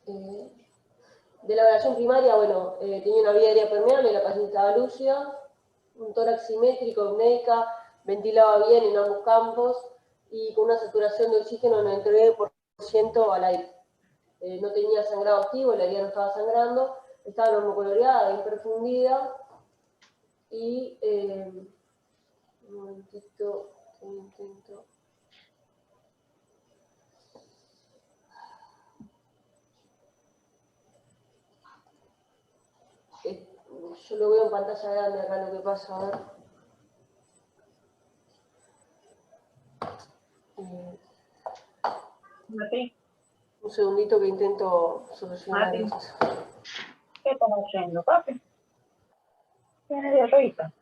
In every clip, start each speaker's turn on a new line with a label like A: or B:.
A: De la evaluación primaria, bueno, tenía una vía aérea permeable, la paciente estaba lúcida, un tórax simétrico, apneica, ventilaba bien en ambos campos y con una saturación de oxígeno de 99% al aire. No tenía sangrado activo, la herida no estaba sangrando, estaba normocoloreada, hiperfundida y... un momentito, intento... Yo lo veo en pantalla grande acá lo que pasa, a ver.
B: Mati,
A: Un segundito que intento solucionar
B: Mati,
A: esto.
B: ¿qué estás haciendo, papi? ¿Tienes diarreíta?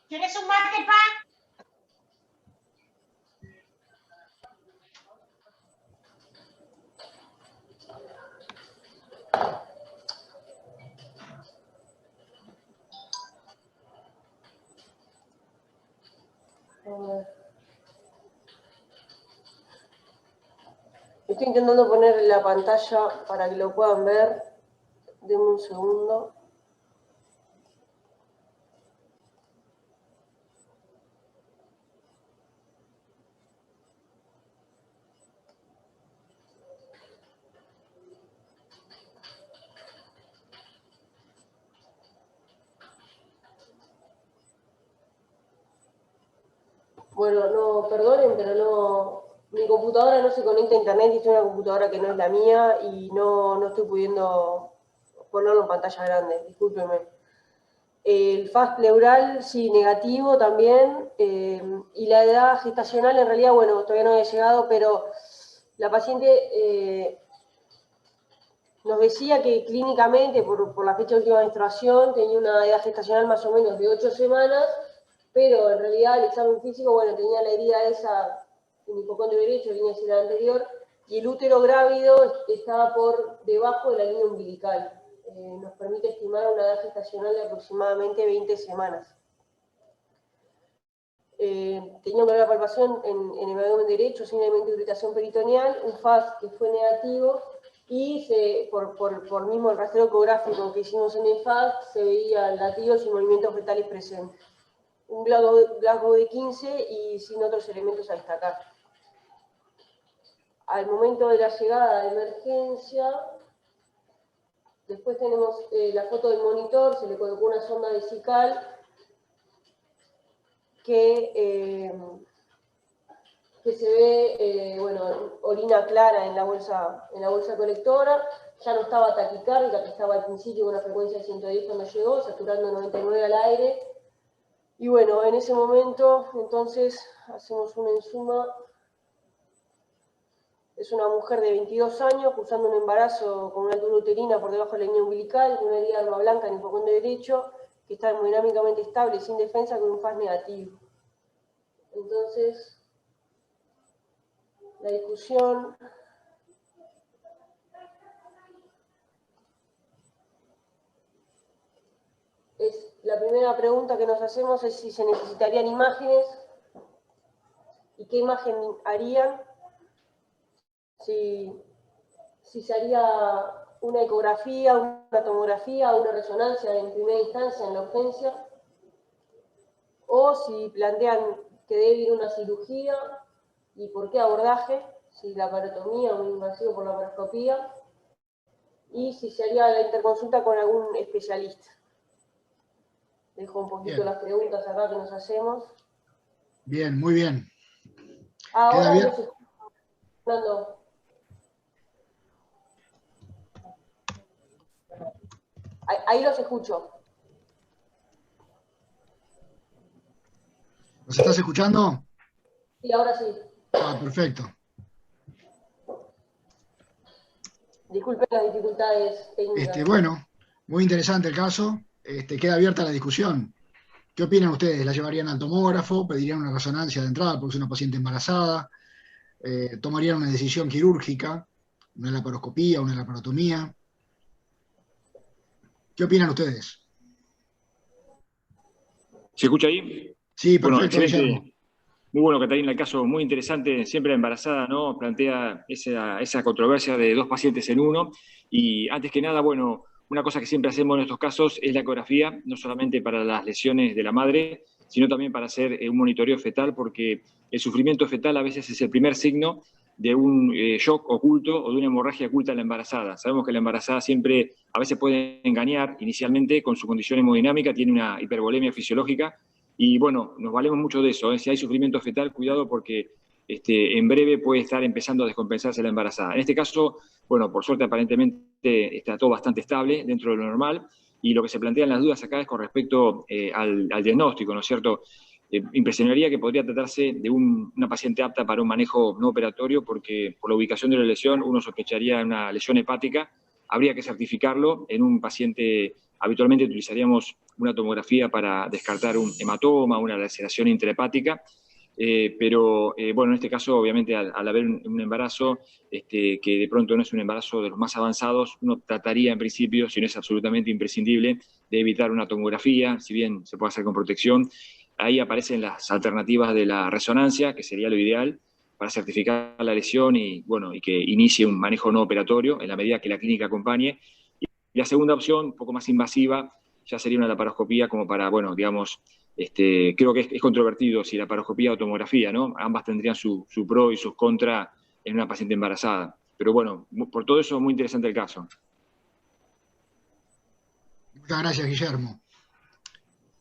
C: ¿Quieres un martes, pa?
A: Estoy intentando poner la pantalla para que lo puedan ver. Denme un segundo. Bueno, no, perdonen, pero no, mi computadora no se conecta a internet y es una computadora que no es la mía y no estoy pudiendo ponerlo en pantalla grande, discúlpenme. El FAS pleural, sí, negativo también, y la edad gestacional en realidad, bueno, todavía no había llegado, pero la paciente nos decía que clínicamente, por la fecha de última menstruación, tenía una edad gestacional más o menos de 8 semanas, pero en realidad el examen físico, bueno, tenía la herida esa en hipocondrio derecho, línea axilar anterior, y el útero grávido estaba por debajo de la línea umbilical. Nos permite estimar una edad gestacional de aproximadamente 20 semanas. Tenía una palpación en el abdomen derecho, sin elemento de irritación peritoneal, un FAS que fue negativo, y por mismo el rastreo ecográfico que hicimos en el FAS, se veía latidos y movimientos fetales presentes. Un Glasgow de 15 y sin otros elementos a destacar. Al momento de la llegada de emergencia, después tenemos la foto del monitor, se le colocó una sonda vesical que se ve, bueno, orina clara en la bolsa colectora, ya no estaba taquicárdica, que estaba al principio con una frecuencia de 110 cuando llegó, saturando 99 al aire. Y bueno, en ese momento, entonces, hacemos una ensuma. Es una mujer de 22 años, cursando un embarazo con una altura uterina por debajo de la línea umbilical, con una herida de arma blanca en el hipocondrio derecho, que está hemodinámicamente estable, sin defensa, con un FAS negativo. Entonces, la discusión es, la primera pregunta que nos hacemos es si se necesitarían imágenes y qué imagen harían, si se haría una ecografía, una tomografía, una resonancia en primera instancia en la urgencia, o si plantean que debe ir una cirugía y por qué abordaje, si la laparotomía o un invasivo por la laparoscopía, y si se haría la interconsulta con algún especialista. Dejo un poquito las preguntas acá que nos hacemos.
D: Bien, muy bien.
A: Ahora
D: bien.
A: los estoy hablando. Ahí los escucho.
D: ¿Nos estás escuchando?
A: Sí, ahora sí.
D: Ah, perfecto.
A: Disculpen las dificultades técnicas.
D: Bueno, muy interesante el caso. Queda abierta la discusión. ¿Qué opinan ustedes? ¿La llevarían al tomógrafo? ¿Pedirían una resonancia de entrada porque es una paciente embarazada? ¿Tomarían una decisión quirúrgica? ¿Una laparoscopía, una laparotomía? ¿Qué opinan ustedes?
C: ¿Se escucha ahí?
D: Sí,
C: Bueno,
D: perfecto, Guillermo.
C: excelente. Muy bueno, Catalina, el caso muy interesante, siempre la embarazada, ¿no? Plantea esa controversia de dos pacientes en uno. Y antes que nada, bueno, una cosa que siempre hacemos en estos casos es la ecografía, no solamente para las lesiones de la madre, sino también para hacer un monitoreo fetal, porque el sufrimiento fetal a veces es el primer signo de un shock oculto o de una hemorragia oculta en la embarazada. Sabemos que la embarazada siempre, a veces puede engañar inicialmente con su condición hemodinámica, tiene una hipervolemia fisiológica. Y bueno, nos valemos mucho de eso, ¿eh? Si hay sufrimiento fetal, cuidado porque en breve puede estar empezando a descompensarse la embarazada. En este caso, bueno, por suerte aparentemente está todo bastante estable dentro de lo normal y lo que se plantean las dudas acá es con respecto al diagnóstico, ¿no es cierto? Impresionaría que podría tratarse de una paciente apta para un manejo no operatorio porque por la ubicación de la lesión uno sospecharía una lesión hepática, habría que certificarlo en un paciente. Habitualmente utilizaríamos una tomografía para descartar un hematoma, una laceración intrahepática, pero bueno, en este caso, obviamente, al haber un embarazo que de pronto no es un embarazo de los más avanzados, uno trataría en principio, si no es absolutamente imprescindible, de evitar una tomografía, si bien se puede hacer con protección. Ahí aparecen las alternativas de la resonancia, que sería lo ideal, para certificar la lesión y, bueno, y que inicie un manejo no operatorio en la medida que la clínica acompañe. Y la segunda opción, un poco más invasiva, ya sería una laparoscopía como para, bueno, digamos, creo que es controvertido si laparoscopía o tomografía, ¿no? Ambas tendrían su pro y sus contra en una paciente embarazada. Pero bueno, por todo eso, muy interesante el caso.
D: Muchas gracias, Guillermo.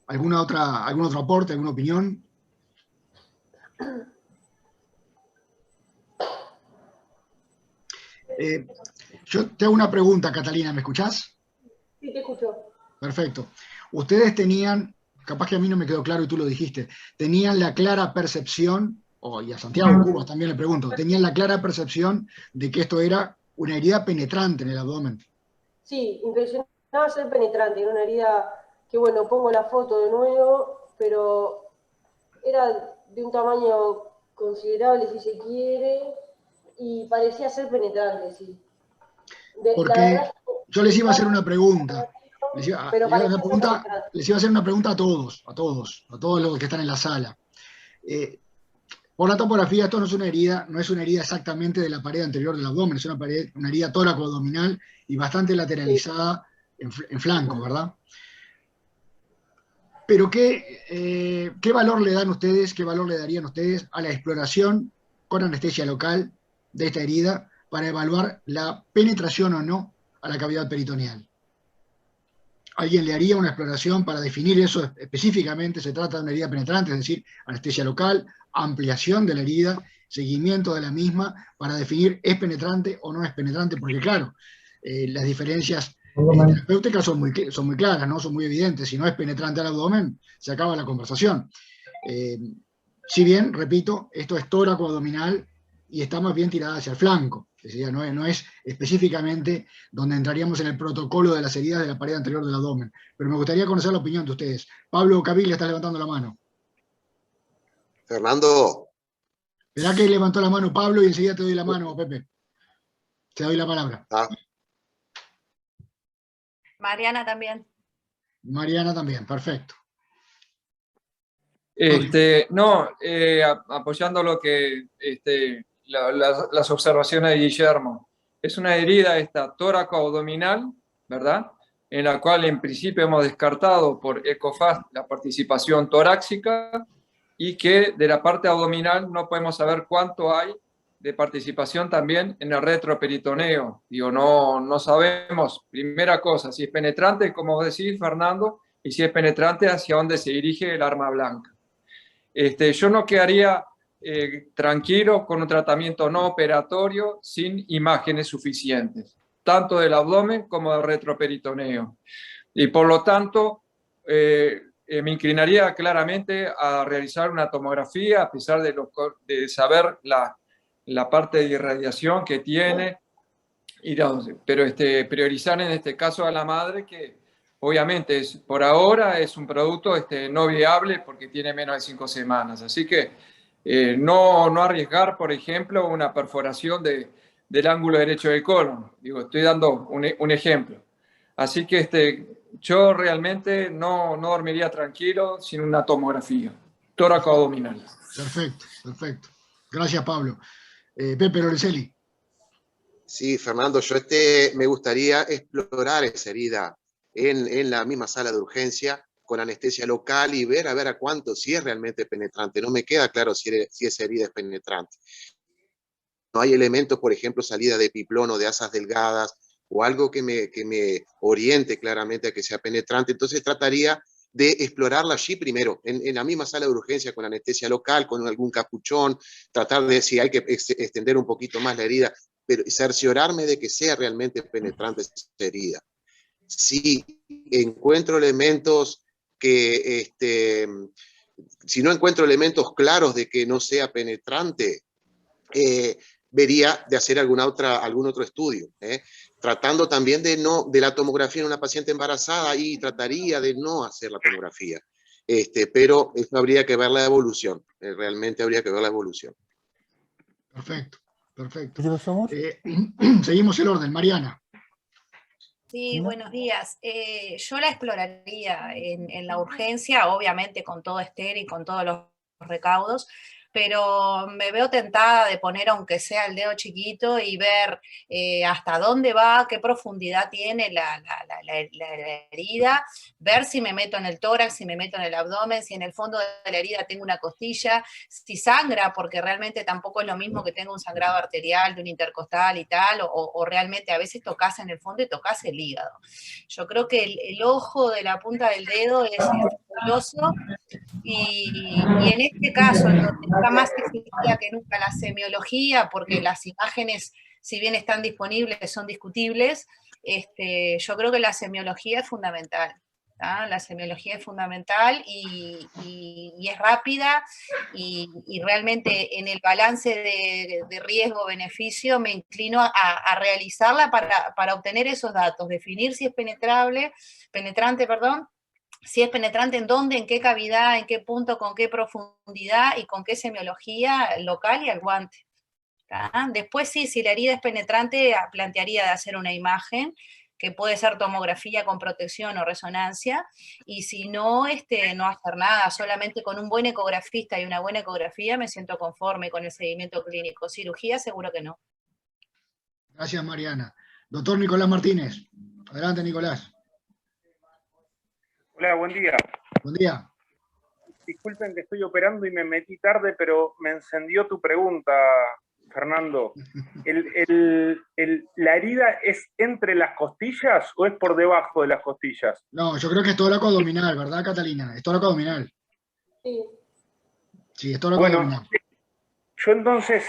D: ¿Algún otro aporte, alguna opinión? Yo te hago una pregunta, Catalina, ¿me escuchás?
A: Sí, te escucho.
D: Perfecto. Ustedes tenían, capaz que a mí no me quedó claro y tú lo dijiste, tenían la clara percepción, y a Santiago Cubas también le pregunto, tenían la clara percepción de que esto era una herida penetrante en el abdomen.
A: Sí, impresionaba ser penetrante, era una herida que, bueno, pongo la foto de nuevo, pero era de un tamaño considerable, si se quiere, y parecía ser penetrante, sí.
D: Porque yo les iba a hacer una pregunta.
A: Pero parecía ser penetrante.
D: Les iba a hacer una pregunta a todos los que están en la sala. Por la tomografía, esto no es una herida exactamente de la pared anterior del abdomen, es una herida tóraco-abdominal y bastante lateralizada en flanco, ¿verdad? Pero ¿qué valor le dan ustedes, qué valor le darían ustedes a la exploración con anestesia local de esta herida para evaluar la penetración o no a la cavidad peritoneal? ¿Alguien le haría una exploración para definir eso específicamente? Se trata de una herida penetrante, es decir, anestesia local, ampliación de la herida, seguimiento de la misma para definir es penetrante o no es penetrante, porque claro, las diferencias terapéuticas son muy claras, ¿no? Son muy evidentes. Si no es penetrante al abdomen, se acaba la conversación. Si bien, repito, esto es tóraco abdominal y está más bien tirada hacia el flanco. Es decir, no es específicamente donde entraríamos en el protocolo de las heridas de la pared anterior del abdomen. Pero me gustaría conocer la opinión de ustedes. Pablo Caviglia está levantando la mano.
E: Fernando.
D: Verá que levantó la mano Pablo y enseguida te doy la mano, Pepe. Te doy la palabra.
F: Mariana también.
D: Mariana también, perfecto.
G: Apoyando lo que las observaciones de Guillermo. Es una herida tóraco-abdominal, ¿verdad? En la cual en principio hemos descartado por ECOFAST la participación torácica y que de la parte abdominal no podemos saber cuánto hay de participación también en el retroperitoneo. Digo, no sabemos, primera cosa, si es penetrante, como decís, Fernando, y si es penetrante, hacia dónde se dirige el arma blanca. Yo no quedaría tranquilo con un tratamiento no operatorio sin imágenes suficientes, tanto del abdomen como del retroperitoneo. Y por lo tanto, me inclinaría claramente a realizar una tomografía, a pesar de saber la parte de irradiación que tiene, pero priorizar en este caso a la madre, que obviamente por ahora es un producto no viable porque tiene menos de 5 semanas. Así que no arriesgar, por ejemplo, una perforación del ángulo derecho del colon. Digo, estoy dando un ejemplo. Así que yo realmente no dormiría tranquilo sin una tomografía tóraco-abdominal.
D: Perfecto, perfecto. Gracias, Pablo. Pepe Lorenzelli.
E: Sí, Fernando, yo me gustaría explorar esa herida en la misma sala de urgencia con anestesia local y ver a cuánto, si es realmente penetrante. No me queda claro si esa herida es penetrante. No hay elementos, por ejemplo, salida de epiplón o de asas delgadas o algo que me oriente claramente a que sea penetrante. Entonces trataría de explorarla allí primero, en la misma sala de urgencia con anestesia local, con algún capuchón, tratar de si hay que extender un poquito más la herida, pero cerciorarme de que sea realmente penetrante esa herida. Si encuentro elementos si no encuentro elementos claros de que no sea penetrante, vería de hacer algún otro estudio, tratando también de la tomografía en una paciente embarazada, y trataría de no hacer la tomografía, pero eso habría que ver la evolución, realmente habría que ver la evolución.
D: Perfecto, perfecto. Seguimos el orden, Mariana.
F: Sí, buenos días. Yo la exploraría en la urgencia, obviamente con todo estéril y con todos los recaudos, pero me veo tentada de poner aunque sea el dedo chiquito y ver hasta dónde va, qué profundidad tiene la herida, ver si me meto en el tórax, si me meto en el abdomen, si en el fondo de la herida tengo una costilla, si sangra, porque realmente tampoco es lo mismo que tenga un sangrado arterial de un intercostal y tal, o realmente a veces tocas en el fondo y tocas el hígado. Yo creo que el ojo de la punta del dedo es fabuloso. Y en este caso, en donde está más exigida que nunca la semiología, porque las imágenes, si bien están disponibles, son discutibles, yo creo que la semiología es fundamental. La semiología es fundamental y es rápida, y realmente en el balance de riesgo-beneficio me inclino a realizarla para obtener esos datos, definir si es penetrante, si es penetrante en dónde, en qué cavidad, en qué punto, con qué profundidad y con qué semiología local y al guante. Después sí, si la herida es penetrante, plantearía de hacer una imagen, que puede ser tomografía con protección o resonancia, y si no, no hacer nada, solamente con un buen ecografista y una buena ecografía me siento conforme con el seguimiento clínico. Cirugía seguro que no.
D: Gracias, Mariana. Doctor Nicolás Martínez. Adelante, Nicolás.
H: Hola, buen día.
D: Buen día.
H: Disculpen que estoy operando y me metí tarde, pero me encendió tu pregunta, Fernando. ¿La herida es entre las costillas o es por debajo de las costillas?
D: No, yo creo que es tóraco abdominal, ¿verdad, Catalina? Es tóraco abdominal.
A: Sí.
D: Sí, es tóraco abdominal.
H: Yo entonces,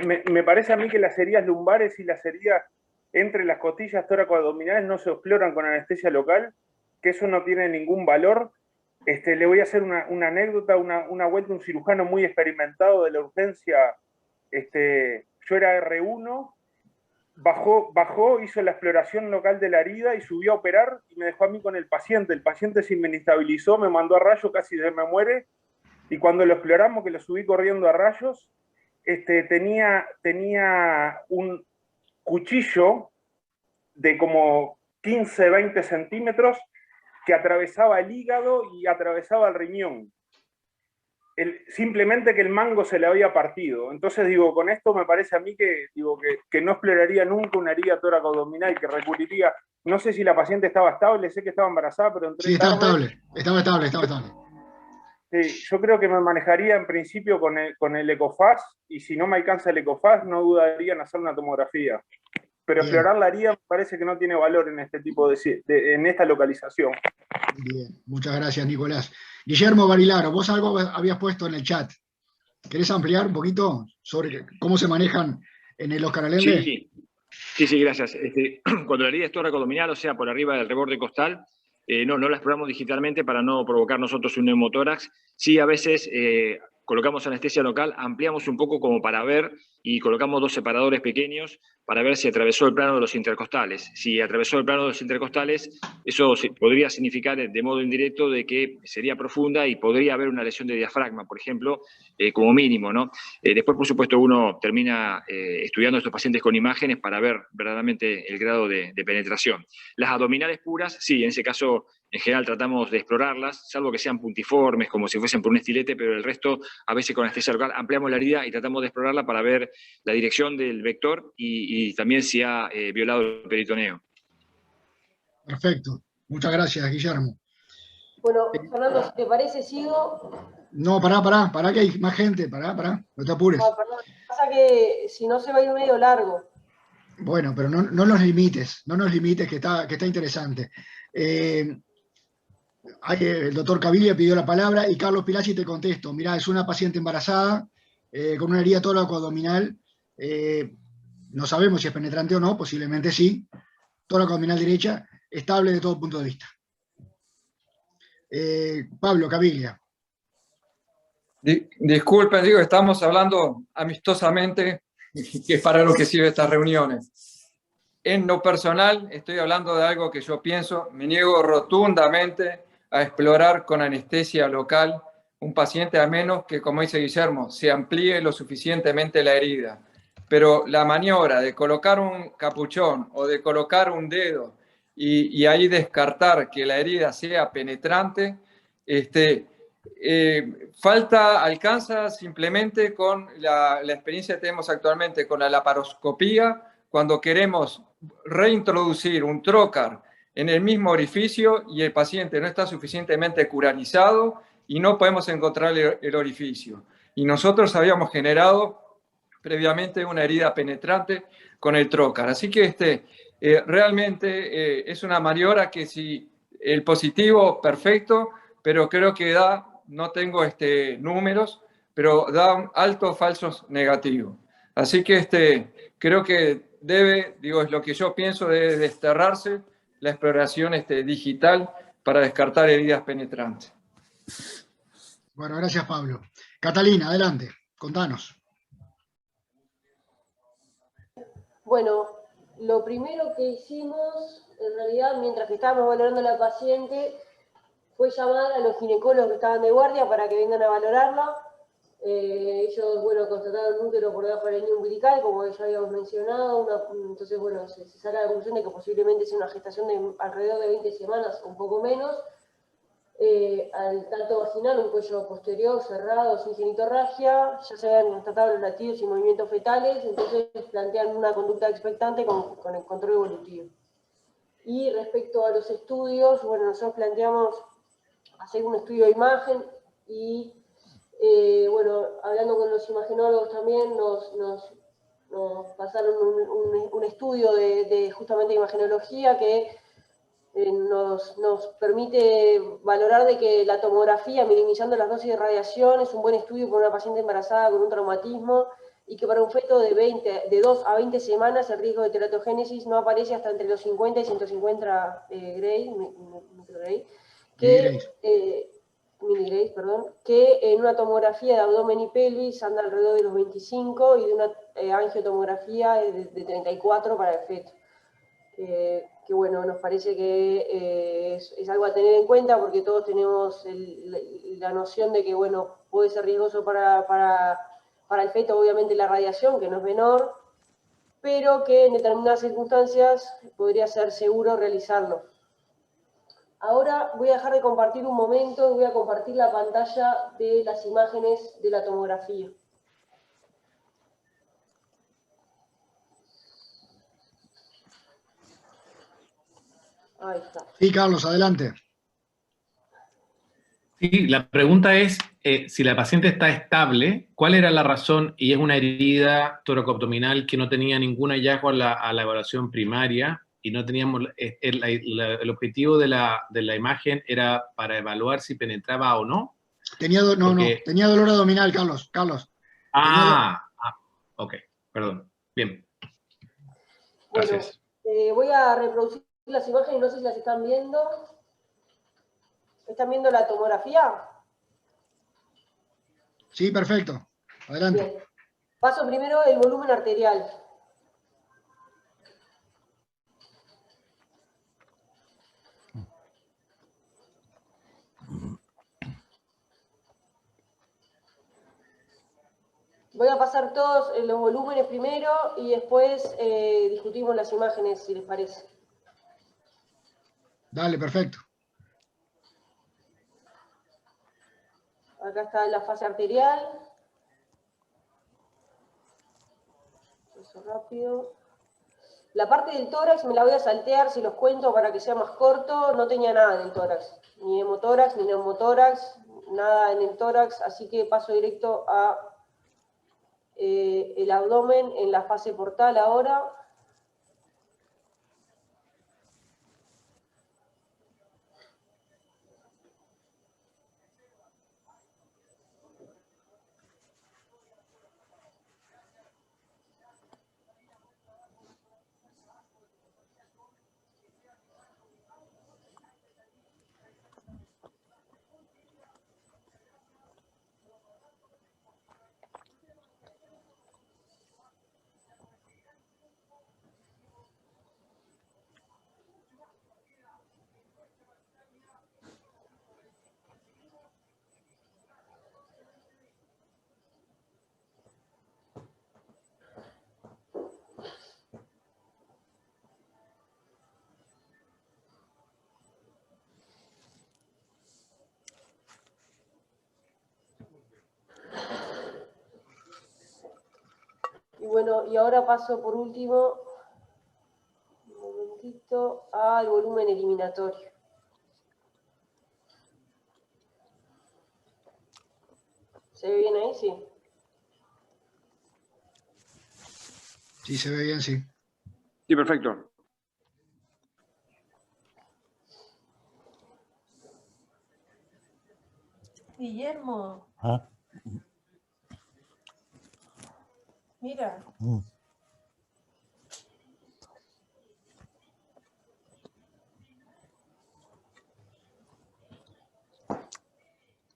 H: me parece a mí que las heridas lumbares y las heridas entre las costillas tóraco-abdominales no se exploran con anestesia local, que eso no tiene ningún valor. Le voy a hacer una anécdota, una vuelta, un cirujano muy experimentado de la urgencia, yo era R1, bajó, hizo la exploración local de la herida y subió a operar y me dejó a mí con el paciente se me inestabilizó, me mandó a rayos, casi se me muere, y cuando lo exploramos, que lo subí corriendo a rayos, tenía un cuchillo de como 15, 20 centímetros que atravesaba el hígado y atravesaba el riñón. Simplemente que el mango se le había partido. Entonces, con esto me parece a mí que no exploraría nunca una herida tóraco-abdominal, que recurriría, no sé si la paciente estaba estable, sé que estaba embarazada, pero entré
D: Sí, estaba
H: tarde.
D: estable.
H: Sí, yo creo que me manejaría en principio con el ECOFAS, y si no me alcanza el ECOFAS, no dudaría en hacer una tomografía. Pero
D: Bien.
H: explorar la herida me parece que no tiene valor en este tipo en esta localización.
D: Bien, muchas gracias, Nicolás. Guillermo Barilaro, vos algo habías puesto en el chat. ¿Querés ampliar un poquito sobre cómo se manejan en el Oscar Alenle?
C: Sí, gracias. Cuando la herida es tóraco abdominal, o sea, por arriba del reborde costal, no la exploramos digitalmente para no provocar nosotros un neumotórax. Sí, a veces colocamos anestesia local, ampliamos un poco como para ver, y colocamos 2 separadores pequeños para ver si atravesó el plano de los intercostales. Si atravesó el plano de los intercostales, eso podría significar de modo indirecto de que sería profunda y podría haber una lesión de diafragma, por ejemplo, como mínimo, ¿no? Después, por supuesto, uno termina estudiando a estos pacientes con imágenes para ver verdaderamente el grado de penetración. Las abdominales puras, sí, en ese caso, en general tratamos de explorarlas, salvo que sean puntiformes, como si fuesen por un estilete, pero el resto, a veces con anestesia local, ampliamos la herida y tratamos de explorarla para ver la dirección del vector y también si ha violado el peritoneo.
D: Perfecto. Muchas gracias, Guillermo.
A: Bueno, Fernando, si te parece, sigo.
D: No, pará, que hay más gente, pará, no te apures.
A: Ah, perdón, pasa que si no se va a ir medio largo.
D: Bueno, pero no nos limites, que está interesante. El doctor Caviglia pidió la palabra y Carlos Pilacci te contesto. Mirá, es una paciente embarazada con una herida tóraco-abdominal. No sabemos si es penetrante o no, posiblemente sí. Tóraco-abdominal derecha, estable de todo punto de vista. Pablo Caviglia.
G: Disculpen, digo, estamos hablando amistosamente, que es para lo que sirven estas reuniones. En lo personal, estoy hablando de algo que yo pienso, me niego rotundamente a explorar con anestesia local un paciente, a menos que, como dice Guillermo, se amplíe lo suficientemente la herida. Pero la maniobra de colocar un capuchón o de colocar un dedo y ahí descartar que la herida sea penetrante, alcanza simplemente con la experiencia que tenemos actualmente con la laparoscopía, cuando queremos reintroducir un trocar en el mismo orificio y el paciente no está suficientemente curarizado y no podemos encontrar el orificio. Y nosotros habíamos generado previamente una herida penetrante con el trocar. Así que realmente es una maniobra que si el positivo, perfecto, pero creo que no tengo números, pero da altos falsos negativos. Así que creo que es lo que yo pienso, debe desterrarse la exploración digital para descartar heridas penetrantes.
D: Bueno, gracias, Pablo. Catalina, adelante, contanos.
A: Bueno, lo primero que hicimos, en realidad, mientras que estábamos valorando a la paciente, fue llamar a los ginecólogos que estaban de guardia para que vengan a valorarla. Ellos, bueno, constataron un útero por debajo de la línea umbilical, como ya habíamos mencionado. Entonces, bueno, se saca la conclusión de que posiblemente sea una gestación de alrededor de 20 semanas, un poco menos. Al tracto vaginal, un cuello posterior cerrado, sin genitorragia, ya se habían constatado los latidos y movimientos fetales, entonces plantean una conducta expectante con el control evolutivo. Y respecto a los estudios, bueno, nosotros planteamos hacer un estudio de imagen y, bueno, hablando con los imagenólogos también, nos pasaron un estudio de justamente imagenología que nos permite valorar de que la tomografía, minimizando las dosis de radiación, es un buen estudio para una paciente embarazada con un traumatismo y que para un feto de 2 a 20 semanas el riesgo de teratogénesis no aparece hasta entre los 50 y 150 microgray, miligrays, que en una tomografía de abdomen y pelvis anda alrededor de los 25 y de una angiotomografía de 34 para el feto. Que bueno, nos parece que es algo a tener en cuenta porque todos tenemos la noción de que, bueno, puede ser riesgoso para el feto, obviamente, la radiación, que no es menor, pero que en determinadas circunstancias podría ser seguro realizarlo. Ahora voy a dejar de compartir un momento y voy a compartir la pantalla de las imágenes de la tomografía. Ahí está.
D: Sí, Carlos, adelante.
I: Sí, la pregunta es si la paciente está estable, ¿cuál era la razón? Y es una herida toracoabdominal que no tenía ningún hallazgo a la evaluación primaria y no teníamos, el objetivo de la imagen era para evaluar si penetraba o no.
D: Tenía dolor abdominal, Carlos.
I: Ok, perdón. Bien.
A: Gracias. Bueno, voy a reproducir las imágenes, no sé si las están viendo. ¿Están viendo la tomografía?
D: Sí, perfecto. Adelante.
A: Bien. Paso primero el volumen arterial. Voy a pasar todos los volúmenes primero y después discutimos las imágenes, si les parece.
D: Dale, perfecto.
A: Acá está la fase arterial. Eso rápido. La parte del tórax me la voy a saltear, si los cuento para que sea más corto. No tenía nada en el tórax, ni hemotórax, ni neumotórax, nada en el tórax, así que paso directo a el abdomen en la fase portal ahora. Y bueno, y ahora paso por último, un momentito, al volumen eliminatorio. ¿Se ve bien ahí? Sí.
D: Sí, se ve bien, sí.
C: Sí, perfecto.
A: Guillermo, mira.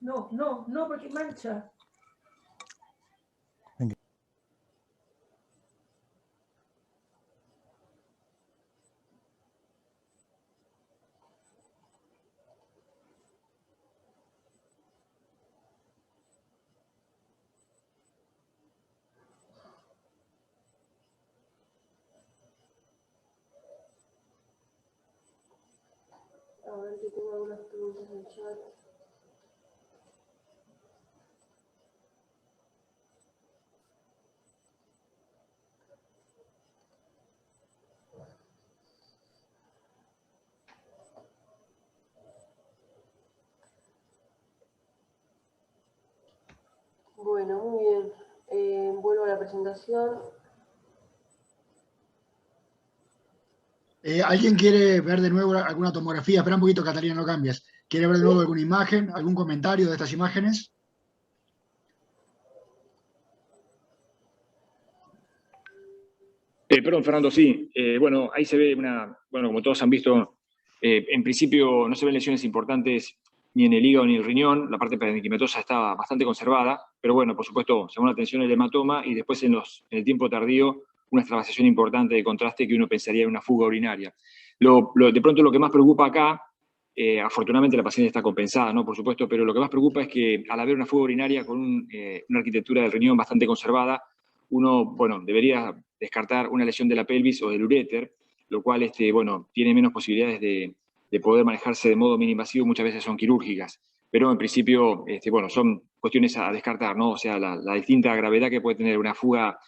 A: No, porque mancha. A ver que tengo algunas preguntas en el chat. Bueno, muy bien. Vuelvo a la presentación.
D: ¿Alguien quiere ver de nuevo alguna tomografía? Espera un poquito, Catalina, no cambies. ¿Quiere ver de nuevo alguna imagen, algún comentario de estas imágenes?
C: Perdón, Fernando, sí. Bueno, ahí se ve bueno, como todos han visto, en principio no se ven lesiones importantes ni en el hígado ni en el riñón, la parte parenquimatosa está bastante conservada, pero bueno, por supuesto, según la atención el hematoma y después en el tiempo tardío una extravasación importante de contraste que uno pensaría en una fuga urinaria. De pronto lo que más preocupa acá, afortunadamente la paciente está compensada, ¿no? Por supuesto, pero lo que más preocupa es que al haber una fuga urinaria con una arquitectura del riñón bastante conservada, uno, bueno, debería descartar una lesión de la pelvis o del uréter, lo cual, bueno, tiene menos posibilidades de poder manejarse de modo mini-invasivo, muchas veces son quirúrgicas, pero en principio, bueno, son cuestiones a descartar, ¿no? O sea, la distinta gravedad que puede tener una fuga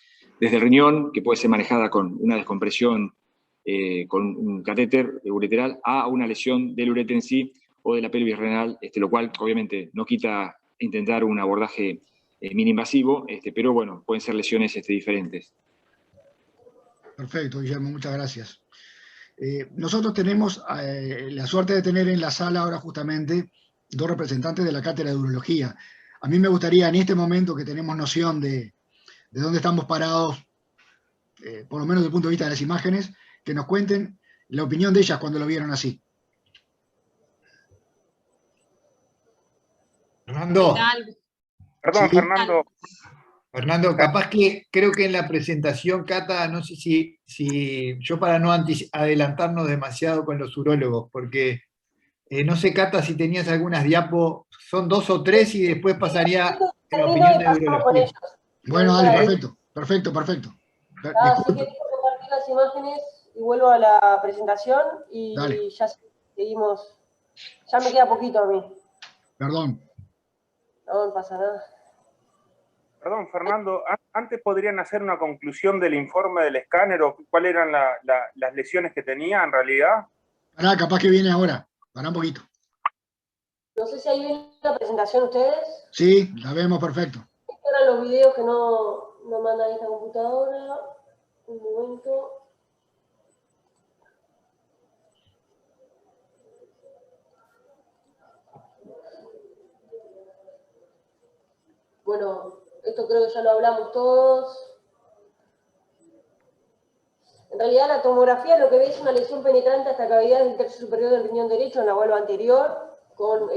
C: desde el riñón, que puede ser manejada con una descompresión con un catéter ureteral, a una lesión del uréter en sí o de la pelvis renal, lo cual obviamente no quita intentar un abordaje mini-invasivo, pero bueno, pueden ser lesiones diferentes.
D: Perfecto, Guillermo, muchas gracias. Nosotros tenemos la suerte de tener en la sala ahora justamente dos representantes de la cátedra de urología. A mí me gustaría en este momento que tenemos noción de dónde estamos parados, por lo menos desde el punto de vista de las imágenes, que nos cuenten la opinión de ellas cuando lo vieron así.
J: Fernando.
H: Perdón,
D: Sí.
J: Fernando, capaz que creo que en la presentación, Cata, no sé si yo para no adelantarnos demasiado con los urólogos, porque no sé, Cata, si tenías algunas diapos, son 2 o 3 y después pasaría a la opinión de urología.
D: Bueno, dale, perfecto.
A: Así que dejo compartir las imágenes y vuelvo a la presentación y
D: Dale.
A: ya seguimos. Ya me queda poquito a mí.
D: Perdón.
A: No pasa nada.
H: Perdón, Fernando, antes podrían hacer una conclusión del informe del escáner o cuáles eran las lesiones que tenía en realidad.
D: Pará, capaz que viene ahora. Pará un poquito.
A: No sé si ahí ven la presentación ustedes.
D: Sí, la vemos perfecto.
A: Estos eran los videos que no mandan esta computadora. Un momento. Bueno, esto creo que ya lo hablamos todos. En realidad la tomografía lo que ve es una lesión penetrante hasta cavidades del tercio superior del riñón derecho en la valva anterior, con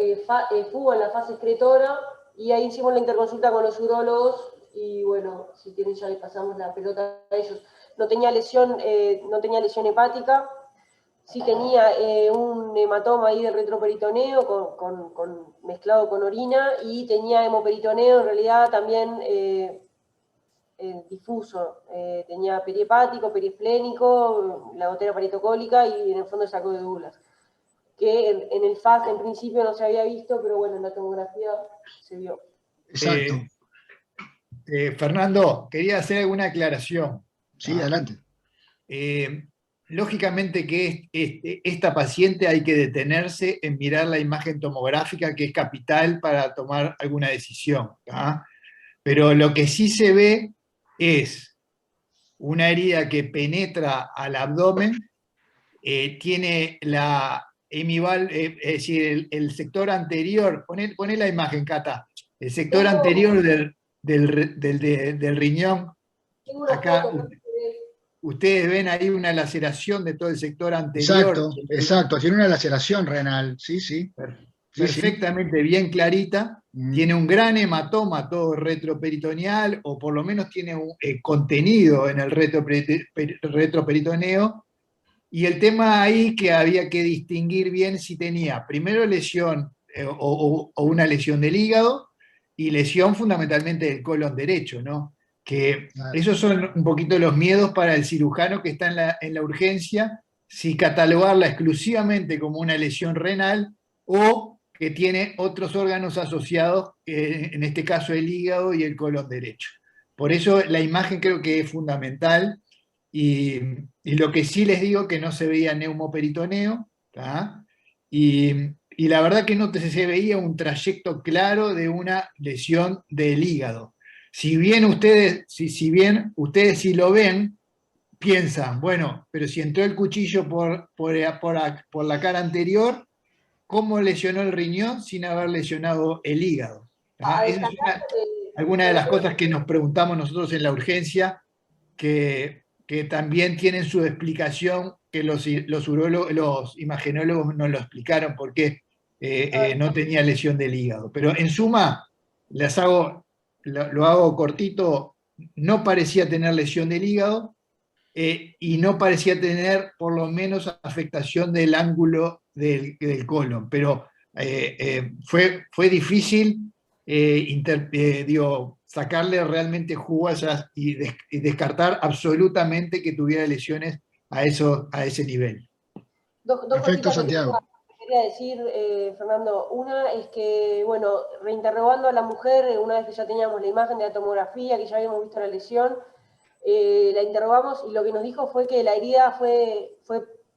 A: fuga en la fase excretora, y ahí hicimos la interconsulta con los urólogos, y bueno, si quieren ya les pasamos la pelota a ellos. No tenía lesión hepática, sí tenía un hematoma ahí de retroperitoneo mezclado con orina, y tenía hemoperitoneo en realidad también difuso. Tenía periepático, periesplénico, la gotera paritocólica y en el fondo el saco de Douglas. Que en el FAS en principio no se había visto, pero bueno, en la tomografía se vio.
D: Exacto.
J: Fernando, quería hacer alguna aclaración.
D: Sí, adelante.
J: Lógicamente que esta paciente hay que detenerse en mirar la imagen tomográfica, que es capital para tomar alguna decisión. Pero lo que sí se ve es una herida que penetra al abdomen, tiene la hemival, es decir, el sector anterior, poné la imagen, Cata, el sector anterior del riñón, acá ustedes ven ahí una laceración de todo el sector anterior.
D: Exacto, tiene una laceración renal, sí.
J: Perfectamente bien clarita, tiene un gran hematoma todo retroperitoneal, o por lo menos tiene un contenido en el retroperitoneo, y el tema ahí que había que distinguir bien si tenía primero lesión o una lesión del hígado, y lesión fundamentalmente del colon derecho, ¿no? Que esos son un poquito los miedos para el cirujano que está en la urgencia, si catalogarla exclusivamente como una lesión renal o que tiene otros órganos asociados, en este caso el hígado y el colon derecho. Por eso la imagen creo que es fundamental, y lo que sí les digo que no se veía neumoperitoneo, y la verdad que no se veía un trayecto claro de una lesión del hígado. Si bien ustedes si lo ven, piensan, bueno, pero si entró el cuchillo por la cara anterior, ¿cómo lesionó el riñón sin haber lesionado el hígado? Esa es alguna de las cosas que nos preguntamos nosotros en la urgencia, que también tienen su explicación, que los imagenólogos nos lo explicaron por qué no tenía lesión del hígado. Pero en suma, lo hago cortito, no parecía tener lesión del hígado, y no parecía tener por lo menos afectación del ángulo del colon, pero fue difícil sacarle realmente jugo a esas y descartar absolutamente que tuviera lesiones a ese nivel.
A: Dos
D: Perfecto, Santiago.
A: Que quería decir, Fernando. Una es que, bueno, reinterrogando a la mujer, una vez que ya teníamos la imagen de la tomografía, que ya habíamos visto la lesión, la interrogamos y lo que nos dijo fue que la herida fue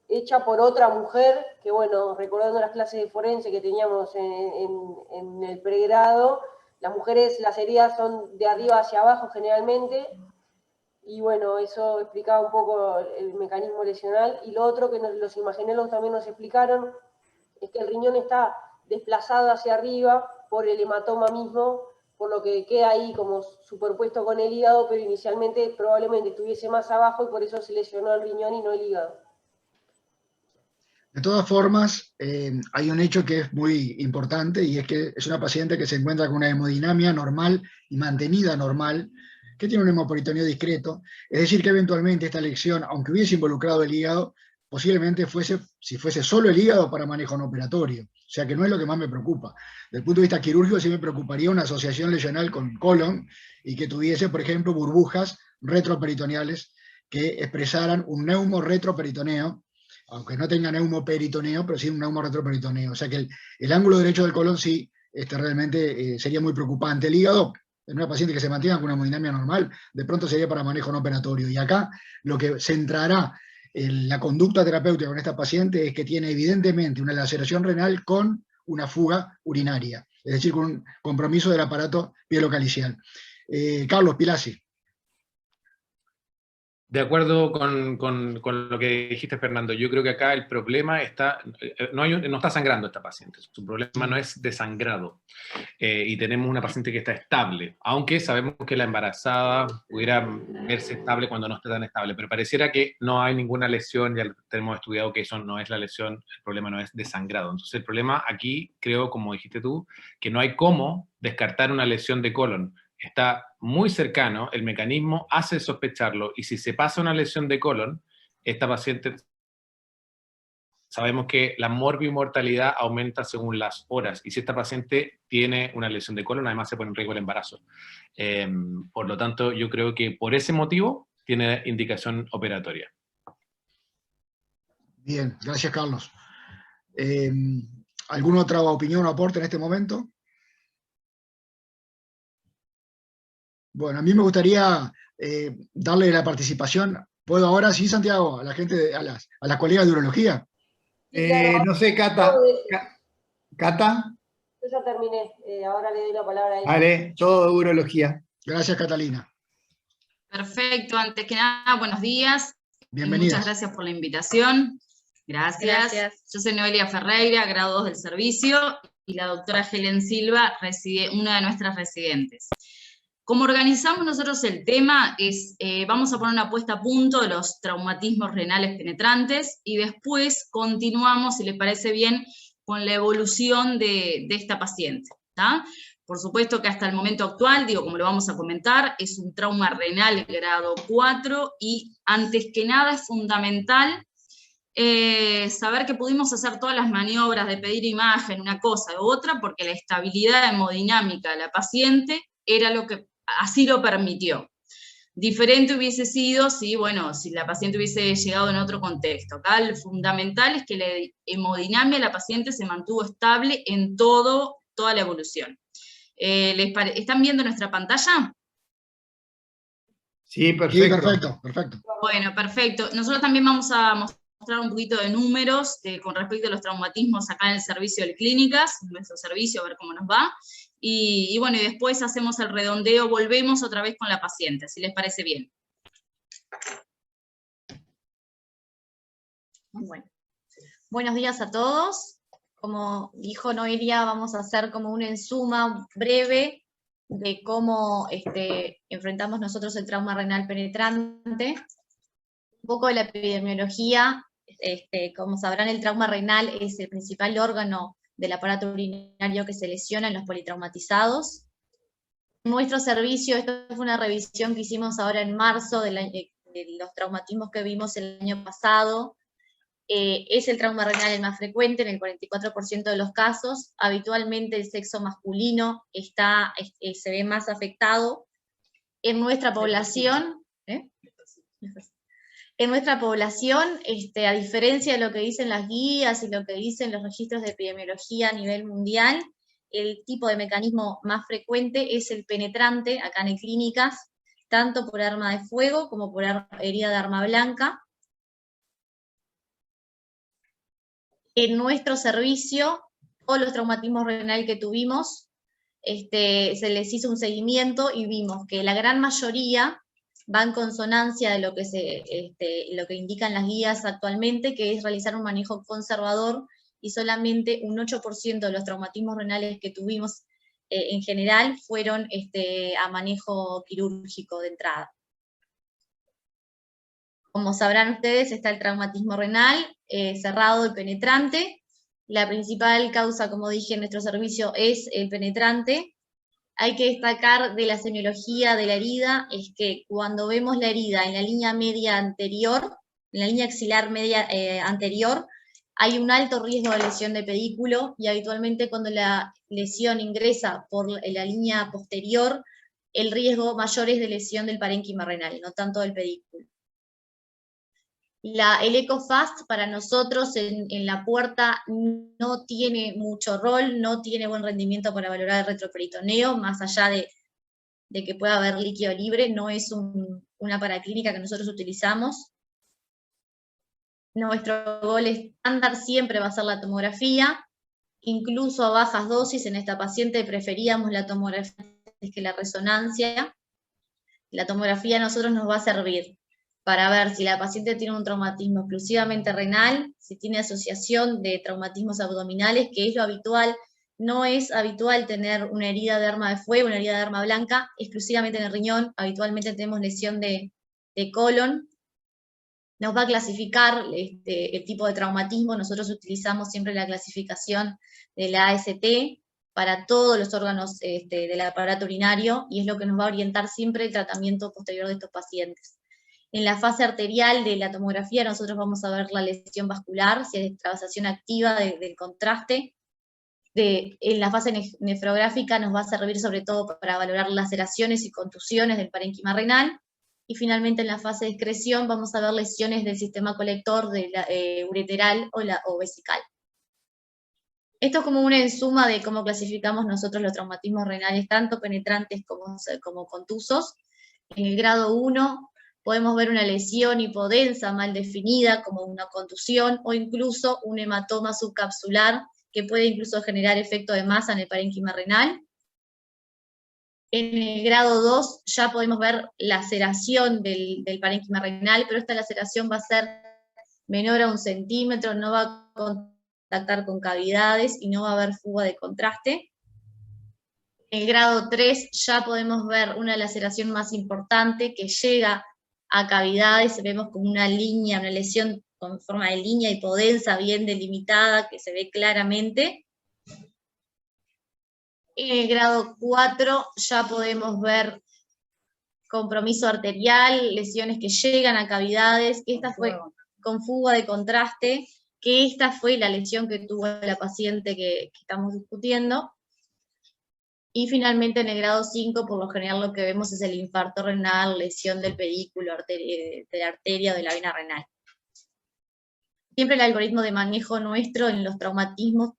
A: hecha por otra mujer, que bueno, recordando las clases de forense que teníamos en el pregrado, las heridas son de arriba hacia abajo generalmente, y bueno, eso explicaba un poco el mecanismo lesional. Y lo otro que los imagenólogos también nos explicaron es que el riñón está desplazado hacia arriba por el hematoma mismo, por lo que queda ahí como superpuesto con el hígado, pero inicialmente probablemente estuviese más abajo y por eso se lesionó el riñón y no el hígado.
D: De todas formas, hay un hecho que es muy importante, y es que es una paciente que se encuentra con una hemodinamia normal y mantenida normal, que tiene un hemoperitoneo discreto, es decir que eventualmente esta lesión, aunque hubiese involucrado el hígado, posiblemente si fuese solo el hígado, para manejo no operatorio. O sea que no es lo que más me preocupa. Desde el punto de vista quirúrgico sí me preocuparía una asociación lesional con colon y que tuviese, por ejemplo, burbujas retroperitoneales que expresaran un neumo-retroperitoneo, aunque no tenga neumoperitoneo, pero sí un neumo-retroperitoneo. O sea que el ángulo derecho del colon sí realmente sería muy preocupante. El hígado, en una paciente que se mantenga con una hemodinamia normal, de pronto sería para manejo no operatorio. Y acá lo que centrará la conducta terapéutica con esta paciente es que tiene evidentemente una laceración renal con una fuga urinaria, es decir, con un compromiso del aparato pielocalicial. Carlos Pilasi.
I: De acuerdo con lo que dijiste, Fernando, yo creo que acá el problema está, no está sangrando esta paciente, su problema no es desangrado, y tenemos una paciente que está estable, aunque sabemos que la embarazada pudiera verse estable cuando no esté tan estable, pero pareciera que no hay ninguna lesión, ya tenemos estudiado que eso no es la lesión, el problema no es desangrado. Entonces el problema aquí, creo, como dijiste tú, que no hay cómo descartar una lesión de colon. Está muy cercano, el mecanismo hace sospecharlo, y si se pasa una lesión de colon, esta paciente, sabemos que la morbimortalidad aumenta según las horas, y si esta paciente tiene una lesión de colon, además se pone en riesgo el embarazo. Por lo tanto, yo creo que por ese motivo tiene indicación operatoria.
D: Bien, gracias, Carlos. ¿Alguna otra opinión o aporte en este momento? Bueno, a mí me gustaría darle la participación. ¿Puedo ahora sí, Santiago, a la gente, a las colegas de urología?
J: No sé, Cata. ¿Cata?
A: Yo ya terminé, ahora le doy la palabra a ella.
J: Vale, todo urología.
D: Gracias, Catalina.
K: Perfecto, antes que nada, buenos días.
D: Bienvenidas.
K: Muchas gracias por la invitación. Gracias. Yo soy Noelia Ferreira, grado 2 del servicio, y la doctora Helen Silva, una de nuestras residentes. Como organizamos nosotros el tema, vamos a poner una puesta a punto de los traumatismos renales penetrantes, y después continuamos, si les parece bien, con la evolución de esta paciente, ¿tá? Por supuesto que hasta el momento actual, como lo vamos a comentar, es un trauma renal grado 4, y antes que nada es fundamental saber que pudimos hacer todas las maniobras de pedir imagen, una cosa u otra, porque la estabilidad hemodinámica de la paciente era lo que así lo permitió. Diferente hubiese sido si la paciente hubiese llegado en otro contexto. Acá lo fundamental es que la hemodinamia de la paciente se mantuvo estable en toda la evolución. ¿Están viendo nuestra pantalla?
J: Sí, perfecto.
D: Sí, perfecto.
K: Bueno, perfecto. Nosotros también vamos a mostrar un poquito de números con respecto a los traumatismos acá en el servicio de clínicas, nuestro servicio, a ver cómo nos va. Y bueno, y después hacemos el redondeo, volvemos otra vez con la paciente, si les parece bien.
L: Bueno. Buenos días a todos. Como dijo Noelia, vamos a hacer como una ensuma breve de cómo enfrentamos nosotros el trauma renal penetrante. Un poco de la epidemiología. Como sabrán, el trauma renal es el principal órgano del aparato urinario que se lesiona en los politraumatizados. En nuestro servicio, esta fue una revisión que hicimos ahora en marzo de los traumatismos que vimos el año pasado. Es el trauma renal el más frecuente en el 44% de los casos. Habitualmente el sexo masculino se ve más afectado. En nuestra población, a diferencia de lo que dicen las guías y lo que dicen los registros de epidemiología a nivel mundial, el tipo de mecanismo más frecuente es el penetrante, acá en clínicas, tanto por arma de fuego como por herida de arma blanca. En nuestro servicio, todos los traumatismos renales que tuvimos, se les hizo un seguimiento y vimos que la gran mayoría va en consonancia de lo que indican las guías actualmente, que es realizar un manejo conservador, y solamente un 8% de los traumatismos renales que tuvimos en general fueron a manejo quirúrgico de entrada. Como sabrán ustedes, está el traumatismo renal cerrado y penetrante. La principal causa, como dije, en nuestro servicio es el penetrante. Hay que destacar de la semiología de la herida, es que cuando vemos la herida en la línea media anterior, en la línea axilar media anterior, hay un alto riesgo de lesión de pedículo, y habitualmente cuando la lesión ingresa por la línea posterior, el riesgo mayor es de lesión del parénquima renal, no tanto del pedículo. El EcoFast para nosotros en la puerta no tiene mucho rol, no tiene buen rendimiento para valorar el retroperitoneo, más allá de que pueda haber líquido libre, no es una paraclínica que nosotros utilizamos. Nuestro gol estándar siempre va a ser la tomografía, incluso a bajas dosis. En esta paciente preferíamos la tomografía antes que la resonancia. La tomografía a nosotros nos va a servir para ver si la paciente tiene un traumatismo exclusivamente renal, si tiene asociación de traumatismos abdominales, que es lo habitual. No es habitual tener una herida de arma de fuego, una herida de arma blanca, exclusivamente en el riñón. Habitualmente tenemos lesión de colon. Nos va a clasificar el tipo de traumatismo. Nosotros utilizamos siempre la clasificación de la AST para todos los órganos del aparato urinario, y es lo que nos va a orientar siempre el tratamiento posterior de estos pacientes. En la fase arterial de la tomografía nosotros vamos a ver la lesión vascular, si es extravasación activa del contraste. En la fase nefrográfica nos va a servir sobre todo para valorar laceraciones y contusiones del parénquima renal. Y finalmente en la fase de excreción vamos a ver lesiones del sistema colector ureteral o vesical. Esto es como una ensuma de cómo clasificamos nosotros los traumatismos renales, tanto penetrantes como contusos. En el grado 1 podemos ver una lesión hipodensa mal definida como una contusión, o incluso un hematoma subcapsular que puede incluso generar efecto de masa en el parénquima renal. En el grado 2 ya podemos ver laceración del parénquima renal, pero esta laceración va a ser menor a 1 centímetro, no va a contactar con cavidades y no va a haber fuga de contraste. En el grado 3 ya podemos ver una laceración más importante que llega a cavidades, vemos como una línea, una lesión con forma de línea hipodensa bien delimitada que se ve claramente. En el grado 4 ya podemos ver compromiso arterial, lesiones que llegan a cavidades, que esta fue con fuga de contraste, que esta fue la lesión que tuvo la paciente que estamos discutiendo. Y finalmente en el grado 5, por lo general lo que vemos es el infarto renal, lesión del pedículo, de la arteria o de la vena renal. Siempre el algoritmo de manejo nuestro en los traumatismos,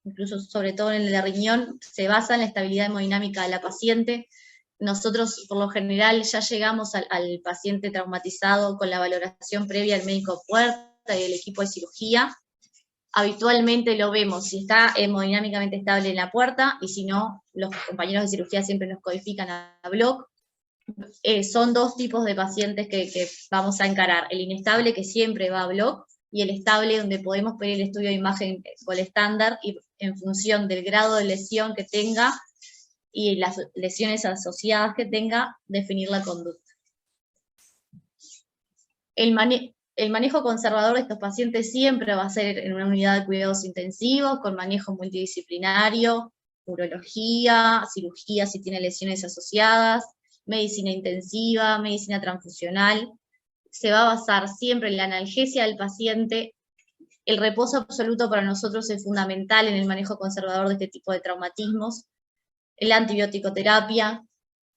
L: incluso sobre todo en el de riñón, se basa en la estabilidad hemodinámica de la paciente. Nosotros por lo general ya llegamos al paciente traumatizado con la valoración previa al médico puerta y el equipo de cirugía. Habitualmente lo vemos si está hemodinámicamente estable en la puerta, y si no, los compañeros de cirugía siempre nos codifican a bloc. Son dos tipos de pacientes que vamos a encarar: el inestable, que siempre va a bloc, y el estable, donde podemos pedir el estudio de imagen con el estándar, y en función del grado de lesión que tenga y las lesiones asociadas que tenga, definir la conducta. El manejo conservador de estos pacientes siempre va a ser en una unidad de cuidados intensivos, con manejo multidisciplinario, urología, cirugía si tiene lesiones asociadas, medicina intensiva, medicina transfusional. Se va a basar siempre en la analgesia del paciente. El reposo absoluto para nosotros es fundamental en el manejo conservador de este tipo de traumatismos. La antibiótico-terapia,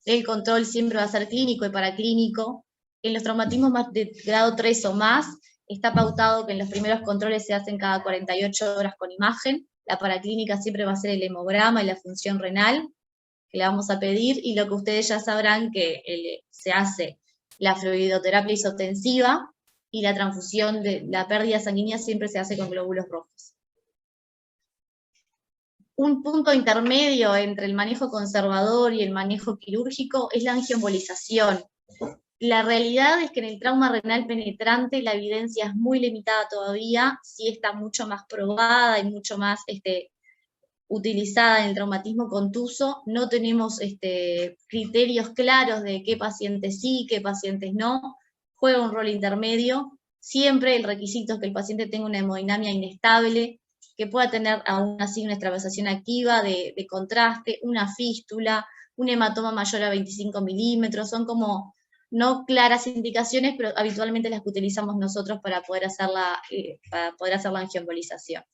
L: el control siempre va a ser clínico y paraclínico. En los traumatismos más de grado 3 o más, está pautado que en los primeros controles se hacen cada 48 horas con imagen. La paraclínica siempre va a ser el hemograma y la función renal, que le vamos a pedir, y lo que ustedes ya sabrán que se hace la fluidoterapia isotensiva, y la transfusión de la pérdida sanguínea siempre se hace con glóbulos rojos. Un punto intermedio entre el manejo conservador y el manejo quirúrgico es la angioembolización. La realidad es que en el trauma renal penetrante la evidencia es muy limitada todavía, sí está mucho más probada y mucho más utilizada en el traumatismo contuso. No tenemos criterios claros de qué pacientes sí, qué pacientes no. Juega un rol intermedio. Siempre el requisito es que el paciente tenga una hemodinamia inestable, que pueda tener aún así una extravasación activa de contraste, una fístula, un hematoma mayor a 25 milímetros. Son como no claras indicaciones, pero habitualmente las que utilizamos nosotros para poder hacer la angioembolización.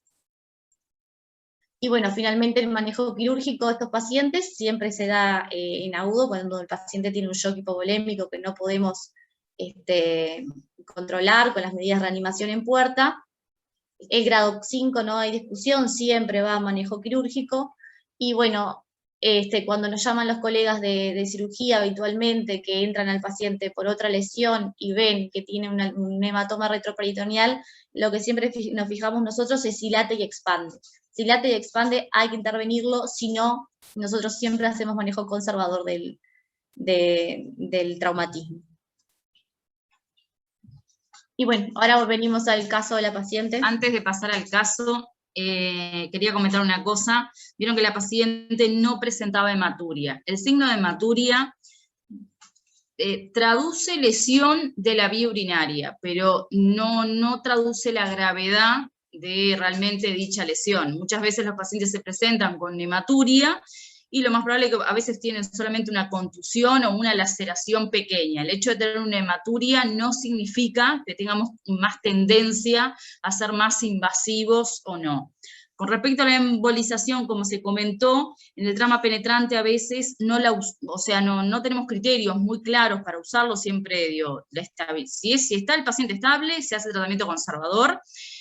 L: Y bueno, finalmente el manejo quirúrgico de estos pacientes siempre se da en agudo, cuando el paciente tiene un shock hipovolémico que no podemos controlar con las medidas de reanimación en puerta. El grado 5 no hay discusión, siempre va a manejo quirúrgico. Y bueno, cuando nos llaman los colegas de cirugía habitualmente, que entran al paciente por otra lesión y ven que tiene un hematoma retroperitoneal, lo que siempre nos fijamos nosotros es si late y expande. Si late y expande hay que intervenirlo, si no, nosotros siempre hacemos manejo conservador del traumatismo. Y bueno, ahora venimos al caso de la paciente.
K: Antes de pasar al caso, quería comentar una cosa. Vieron que la paciente no presentaba hematuria. El signo de hematuria traduce lesión de la vía urinaria, pero no traduce la gravedad de realmente dicha lesión. Muchas veces los pacientes se presentan con hematuria y lo más probable es que a veces tienen solamente una contusión o una laceración pequeña. El hecho de tener una hematuria no significa que tengamos más tendencia a ser más invasivos o no. Con respecto a la embolización, como se comentó, en el trauma penetrante a veces no tenemos criterios muy claros para usarlo, siempre si está el paciente estable, se hace tratamiento conservador,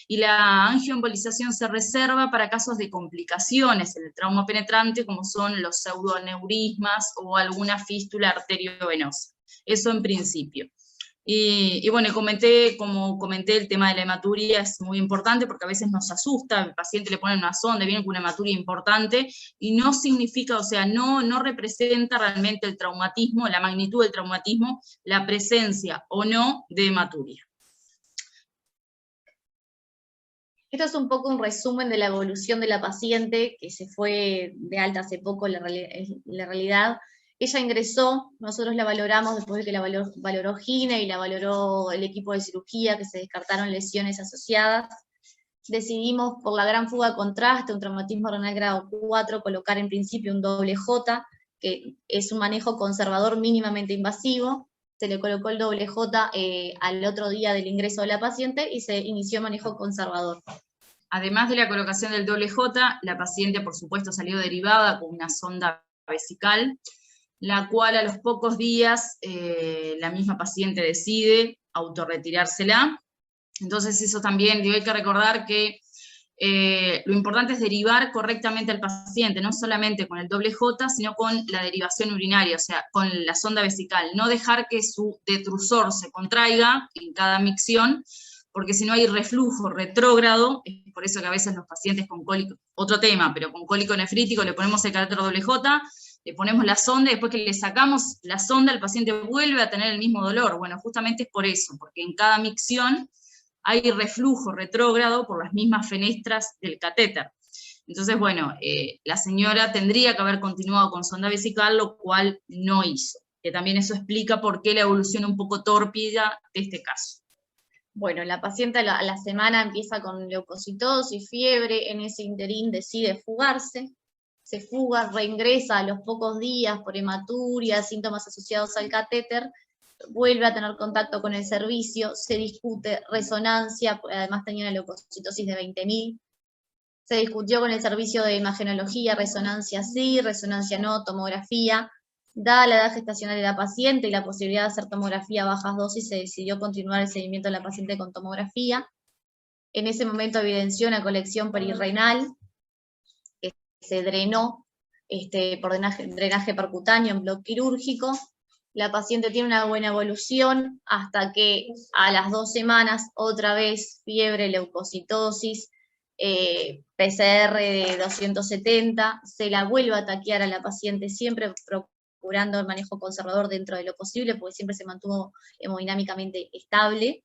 K: y la angioembolización se reserva para casos de complicaciones en el trauma penetrante, como son los pseudoaneurismas o alguna fístula arteriovenosa. Eso en principio. Y bueno, como comenté, el tema de la hematuria es muy importante porque a veces nos asusta, el paciente le ponen una sonda, viene con una hematuria importante, y no significa, no representa realmente el traumatismo, la magnitud del traumatismo, la presencia o no de hematuria.
L: Esto es un poco un resumen de la evolución de la paciente, que se fue de alta hace poco, la realidad. Ella ingresó, nosotros la valoramos después de que la valoró Gine y la valoró el equipo de cirugía, que se descartaron lesiones asociadas. Decidimos, por la gran fuga de contraste, un traumatismo renal grado 4, colocar en principio un doble J, que es un manejo conservador mínimamente invasivo. Se le colocó el doble J al otro día del ingreso de la paciente y se inició manejo conservador.
K: Además de la colocación del doble J, la paciente, por supuesto, salió derivada con una sonda vesical, la cual a los pocos días la misma paciente decide autorretirársela. Entonces eso también, hay que recordar que lo importante es derivar correctamente al paciente, no solamente con el doble J, sino con la derivación urinaria, o sea, con la sonda vesical. No dejar que su detrusor se contraiga en cada micción, porque si no hay reflujo retrógrado, es por eso que a veces los pacientes con cólico, otro tema, pero con cólico nefrítico le ponemos el catéter doble J, le ponemos la sonda, y después que le sacamos la sonda, el paciente vuelve a tener el mismo dolor. Bueno, justamente es por eso, porque en cada micción hay reflujo retrógrado por las mismas fenestras del catéter. Entonces, bueno, la señora tendría que haber continuado con sonda vesical, lo cual no hizo. Que también eso explica por qué la evolución un poco tórpida de este caso.
L: Bueno, la paciente a la semana empieza con leucocitosis, fiebre, en ese interín decide fugarse. Se fuga, reingresa a los pocos días por hematuria, síntomas asociados al catéter, vuelve a tener contacto con el servicio, se discute resonancia, además tenía una leucocitosis de 20.000, se discutió con el servicio de imagenología, resonancia sí, resonancia no, tomografía. Dada la edad gestacional de la paciente y la posibilidad de hacer tomografía a bajas dosis, se decidió continuar el seguimiento de la paciente con tomografía. En ese momento evidenció una colección perirrenal, que se drenó por drenaje percutáneo en bloque quirúrgico. La paciente tiene una buena evolución hasta que a las 2 semanas otra vez fiebre, leucocitosis, PCR de 270, se la vuelve a taquear a la paciente, siempre procurando el manejo conservador dentro de lo posible, porque siempre se mantuvo hemodinámicamente estable.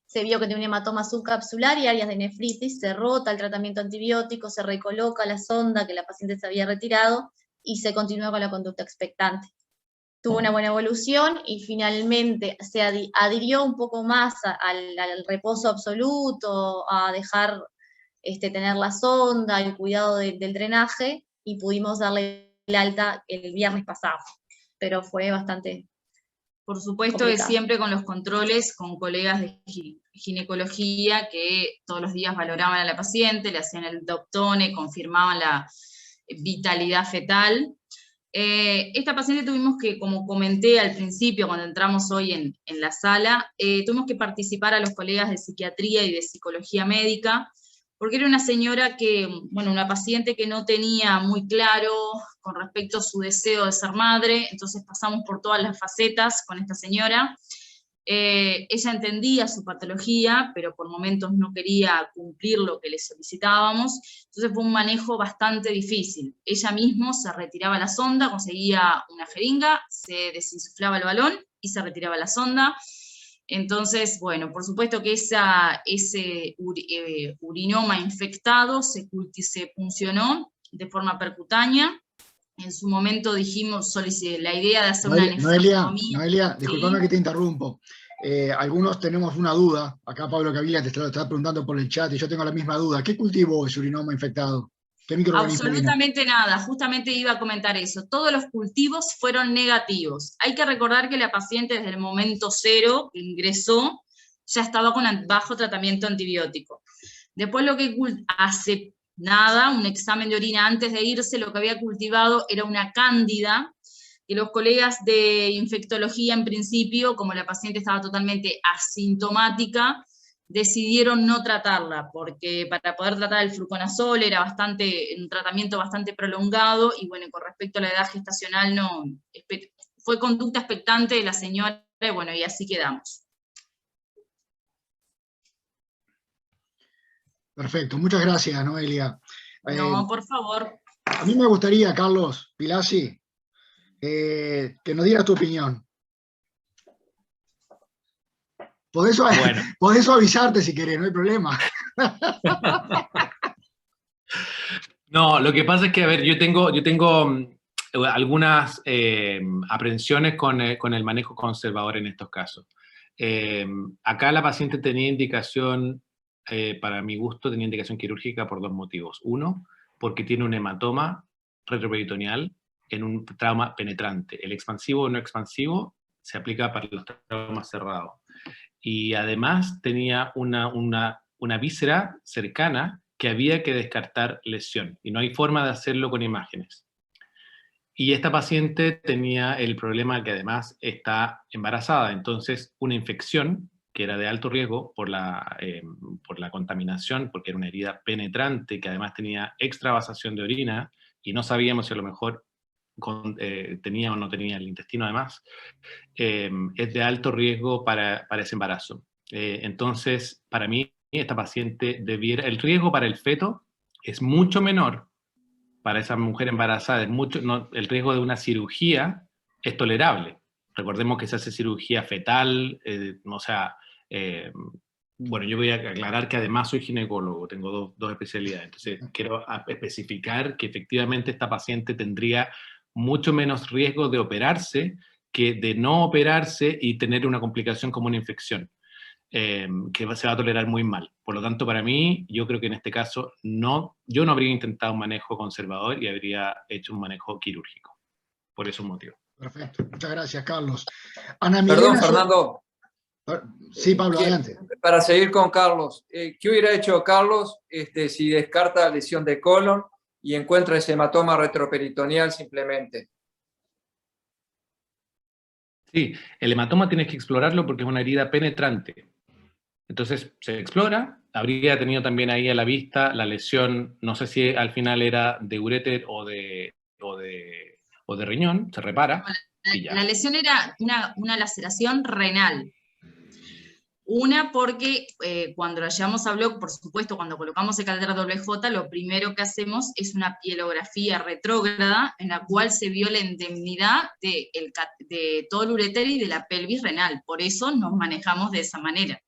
L: Se vio que tenía un hematoma subcapsular y áreas de nefritis, se rota el tratamiento antibiótico, se recoloca la sonda que la paciente se había retirado y se continúa con la conducta expectante. Tuvo una buena evolución y finalmente se adhirió un poco más al reposo absoluto, a dejar tener la sonda, el cuidado del drenaje, y pudimos darle el alta el viernes pasado, pero fue bastante
K: Por supuesto,
L: complicado.
K: es siempre con los controles, con colegas de ginecología que todos los días valoraban a la paciente, le hacían el Doptone, confirmaban la vitalidad fetal. Esta paciente tuvimos que, como comenté al principio, cuando entramos hoy en la sala, tuvimos que participar a los colegas de psiquiatría y de psicología médica, porque era una señora que, bueno, una paciente que no tenía muy claro con respecto a su deseo de ser madre, entonces pasamos por todas las facetas con esta señora. Ella entendía su patología, pero por momentos no quería cumplir lo que le solicitábamos, entonces fue un manejo bastante difícil. Ella misma se retiraba la sonda, conseguía una jeringa, se desinsuflaba el balón y se retiraba la sonda. Entonces, bueno, por supuesto que ese urinoma infectado se puncionó de forma percutánea. En su momento dijimos, la idea de hacer una nefrectomía.
D: Noelia, disculpame que te interrumpo. Algunos tenemos una duda. Acá Pablo Cavila te está preguntando por el chat y yo tengo la misma duda. ¿Qué cultivo es urinoma infectado? ¿Qué microorganismo
K: Absolutamente nada, justamente iba a comentar eso. Todos los cultivos fueron negativos. Hay que recordar que la paciente desde el momento cero que ingresó ya estaba bajo tratamiento antibiótico. Después lo que hace nada, un examen de orina antes de irse, lo que había cultivado era una cándida, que los colegas de infectología en principio, como la paciente estaba totalmente asintomática, decidieron no tratarla, porque para poder tratar el fluconazol era un tratamiento bastante prolongado, y bueno, con respecto a la edad gestacional, fue conducta expectante de la señora, y bueno, y así quedamos.
D: Perfecto, muchas gracias, Noelia.
K: No, por favor.
D: A mí me gustaría, Carlos Pilasi, que nos dieras tu opinión. Podés suavizarte si querés, no hay problema.
I: No, lo que pasa es que, a ver, yo tengo algunas aprensiones con el manejo conservador en estos casos. Acá la paciente tenía indicación, para mi gusto, tenía indicación quirúrgica por dos motivos. Uno, porque tiene un hematoma retroperitoneal en un trauma penetrante. El expansivo o no expansivo se aplica para los traumas cerrados. Y además tenía una víscera cercana que había que descartar lesión, y no hay forma de hacerlo con imágenes. Y esta paciente tenía el problema que además está embarazada, entonces una infección que era de alto riesgo por la contaminación, porque era una herida penetrante que además tenía extravasación de orina, y no sabíamos si a lo mejor tenía o no tenía el intestino además, es de alto riesgo para ese embarazo. Entonces, para mí, esta paciente el riesgo para el feto es mucho menor para esa mujer embarazada, el riesgo de una cirugía es tolerable. Recordemos que se hace cirugía fetal, bueno, yo voy a aclarar que además soy ginecólogo, tengo dos especialidades, entonces quiero especificar que efectivamente esta paciente tendría mucho menos riesgo de operarse que de no operarse y tener una complicación como una infección, que se va a tolerar muy mal. Por lo tanto, para mí, yo creo que en este caso yo no habría intentado un manejo conservador y habría hecho un manejo quirúrgico, por esos motivos.
D: Perfecto, muchas gracias, Carlos. Ana
G: Perdón,
D: Milena,
G: Fernando.
D: Sí, Pablo, adelante.
G: Para seguir con Carlos, ¿qué hubiera hecho Carlos si descarta lesión de colon y encuentra ese hematoma retroperitoneal simplemente?
I: Sí, el hematoma tienes que explorarlo porque es una herida penetrante. Entonces se explora, habría tenido también ahí a la vista la lesión, no sé si al final era de uréter o de riñón, se repara.
K: La lesión era una laceración renal. Una porque cuando la llevamos a Block, por supuesto, cuando colocamos el catéter WJ, lo primero que hacemos es una pielografía retrógrada en la cual se vio la indemnidad de todo el uréter y de la pelvis renal. Por eso nos manejamos de esa manera.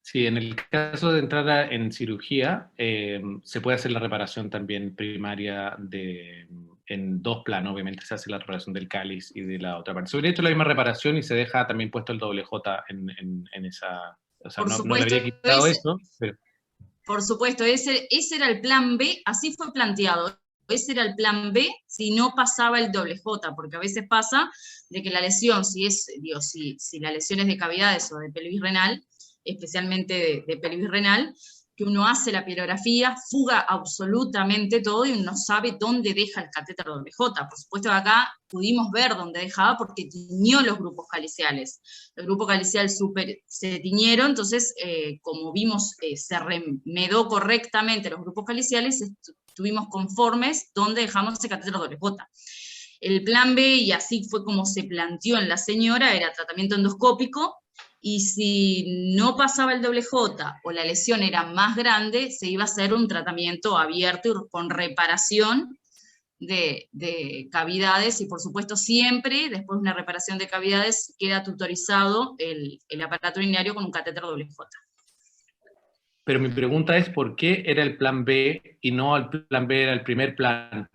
I: Sí, en el caso de entrar en cirugía, se puede hacer la reparación también primaria en dos planos. Obviamente se hace la reparación del cáliz y de la otra parte. Se hubiera hecho la misma reparación y se deja también puesto el WJ en esa... O sea, no le habría quitado eso, pero...
K: Por supuesto, ese era el plan B, así fue planteado. ese era el plan B si no pasaba el doble J, porque a veces pasa de que la lesión, si la lesión es de cavidades o de pelvis renal, especialmente de pelvis renal, que uno hace la pielografía, fuga absolutamente todo y uno sabe dónde deja el catéter doble J. Por supuesto que acá pudimos ver dónde dejaba porque tiñó los grupos caliciales. El grupo calicial se tiñeron, entonces como vimos se remedó correctamente los grupos caliciales, estuvimos conformes donde dejamos ese catéter doble J. El plan B, y así fue como se planteó en la señora, era tratamiento endoscópico, y si no pasaba el doble J o la lesión era más grande, se iba a hacer un tratamiento abierto con reparación de cavidades, y por supuesto siempre, después de una reparación de cavidades, queda tutorizado el aparato urinario con un catéter doble J.
I: Pero mi pregunta es, ¿por qué era el plan B y no el plan B era el primer plan?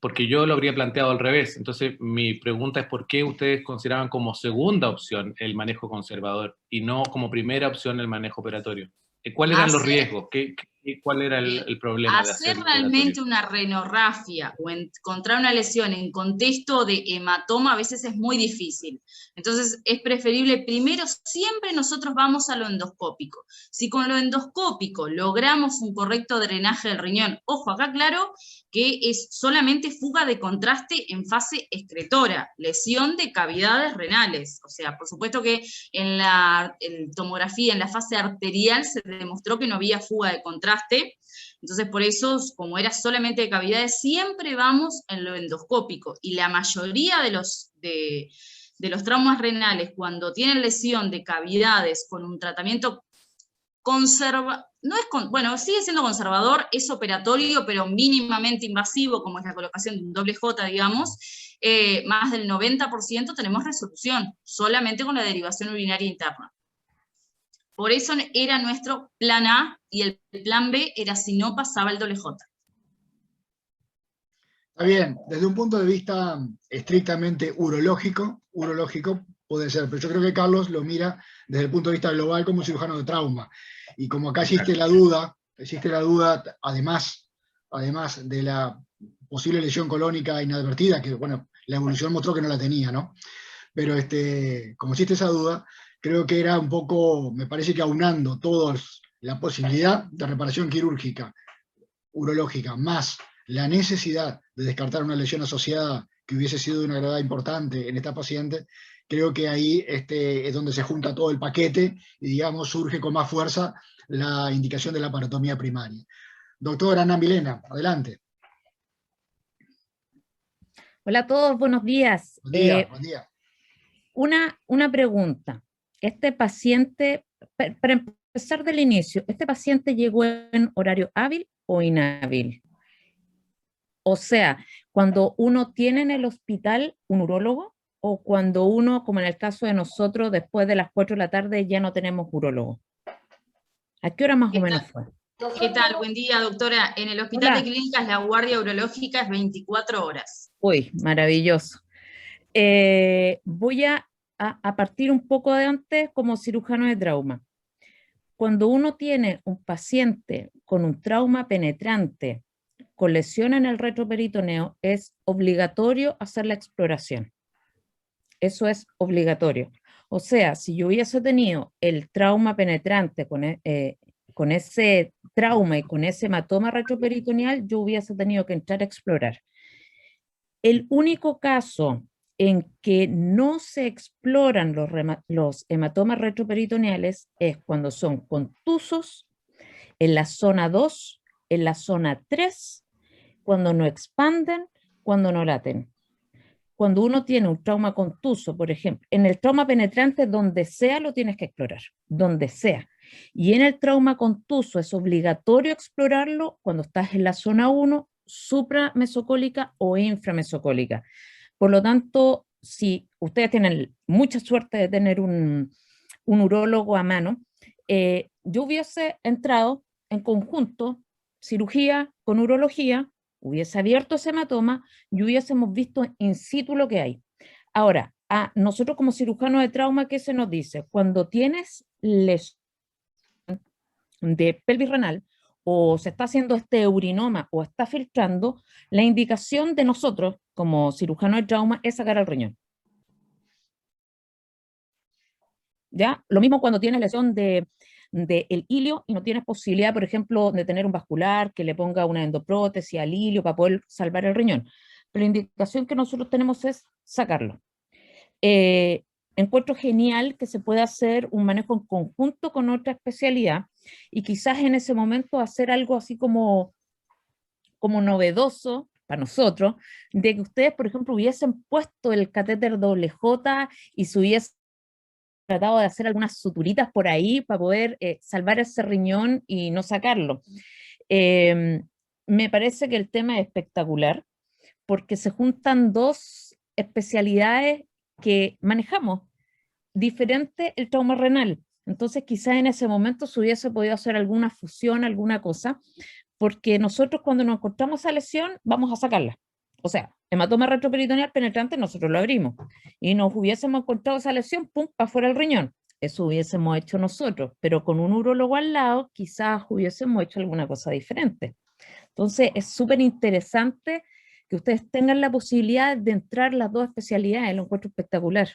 I: Porque yo lo habría planteado al revés. Entonces, mi pregunta es ¿por qué ustedes consideraban como segunda opción el manejo conservador y no como primera opción el manejo operatorio? ¿Cuáles eran los riesgos? ¿Cuál era el problema de hacer
K: realmente una renorrafia o encontrar una lesión en contexto de hematoma a veces es muy difícil. Entonces es preferible, primero siempre nosotros vamos a lo endoscópico. Si con lo endoscópico logramos un correcto drenaje del riñón, ojo, acá claro que es solamente fuga de contraste en fase excretora, lesión de cavidades renales. O sea, por supuesto que en la tomografía, en la fase arterial, se demostró que no había fuga de contraste. Entonces, por eso, como era solamente de cavidades, siempre vamos en lo endoscópico. Y la mayoría de los traumas renales, cuando tienen lesión de cavidades con un tratamiento sigue siendo conservador, es operatorio, pero mínimamente invasivo, como es la colocación de un doble J, digamos, más del 90% tenemos resolución, solamente con la derivación urinaria interna. Por eso era nuestro plan A, y el plan B era si no pasaba el doble J.
D: Está bien, desde un punto de vista estrictamente urológico puede ser, pero yo creo que Carlos lo mira desde el punto de vista global como cirujano de trauma. Y como acá existe la duda, además de la posible lesión colónica inadvertida, que bueno, la evolución mostró que no la tenía, ¿no? Pero como existe esa duda, creo que era un poco, me parece que aunando todos la posibilidad de reparación quirúrgica, urológica, más la necesidad de descartar una lesión asociada que hubiese sido de una gravedad importante en esta paciente, creo que ahí es donde se junta todo el paquete y, digamos, surge con más fuerza la indicación de la parotomía primaria. Doctora Ana Milena, adelante.
M: Hola a todos, buenos días.
D: Buen día, buen día.
M: Una pregunta. Este paciente, para empezar del inicio, ¿este paciente llegó en horario hábil o inhábil? O sea, cuando uno tiene en el hospital un urólogo, o cuando uno, como en el caso de nosotros, después de las 4 de la tarde ya no tenemos urólogo. ¿A qué hora más o menos fue?
K: ¿Qué tal? Buen día, doctora. En el Hospital de Clínicas la guardia urológica es 24 horas.
M: Uy, maravilloso. Voy a partir un poco de antes como cirujano de trauma. Cuando uno tiene un paciente con un trauma penetrante, con lesión en el retroperitoneo, es obligatorio hacer la exploración. Eso es obligatorio. O sea, si yo hubiese tenido el trauma penetrante con ese trauma y con ese hematoma retroperitoneal, yo hubiese tenido que entrar a explorar. El único caso en que no se exploran los hematomas retroperitoneales es cuando son contusos en la zona 2, en la zona 3, cuando no expanden, cuando no laten. Cuando uno tiene un trauma contuso, por ejemplo, en el trauma penetrante, donde sea lo tienes que explorar, donde sea. Y en el trauma contuso es obligatorio explorarlo cuando estás en la zona 1, supramesocólica o inframesocólica. Por lo tanto, si ustedes tienen mucha suerte de tener un urólogo a mano, yo hubiese entrado en conjunto, cirugía con urología, hubiese abierto ese hematoma y hubiésemos visto in situ lo que hay. Ahora, a nosotros como cirujanos de trauma, ¿qué se nos dice? Cuando tienes lesión de pelvis renal o se está haciendo este urinoma o está filtrando, la indicación de nosotros, como cirujano de trauma, es sacar el riñón. ¿Ya? Lo mismo cuando tienes lesión del ilio y no tienes posibilidad, por ejemplo, de tener un vascular, que le ponga una endoprótesis al ilio para poder salvar el riñón. Pero la indicación que nosotros tenemos es sacarlo. Encuentro genial que se pueda hacer un manejo en conjunto con otra especialidad y quizás en ese momento hacer algo así como novedoso para nosotros, de que ustedes, por ejemplo, hubiesen puesto el catéter WJ y se hubiesen tratado de hacer algunas suturitas por ahí para poder salvar ese riñón y no sacarlo. Me parece que el tema es espectacular porque se juntan dos especialidades que manejamos, diferente el trauma renal. Entonces quizás en ese momento se hubiese podido hacer alguna fusión, alguna cosa, porque nosotros cuando nos encontramos esa lesión vamos a sacarla. O sea, hematoma retroperitoneal penetrante nosotros lo abrimos y nos hubiésemos encontrado esa lesión, pum, para afuera el riñón. Eso hubiésemos hecho nosotros, pero con un urólogo al lado quizás hubiésemos hecho alguna cosa diferente. Entonces es súper interesante que ustedes tengan la posibilidad de entrar las dos especialidades, lo encuentro espectacular,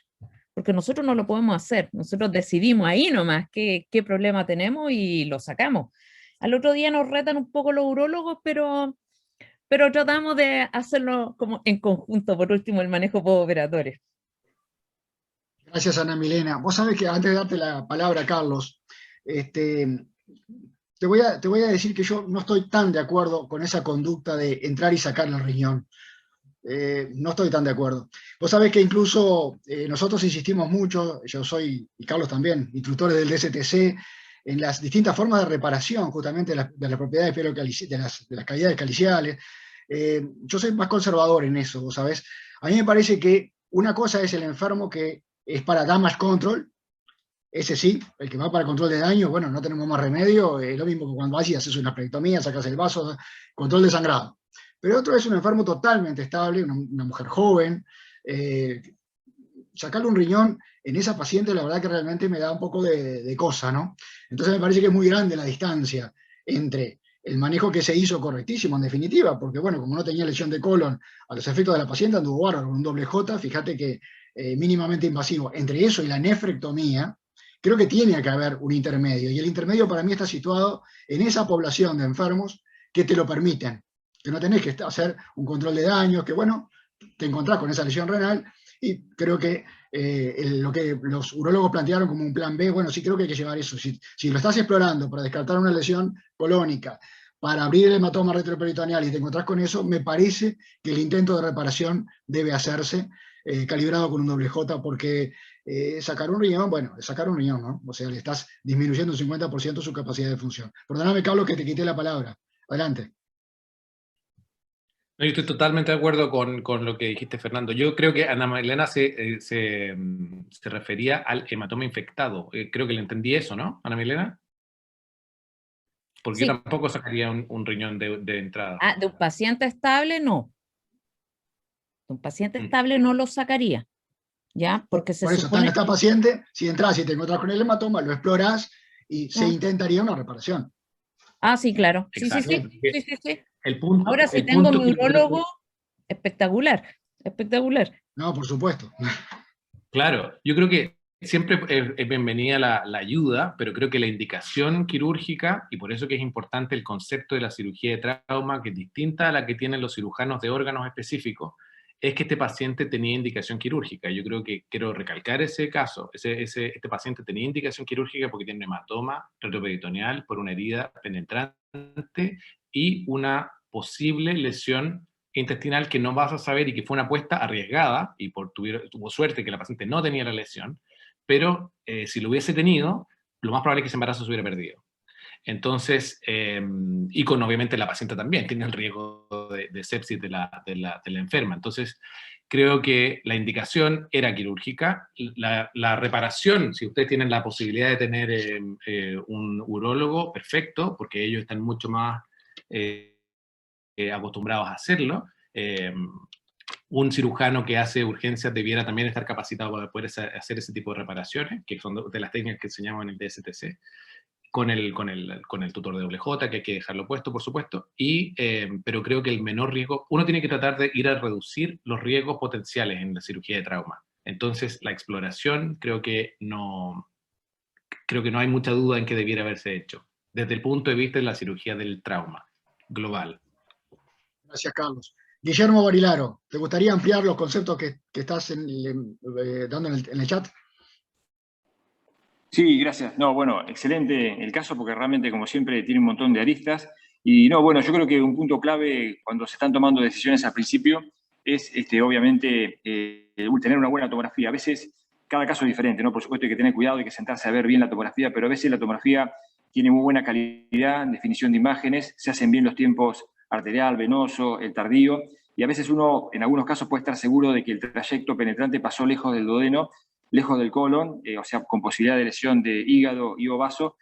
M: porque nosotros no lo podemos hacer, nosotros decidimos ahí nomás qué problema tenemos y lo sacamos. Al otro día nos retan un poco los urólogos, pero tratamos de hacerlo como en conjunto, por último, el manejo postoperatorio.
D: Gracias, Ana Milena. Vos sabés que antes de darte la palabra, Carlos, te voy a decir que yo no estoy tan de acuerdo con esa conducta de entrar y sacar el riñón. No estoy tan de acuerdo. Vos sabés que incluso nosotros insistimos mucho, yo soy, y Carlos también, instructores del DSTC, en las distintas formas de reparación justamente de las propiedades de las cavidades caliciales. Yo soy más conservador en eso, ¿vos sabés? A mí me parece que una cosa es el enfermo que es para damage control, ese sí, el que va para control de daño, bueno, no tenemos más remedio, lo mismo que cuando vas y haces una aspectomía, sacas el vaso, control de sangrado. Pero otro es un enfermo totalmente estable, una mujer joven. Sacarle un riñón en esa paciente, la verdad que realmente me da un poco de cosa, ¿no? Entonces me parece que es muy grande la distancia entre el manejo que se hizo correctísimo, en definitiva, porque bueno, como no tenía lesión de colon a los efectos de la paciente, anduvo bárbaro con un doble J, fíjate que mínimamente invasivo. Entre eso y la nefrectomía, creo que tiene que haber un intermedio, y el intermedio para mí está situado en esa población de enfermos que te lo permiten, que no tenés que hacer un control de daños, que bueno, te encontrás con esa lesión renal, y creo que lo que los urólogos plantearon como un plan B, bueno, sí creo que hay que llevar eso. Si lo estás explorando para descartar una lesión colónica, para abrir el hematoma retroperitoneal y te encontrás con eso, me parece que el intento de reparación debe hacerse calibrado con un doble J, porque sacar un riñón, bueno, es sacar un riñón, ¿no? O sea, le estás disminuyendo un 50% su capacidad de función. Perdóname, Carlos, que te quité la palabra. Adelante.
I: No, yo estoy totalmente de acuerdo con lo que dijiste, Fernando. Yo creo que Ana Milena se refería al hematoma infectado. Creo que le entendí eso, ¿no, Ana Milena? Porque sí. Yo tampoco sacaría un riñón de entrada.
M: Ah, de un paciente estable, no. De un paciente estable no lo sacaría, ¿ya? Porque se
D: Por eso,
M: supone...
D: esta paciente, si entras y te encontrás con el hematoma, lo explorás y se intentaría una reparación.
M: Ah, sí, claro. Sí.
I: El punto,
M: ahora, si tengo mi urólogo, espectacular.
D: No, por supuesto.
I: Claro, yo creo que siempre es bienvenida la ayuda, pero creo que la indicación quirúrgica, y por eso que es importante el concepto de la cirugía de trauma, que es distinta a la que tienen los cirujanos de órganos específicos, es que este paciente tenía indicación quirúrgica. Yo creo que quiero recalcar ese caso. Este paciente tenía indicación quirúrgica porque tiene un hematoma retroperitoneal por una herida penetrante y una posible lesión intestinal que no vas a saber y que fue una apuesta arriesgada, y tuvo suerte que la paciente no tenía la lesión, pero si lo hubiese tenido, lo más probable es que ese embarazo se hubiera perdido. Entonces, y con obviamente la paciente también, tiene el riesgo de sepsis de la enferma. Entonces, creo que la indicación era quirúrgica. La reparación, si ustedes tienen la posibilidad de tener un urólogo, perfecto, porque ellos están mucho más acostumbrados a hacerlo. Un cirujano que hace urgencias debiera también estar capacitado para poder hacer ese tipo de reparaciones, que son de las técnicas que enseñamos en el DSTC. con el tutor de WJ, que hay que dejarlo puesto, por supuesto, pero creo que el menor riesgo, uno tiene que tratar de ir a reducir los riesgos potenciales en la cirugía de trauma. Entonces, la exploración creo que no hay mucha duda en que debiera haberse hecho, desde el punto de vista de la cirugía del trauma global.
D: Gracias, Carlos. Guillermo Barilaro, ¿te gustaría ampliar los conceptos que estás dando en el chat?
C: Sí, gracias. No, bueno, excelente el caso porque realmente, como siempre, tiene un montón de aristas. Y no, bueno, yo creo que un punto clave cuando se están tomando decisiones al principio es, obviamente, tener una buena tomografía. A veces cada caso es diferente, ¿no? Por supuesto hay que tener cuidado, hay que sentarse a ver bien la tomografía, pero a veces la tomografía tiene muy buena calidad, definición de imágenes, se hacen bien los tiempos arterial, venoso, el tardío, y a veces uno, en algunos casos, puede estar seguro de que el trayecto penetrante pasó lejos del duodeno, lejos del colon, o sea, con posibilidad de lesión de hígado y o vaso,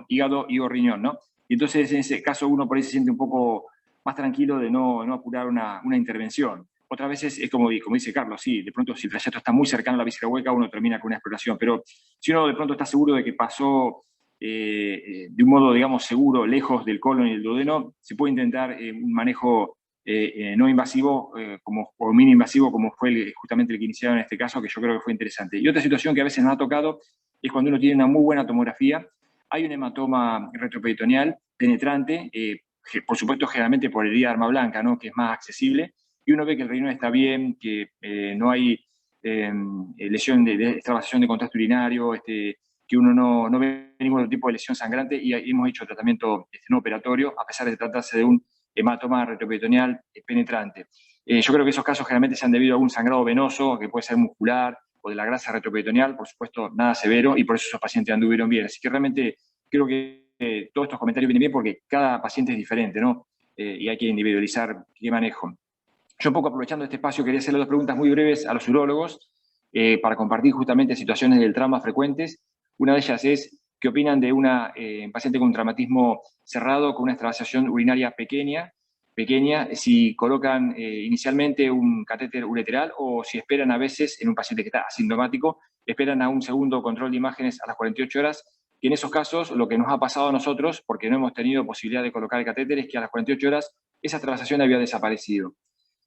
C: hígado y o riñón, ¿no? Y entonces, en ese caso, uno por ahí se siente un poco más tranquilo de no apurar una intervención. Otras veces es como dice Carlos, sí, de pronto si el trayecto está muy cercano a la víscera hueca, uno termina con una exploración, pero si uno de pronto está seguro de que pasó de un modo, digamos, seguro, lejos del colon y del duodeno, se puede intentar un manejo no invasivo o mini invasivo, como fue justamente el que iniciaron en este caso, que yo creo que fue interesante. Y otra situación que a veces nos ha tocado es cuando uno tiene una muy buena tomografía, hay un hematoma retroperitoneal penetrante, por supuesto generalmente por herida de arma blanca, ¿no? Que es más accesible, y uno ve que el riñón está bien, que no hay lesión de extravasación de contacto urinario, que uno no ve ningún tipo de lesión sangrante, y hemos hecho tratamiento no operatorio, a pesar de tratarse de un hematoma retroperitoneal penetrante. Yo creo que esos casos generalmente se han debido a algún sangrado venoso, que puede ser muscular, o de la grasa retroperitoneal, por supuesto, nada severo, y por eso esos pacientes anduvieron bien. Así que realmente creo que todos estos comentarios vienen bien porque cada paciente es diferente, ¿no? Y hay que individualizar qué manejo. Yo un poco aprovechando este espacio quería hacerle dos preguntas muy breves a los urólogos para compartir justamente situaciones del trauma frecuentes. Una de ellas es, ¿qué opinan de una paciente con un traumatismo cerrado, con una extravasación urinaria pequeña, si colocan inicialmente un catéter ureteral o si esperan a veces, en un paciente que está asintomático, esperan a un segundo control de imágenes a las 48 horas, y en esos casos lo que nos ha pasado a nosotros, porque no hemos tenido posibilidad de colocar el catéter, es que a las 48 horas esa extravasación había desaparecido.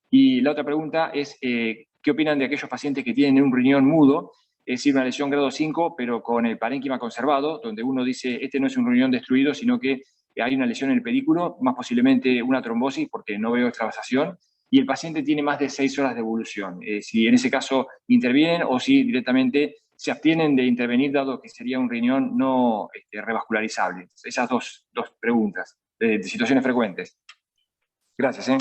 C: Y la otra pregunta es, ¿qué opinan de aquellos pacientes que tienen un riñón mudo, es decir, una lesión grado 5, pero con el parénquima conservado, donde uno dice, este no es un riñón destruido, sino que hay una lesión en el pedículo, más posiblemente una trombosis, porque no veo extravasación, y el paciente tiene más de 6 horas de evolución? Si en ese caso intervienen o si directamente se abstienen de intervenir, dado que sería un riñón no revascularizable. Esas dos preguntas de situaciones frecuentes. Gracias.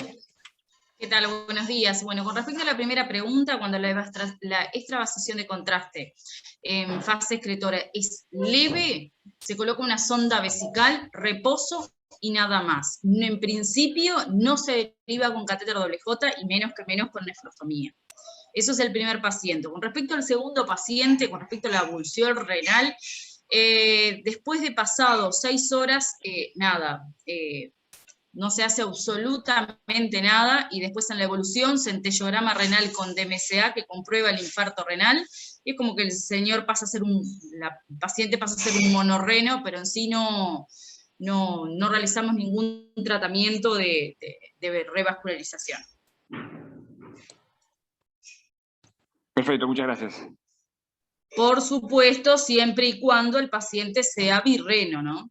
K: ¿Qué tal? Buenos días. Bueno, con respecto a la primera pregunta, cuando la extravasación de contraste en fase excretora es leve, se coloca una sonda vesical, reposo y nada más. En principio no se deriva con catéter WJ y menos con nefrostomía. Eso es el primer paciente. Con respecto al segundo paciente, con respecto a la abulsión renal, después de pasado 6 horas, no se hace absolutamente nada, y después en la evolución, centellograma renal con DMSA que comprueba el infarto renal, y es como que el señor la paciente pasa a ser un monorreno, pero en sí no realizamos ningún tratamiento de revascularización.
C: Perfecto, muchas gracias.
K: Por supuesto, siempre y cuando el paciente sea birreno, ¿no?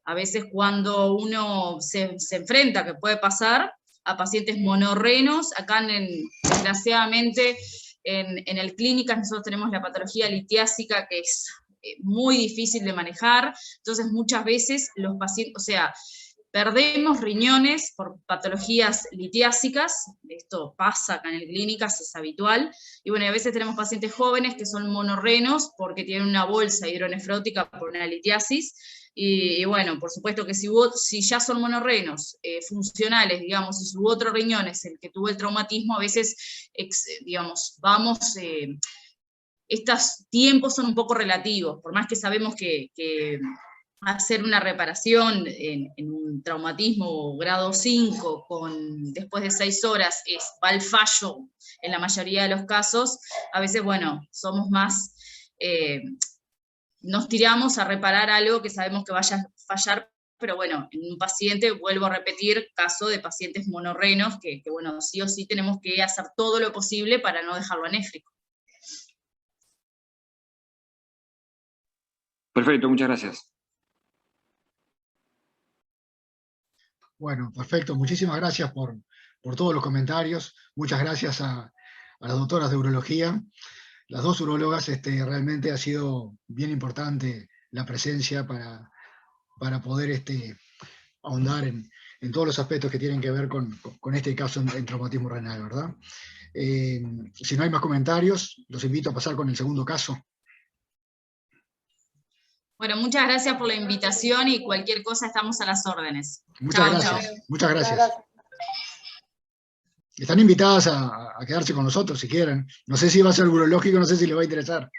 K: A veces cuando uno se enfrenta, que puede pasar, a pacientes monorrenos, acá desgraciadamente en el clínica nosotros tenemos la patología litiásica, que es muy difícil de manejar, entonces muchas veces los pacientes, perdemos riñones por patologías litiásicas, esto pasa acá en el clínica, es habitual, y bueno, a veces tenemos pacientes jóvenes que son monorrenos porque tienen una bolsa hidronefrótica por una litiasis, y bueno, por supuesto que si ya son monorrenos funcionales, digamos, y su otro riñón es el que tuvo el traumatismo, a veces, estos tiempos son un poco relativos, por más que sabemos que hacer una reparación en un traumatismo grado 5 después de 6 horas va al fallo en la mayoría de los casos, a veces, bueno, somos más nos tiramos a reparar algo que sabemos que vaya a fallar, pero bueno, en un paciente, vuelvo a repetir, caso de pacientes monorrenos, que bueno, sí o sí tenemos que hacer todo lo posible para no dejarlo anéfrico.
C: Perfecto, muchas gracias.
D: Bueno, perfecto. Muchísimas gracias por todos los comentarios. Muchas gracias a las doctoras de urología. Las dos urólogas, realmente ha sido bien importante la presencia para poder ahondar en todos los aspectos que tienen que ver con este caso en traumatismo renal, ¿verdad? Si no hay más comentarios, los invito a pasar con el segundo caso.
K: Bueno, muchas gracias por la invitación y cualquier cosa estamos a las órdenes.
D: Muchas gracias. Muchas gracias. Están invitadas a quedarse con nosotros si quieren. No sé si va a ser urológico, no sé si les va a interesar.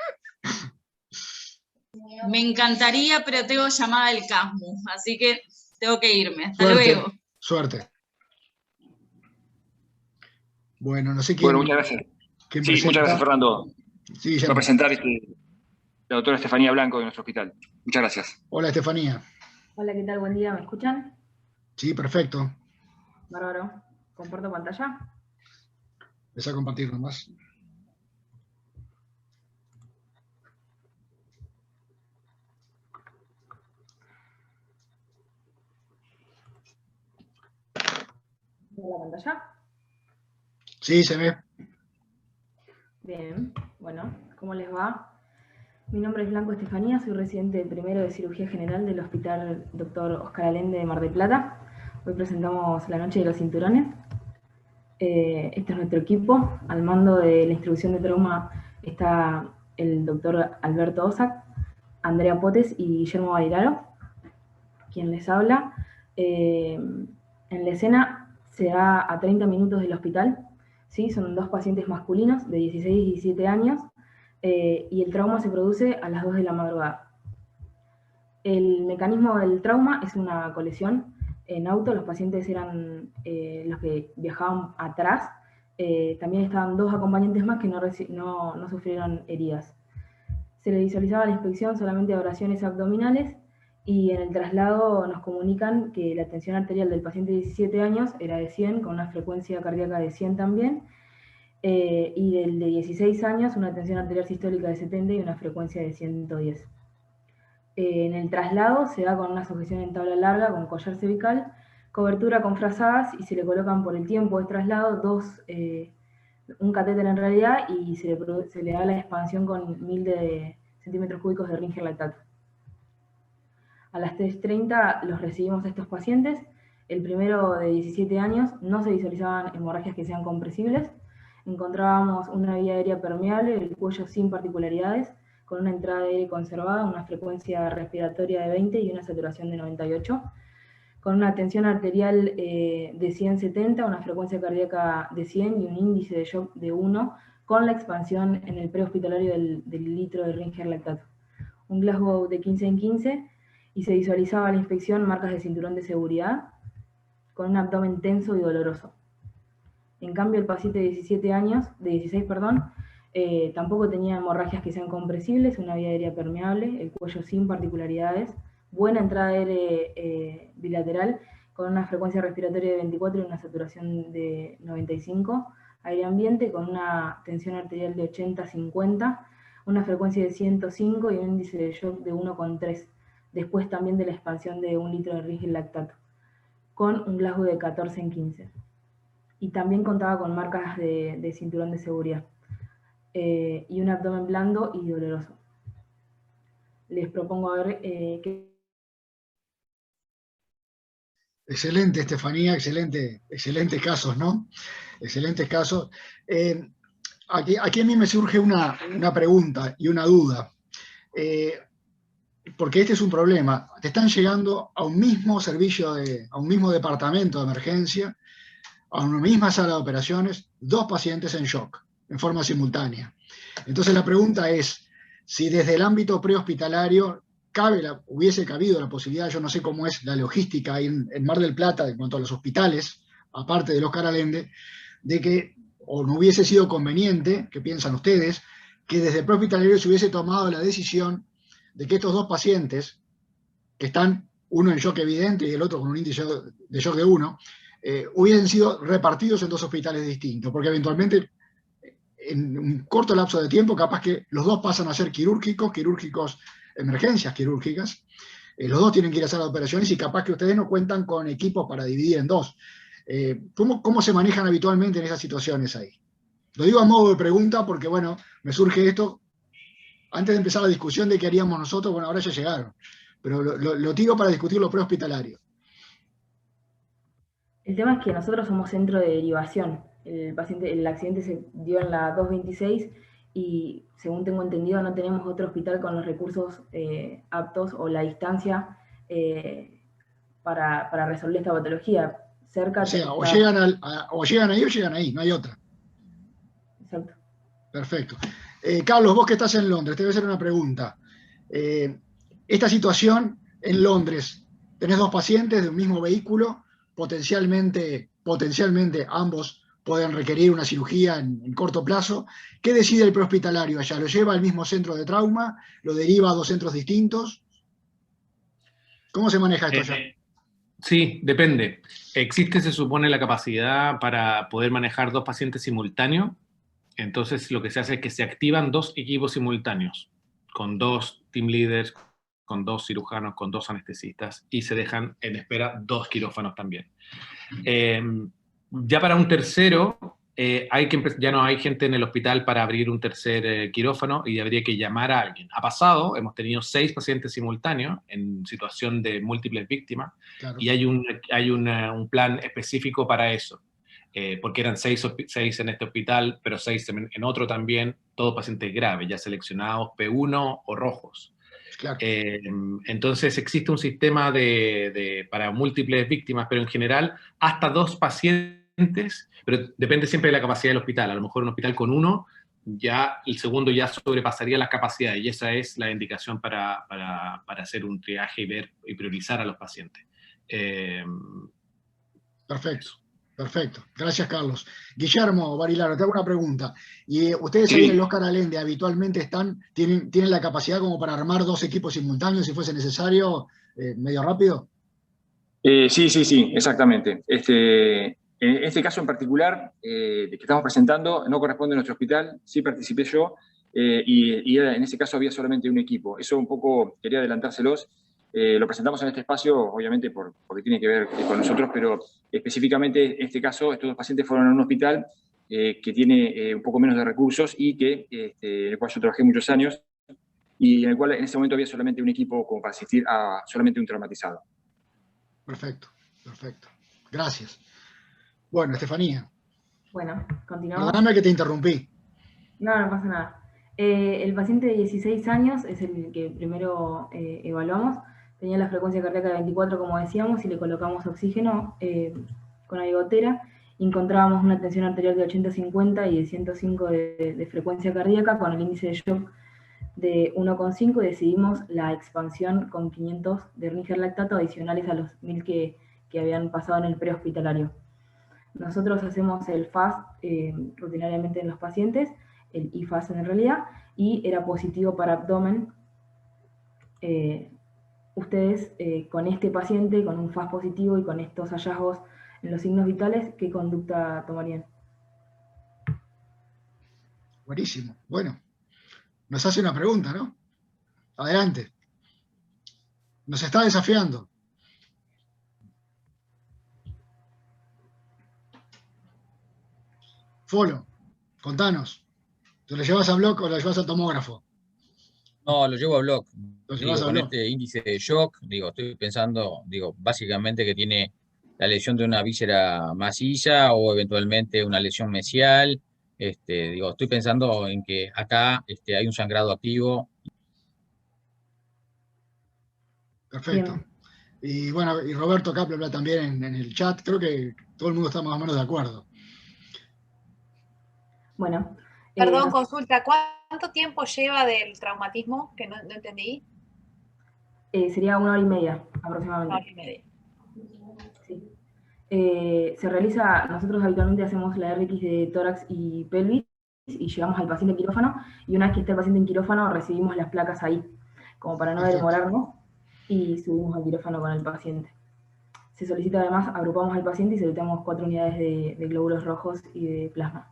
K: Me encantaría, pero tengo llamada del CASMU, así que tengo que irme. Hasta
D: Suerte,
K: luego.
D: Suerte. Bueno, no sé quién.
C: Bueno, muchas gracias.
D: ¿Quién
C: sí,
D: presenta?
C: muchas gracias, Fernando.
D: Sí,
C: Voy a presentar la doctora Estefanía Blanco de nuestro hospital. Muchas gracias.
D: Hola, Estefanía.
N: Hola, ¿qué tal? Buen día, ¿me escuchan?
D: Sí, perfecto.
N: Bárbaro. ¿Comparto pantalla?
D: Empezá a compartir nomás.
N: ¿Veo la pantalla?
D: Sí, se ve.
N: Bien, bueno, ¿cómo les va? Mi nombre es Blanco Estefanía, soy residente del primero de Cirugía General del Hospital Dr. Oscar Allende de Mar del Plata. Hoy presentamos la noche de los cinturones. Este es nuestro equipo. Al mando de la instrucción de trauma está el doctor Alberto Osac, Andrea Potes y Guillermo Bairaro, quien les habla. En la escena se da a 30 minutos del hospital. ¿Sí? Son dos pacientes masculinos de 16 y 17 años y el trauma se produce a las 2 de la madrugada. El mecanismo del trauma es una colisión en auto. Los pacientes eran los que viajaban atrás. También estaban dos acompañantes más que no sufrieron heridas. Se le visualizaba la inspección solamente abrasiones abdominales y en el traslado nos comunican que la tensión arterial del paciente de 17 años era de 100, con una frecuencia cardíaca de 100 también, y del de 16 años una tensión arterial sistólica de 70 y una frecuencia de 110. En el traslado se da con una sujeción en tabla larga con collar cervical, cobertura con frazadas y se le colocan por el tiempo de traslado un catéter en realidad y se le da la expansión con 1000 centímetros cúbicos de Ringer lactato. A las 3:30 los recibimos a estos pacientes. El primero de 17 años no se visualizaban hemorragias que sean compresibles. Encontrábamos una vía aérea permeable, el cuello sin particularidades, con una entrada de aire conservada, una frecuencia respiratoria de 20 y una saturación de 98, con una tensión arterial de 170, una frecuencia cardíaca de 100 y un índice de shock de 1, con la expansión en el prehospitalario del litro de Ringer lactato. Un Glasgow de 15 en 15, y se visualizaba la inspección marcas de cinturón de seguridad, con un abdomen tenso y doloroso. En cambio, el paciente de 16, tampoco tenía hemorragias que sean compresibles, una vía aérea permeable, el cuello sin particularidades, buena entrada de aire bilateral, con una frecuencia respiratoria de 24 y una saturación de 95, aire ambiente con una tensión arterial de 80-50, una frecuencia de 105 y un índice de shock de 1,3, después también de la expansión de 1 litro de Ringer lactato, con un Glasgow de 14 en 15. Y también contaba con marcas de cinturón de seguridad, y un abdomen blando y doloroso. Les propongo a ver qué...
D: Excelente, Estefanía, excelentes casos, ¿no? Excelentes casos. Aquí a mí me surge una pregunta y una duda. Porque este es un problema. Te están llegando a un mismo servicio, a un mismo departamento de emergencia, a una misma sala de operaciones, dos pacientes en shock, en forma simultánea. Entonces la pregunta es, si desde el ámbito prehospitalario hubiese cabido la posibilidad, yo no sé cómo es la logística ahí en Mar del Plata en cuanto a los hospitales, aparte del Oscar Allende, de que, o no hubiese sido conveniente, ¿qué piensan ustedes?, que desde el prehospitalario se hubiese tomado la decisión de que estos dos pacientes, que están uno en shock evidente y el otro con un índice de shock de 1, hubiesen sido repartidos en dos hospitales distintos, porque eventualmente en un corto lapso de tiempo capaz que los dos pasan a ser quirúrgicos, emergencias quirúrgicas, los dos tienen que ir a hacer las operaciones y capaz que ustedes no cuentan con equipos para dividir en dos. ¿Cómo se manejan habitualmente en esas situaciones ahí? Lo digo a modo de pregunta porque, bueno, me surge esto antes de empezar la discusión de qué haríamos nosotros. Bueno, ahora ya llegaron, pero lo tiro para discutir lo prehospitalario.
N: El tema es que nosotros somos centro de derivación. El accidente se dio en la 226 y, según tengo entendido, no tenemos otro hospital con los recursos aptos o la distancia para resolver esta patología. Cerca,
D: o sea, o llegan ahí o llegan ahí, no hay otra.
N: Exacto.
D: Perfecto. Carlos, vos que estás en Londres, te voy a hacer una pregunta. Esta situación en Londres, tenés dos pacientes de un mismo vehículo, potencialmente ambos pueden requerir una cirugía en corto plazo. ¿Qué decide el prehospitalario allá? ¿Lo lleva al mismo centro de trauma? ¿Lo deriva a dos centros distintos? ¿Cómo se maneja esto allá?
I: Sí, depende. Existe, se supone, la capacidad para poder manejar dos pacientes simultáneos. Entonces, lo que se hace es que se activan dos equipos simultáneos, con dos team leaders, con dos cirujanos, con dos anestesistas, y se dejan en espera dos quirófanos también. Ya para un tercero, ya no hay gente en el hospital para abrir un tercer quirófano y habría que llamar a alguien. Ha pasado, hemos tenido 6 pacientes simultáneos en situación de múltiples víctimas, claro. Y hay un plan específico para eso. Porque eran 6 en este hospital, pero 6 en otro también, todos pacientes graves, ya seleccionados P1 o rojos. Claro. Entonces existe un sistema para múltiples víctimas, pero en general hasta 2 pacientes, pero depende siempre de la capacidad del hospital. A lo mejor un hospital con 1, ya el segundo ya sobrepasaría las capacidades, y esa es la indicación para hacer un triaje y ver y priorizar a los pacientes.
D: Perfecto. Gracias, Carlos. Guillermo Barilaro, te hago una pregunta. ¿Y ustedes ahí en el Oscar Allende habitualmente tienen la capacidad como para armar 2 equipos simultáneos si fuese necesario, medio rápido?
C: Sí, exactamente. En este caso en particular, que estamos presentando, no corresponde a nuestro hospital, sí participé yo, y en ese caso había solamente un equipo. Eso un poco quería adelantárselos. Lo presentamos en este espacio, obviamente, porque tiene que ver con nosotros, pero específicamente en este caso, estos 2 pacientes fueron a un hospital que tiene un poco menos de recursos y en el cual yo trabajé muchos años, y en el cual en ese momento había solamente un equipo como para asistir a solamente un traumatizado.
D: Perfecto. Gracias. Bueno, Estefanía.
N: Bueno, continuamos.
D: Perdóname que te interrumpí.
N: No pasa nada. El paciente de 16 años es el que primero evaluamos. Tenía la frecuencia cardíaca de 24, como decíamos, y le colocamos oxígeno con la gotera. Encontrábamos una tensión arterial de 80-50 y de 105 de frecuencia cardíaca, con el índice de shock de 1,5, y decidimos la expansión con 500 de Ringer lactato adicionales a los 1000 que habían pasado en el prehospitalario. Nosotros hacemos el FAST rutinariamente en los pacientes, el IFAS en realidad, y era positivo para abdomen. Ustedes, con este paciente, con un FAS positivo y con estos hallazgos en los signos vitales, ¿qué conducta tomarían?
D: Buenísimo. Bueno, nos hace una pregunta, ¿no? Adelante. Nos está desafiando. Folo, contanos. ¿Te lo llevas a bloc o lo llevas al tomógrafo?
O: No, lo llevo a bloc.
D: Con
O: este índice de shock, estoy pensando, básicamente que tiene la lesión de una víscera maciza o eventualmente una lesión mesial. Estoy pensando en que acá hay un sangrado activo.
D: Perfecto. Bien. Y bueno, y Roberto Kaplan también en el chat, creo que todo el mundo está más o menos de acuerdo.
F: Bueno. Perdón, consulta, ¿cuánto tiempo lleva del traumatismo? Que no entendí.
N: Sería 1 hora y media, aproximadamente.
F: 1 hora y media.
N: Sí. Se realiza, nosotros habitualmente hacemos la RX de tórax y pelvis y llevamos al paciente en quirófano, y una vez que esté el paciente en quirófano recibimos las placas ahí. como para no
D: Perfecto.
N: demorarnos, y subimos al quirófano con el paciente. Se solicita además, agrupamos al paciente y solicitamos 4 unidades de glóbulos rojos y de plasma.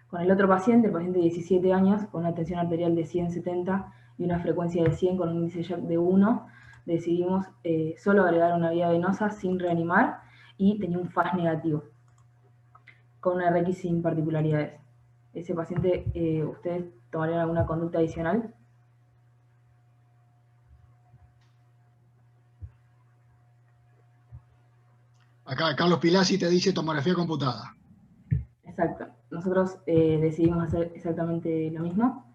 N: Con el otro paciente, el paciente de 17 años, con una tensión arterial de 170 y una frecuencia de 100 con un índice Jack de 1, decidimos solo agregar una vía venosa sin reanimar y tenía un FAS negativo, con una RX sin particularidades. Ese paciente, ¿ustedes tomarían alguna conducta adicional?
D: Acá Carlos Pilasi te dice tomografía computada.
N: Exacto. Nosotros decidimos hacer exactamente lo mismo.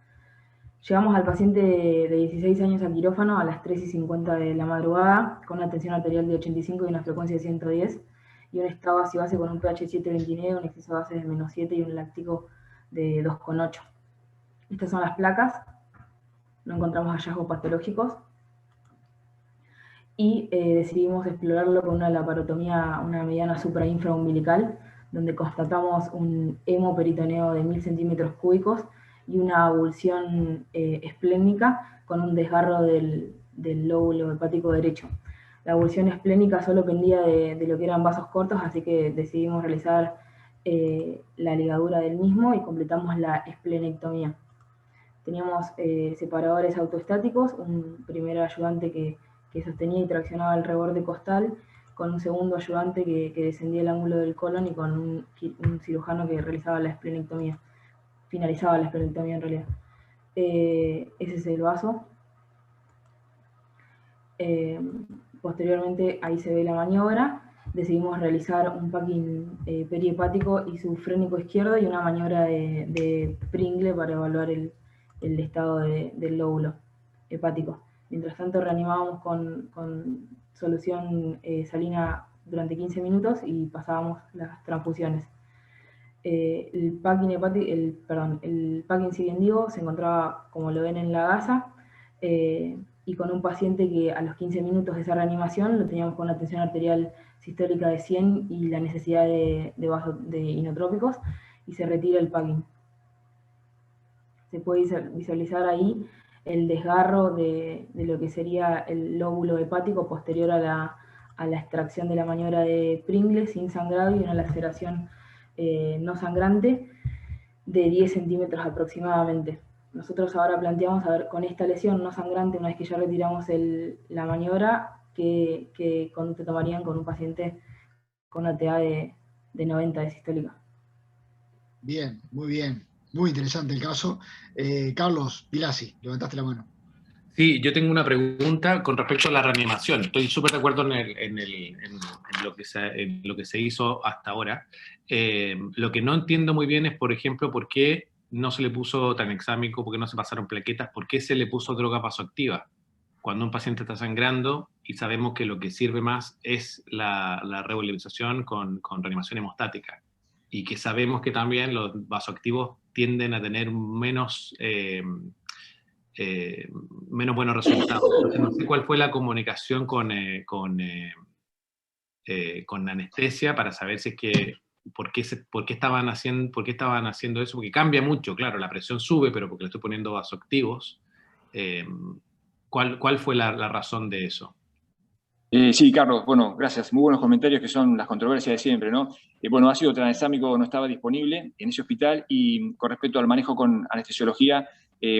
N: Llegamos al paciente de 16 años al quirófano a las 3:50 de la madrugada, con una tensión arterial de 85 y una frecuencia de 110, y un estado ácido-base con un pH 7,29, un exceso de base de -7 y un láctico de 2,8. Estas son las placas. No encontramos hallazgos patológicos. Y decidimos explorarlo con una laparotomía, una mediana suprainfraumbilical, donde constatamos un hemoperitoneo de 1000 centímetros cúbicos y una abulsión esplénica con un desgarro del lóbulo hepático derecho. La abulsión esplénica solo pendía de lo que eran vasos cortos, así que decidimos realizar la ligadura del mismo y completamos la esplenectomía. Teníamos separadores autoestáticos, un primer ayudante que sostenía y traccionaba el reborde costal, con un segundo ayudante que descendía el ángulo del colon y con un cirujano que realizaba la esplenectomía, finalizaba la esplenectomía en realidad. Ese es el vaso. Posteriormente ahí se ve la maniobra. Decidimos realizar un packing perihepático y subfrénico izquierdo y una maniobra de Pringle para evaluar el estado del lóbulo hepático. Mientras tanto reanimábamos con solución salina durante 15 minutos y pasábamos las transfusiones. El packing siliendivo se encontraba, como lo ven en la gasa, y con un paciente que a los 15 minutos de esa reanimación lo teníamos con una tensión arterial sistólica de 100 y la necesidad de inotrópicos, y se retira el packing. Se puede visualizar ahí el desgarro de lo que sería el lóbulo hepático posterior a la extracción de la maniobra de Pringle sin sangrado y una laceración no sangrante de 10 centímetros aproximadamente. Nosotros ahora planteamos, a ver, con esta lesión no sangrante, una vez que ya retiramos la maniobra, ¿qué conducta tomarían con un paciente con una TA de 90 de sistólica?
D: Bien, muy bien. Muy interesante el caso. Carlos Pilasi, levantaste la mano.
I: Sí, yo tengo una pregunta con respecto a la reanimación. Estoy súper de acuerdo en lo que se hizo hasta ahora. Lo que no entiendo muy bien es, por ejemplo, por qué no se le puso tranexámico, por qué no se pasaron plaquetas, por qué se le puso droga vasoactiva. Cuando un paciente está sangrando y sabemos que lo que sirve más es la revolutización con reanimación hemostática, y que sabemos que también los vasoactivos tienden a tener menos buenos resultados. Entonces, no sé cuál fue la comunicación con anestesia para saber si es que por qué estaban haciendo eso, porque cambia mucho, claro, la presión sube, pero porque le estoy poniendo vasoactivos. ¿Cuál fue la razón de eso?
C: Sí, Carlos, bueno, gracias. Muy buenos comentarios, que son las controversias de siempre, ¿no? Bueno, ácido tranexámico no estaba disponible en ese hospital, y con respecto al manejo con anestesiología,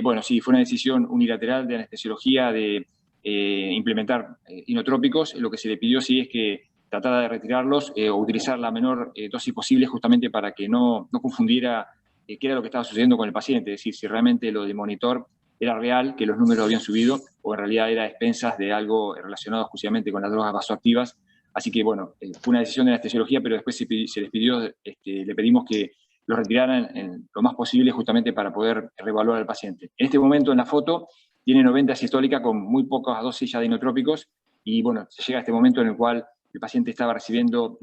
C: bueno, sí, fue una decisión unilateral de anestesiología de implementar inotrópicos. Lo que se le pidió, sí, es que tratara de retirarlos o utilizar la menor dosis posible, justamente para que no confundiera qué era lo que estaba sucediendo con el paciente, es decir, si realmente lo de monitor era real, que los números habían subido, o en realidad era a expensas de algo relacionado exclusivamente con las drogas vasoactivas. Así que, bueno, fue una decisión de anestesiología, pero después se les pidió, le pedimos que lo retiraran en lo más posible, justamente para poder reevaluar al paciente. En este momento, en la foto, tiene 90 sistólica con muy pocas dosis ya de inotrópicos, y bueno, se llega a este momento en el cual el paciente estaba recibiendo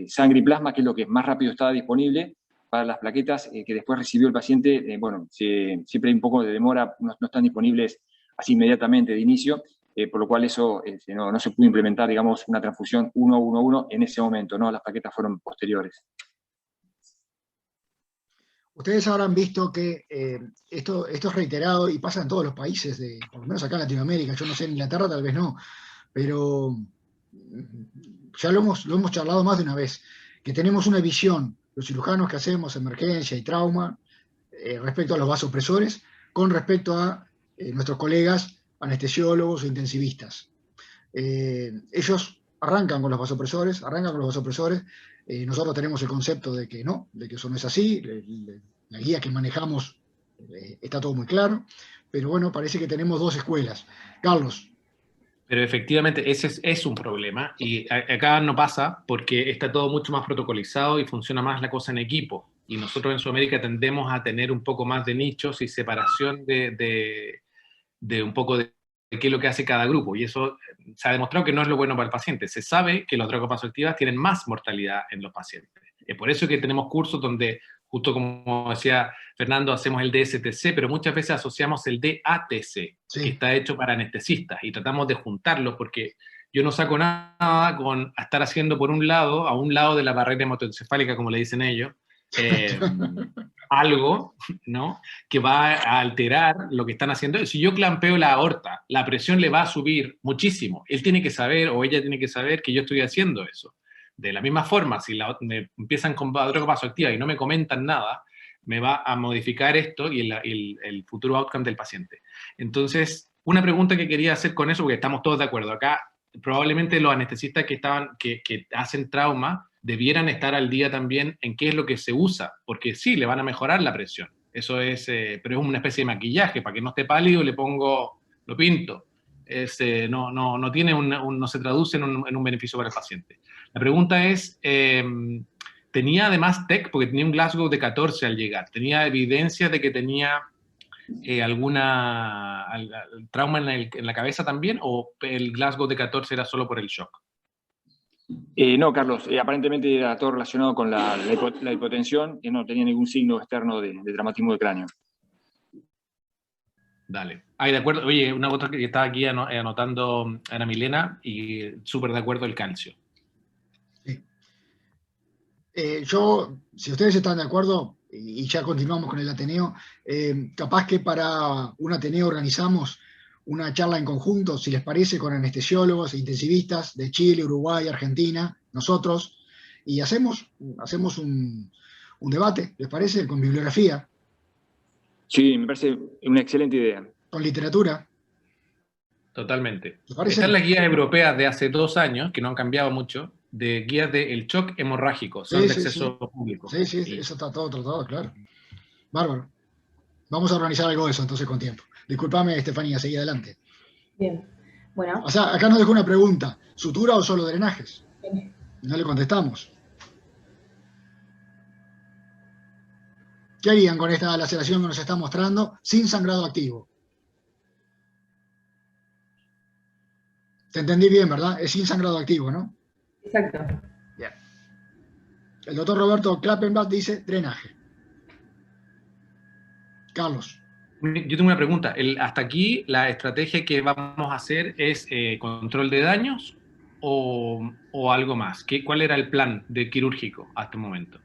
C: sangre y plasma, que es lo que más rápido estaba disponible para las plaquetas que después recibió el paciente. Bueno, siempre hay un poco de demora, no están disponibles así inmediatamente de inicio, por lo cual eso no se pudo implementar, digamos, una transfusión 1-1-1 en ese momento, ¿no? Las plaquetas fueron posteriores.
D: Ustedes habrán visto que esto es reiterado y pasa en todos los países, por lo menos acá en Latinoamérica. Yo no sé, en Inglaterra tal vez no, pero ya lo hemos charlado más de una vez, que tenemos una visión, los cirujanos que hacemos emergencia y trauma, respecto a los vasopresores, con respecto a nuestros colegas anestesiólogos o intensivistas. Ellos arrancan con los vasopresores, nosotros tenemos el concepto de que no, de que eso no es así, la guía que manejamos está todo muy claro, pero bueno, parece que tenemos dos escuelas. Carlos.
I: Pero efectivamente ese es un problema, y acá no pasa porque está todo mucho más protocolizado y funciona más la cosa en equipo. Y nosotros en Sudamérica tendemos a tener un poco más de nichos y separación de un poco de qué es lo que hace cada grupo. Y eso se ha demostrado que no es lo bueno para el paciente. Se sabe que las drogas vasoactivas tienen más mortalidad en los pacientes. Es por eso que tenemos cursos donde, justo como decía Fernando, hacemos el DSTC, pero muchas veces asociamos el DATC, que está hecho para anestesistas, y tratamos de juntarlos porque yo no saco nada con estar haciendo por un lado, a un lado de la barrera hematoencefálica, como le dicen ellos, algo, ¿no?, que va a alterar lo que están haciendo. Si yo clampeo la aorta, la presión le va a subir muchísimo. Él tiene que saber, o ella tiene que saber, que yo estoy haciendo eso. De la misma forma, si me empiezan con droga vasoactiva y no me comentan nada, me va a modificar esto y el futuro outcome del paciente. Entonces, una pregunta que quería hacer con eso, porque estamos todos de acuerdo acá, probablemente los anestesistas que hacen trauma debieran estar al día también en qué es lo que se usa, porque sí, le van a mejorar la presión. Eso es, pero es una especie de maquillaje. Para que no esté pálido le pongo, lo pinto. No tiene no se traduce en un beneficio para el paciente. La pregunta es, tenía además TEC, porque tenía un Glasgow de 14 al llegar, ¿tenía evidencia de que tenía alguna trauma en la cabeza también, o el Glasgow de 14 era solo por el shock?
C: No, Carlos, aparentemente era todo relacionado con la hipotensión, y no tenía ningún signo externo de traumatismo de cráneo.
I: Dale. De acuerdo. Oye, una otra que estaba aquí anotando Ana Milena, y súper de acuerdo, el calcio.
D: Sí. Si ustedes están de acuerdo, y ya continuamos con el Ateneo, capaz que para un Ateneo organizamos una charla en conjunto, si les parece, con anestesiólogos e intensivistas de Chile, Uruguay, Argentina, nosotros, y hacemos un debate, ¿les parece? Con bibliografía.
C: Sí, me parece una excelente idea.
D: Con literatura.
I: Totalmente. Están las guías europeas de hace 2 años, que no han cambiado mucho, de guías del shock hemorrágico, son de acceso público.
D: Sí, eso está todo tratado, claro. Bárbaro. Vamos a organizar algo de eso entonces con tiempo. Disculpame, Estefanía, seguí adelante.
N: Bien, bueno.
D: O sea, acá nos dejó una pregunta, ¿sutura o solo drenajes? No le contestamos. ¿Qué harían con esta laceración que nos está mostrando sin sangrado activo? Te entendí bien, ¿verdad? Es sin sangrado activo, ¿no?
N: Exacto.
D: Bien. El doctor Roberto Klappenblatt dice drenaje. Carlos.
I: Yo tengo una pregunta. ¿Hasta aquí la estrategia que vamos a hacer es control de daños o algo más? ¿Cuál era el plan de quirúrgico hasta el momento?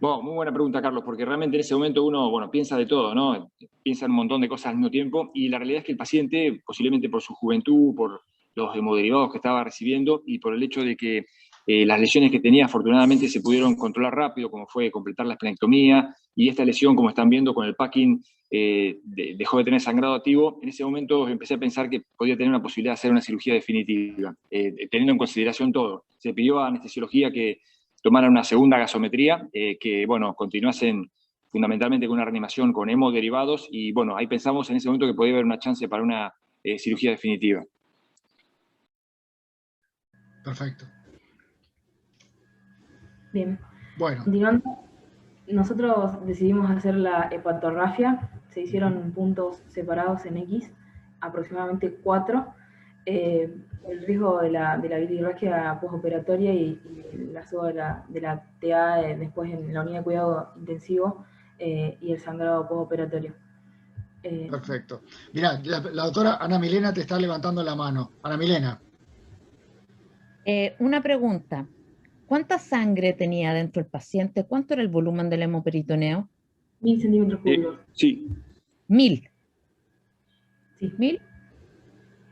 C: Bueno, muy buena pregunta, Carlos, porque realmente en ese momento uno, piensa de todo, ¿no? Piensa en un montón de cosas al mismo tiempo, y la realidad es que el paciente, posiblemente por su juventud, por los hemoderivados que estaba recibiendo y por el hecho de que las lesiones que tenía afortunadamente se pudieron controlar rápido, como fue completar la esplenectomía, y esta lesión, como están viendo con el packing, dejó de tener sangrado activo. En ese momento empecé a pensar que podía tener una posibilidad de hacer una cirugía definitiva, teniendo en consideración todo. Se pidió a anestesiología que tomaran una segunda gasometría, que continuasen fundamentalmente con una reanimación con hemoderivados, y ahí pensamos en ese momento que podía haber una chance para una cirugía definitiva.
D: Perfecto.
N: Bien.
D: Bueno.
N: Continuando, nosotros decidimos hacer la hepatografia. Se hicieron puntos separados en X, aproximadamente 4. El riesgo de la bilirraquia postoperatoria y la suba de la TA después en la unidad de cuidado intensivo y el sangrado postoperatorio.
D: Perfecto. Mirá, la doctora Ana Milena te está levantando la mano. Ana Milena.
M: Una pregunta. ¿Cuánta sangre tenía dentro el paciente? ¿Cuánto era el volumen del hemoperitoneo?
N: 1000 centímetros cúbicos.
C: Sí.
M: 1000.
N: Sí.
M: 1000.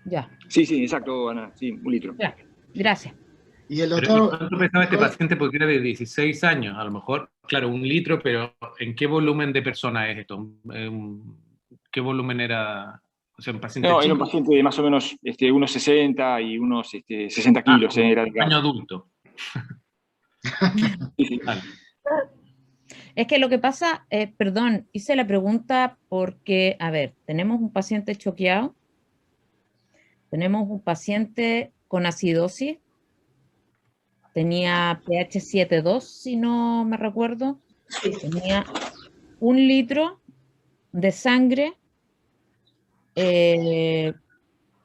M: Ya.
C: Sí, sí, exacto, Ana. Sí, 1 litro.
M: Ya. Gracias.
D: Y el
I: Pero,
D: doctor...
I: ¿cuánto pesaba este paciente? Porque era de 16 años, a lo mejor, claro, 1 litro, pero ¿en qué volumen de persona es esto? ¿Qué volumen era? O sea, un paciente
C: No,
I: chico.
C: era un paciente de más o menos unos 60 y unos 60 kilos. Era
I: Un año adulto.
C: Sí, sí.
I: Vale.
M: Es que lo que pasa, perdón, hice la pregunta porque, a ver, tenemos un paciente choqueado, tenemos un paciente con acidosis, tenía pH 7.2, si no me recuerdo, tenía 1 litro de sangre.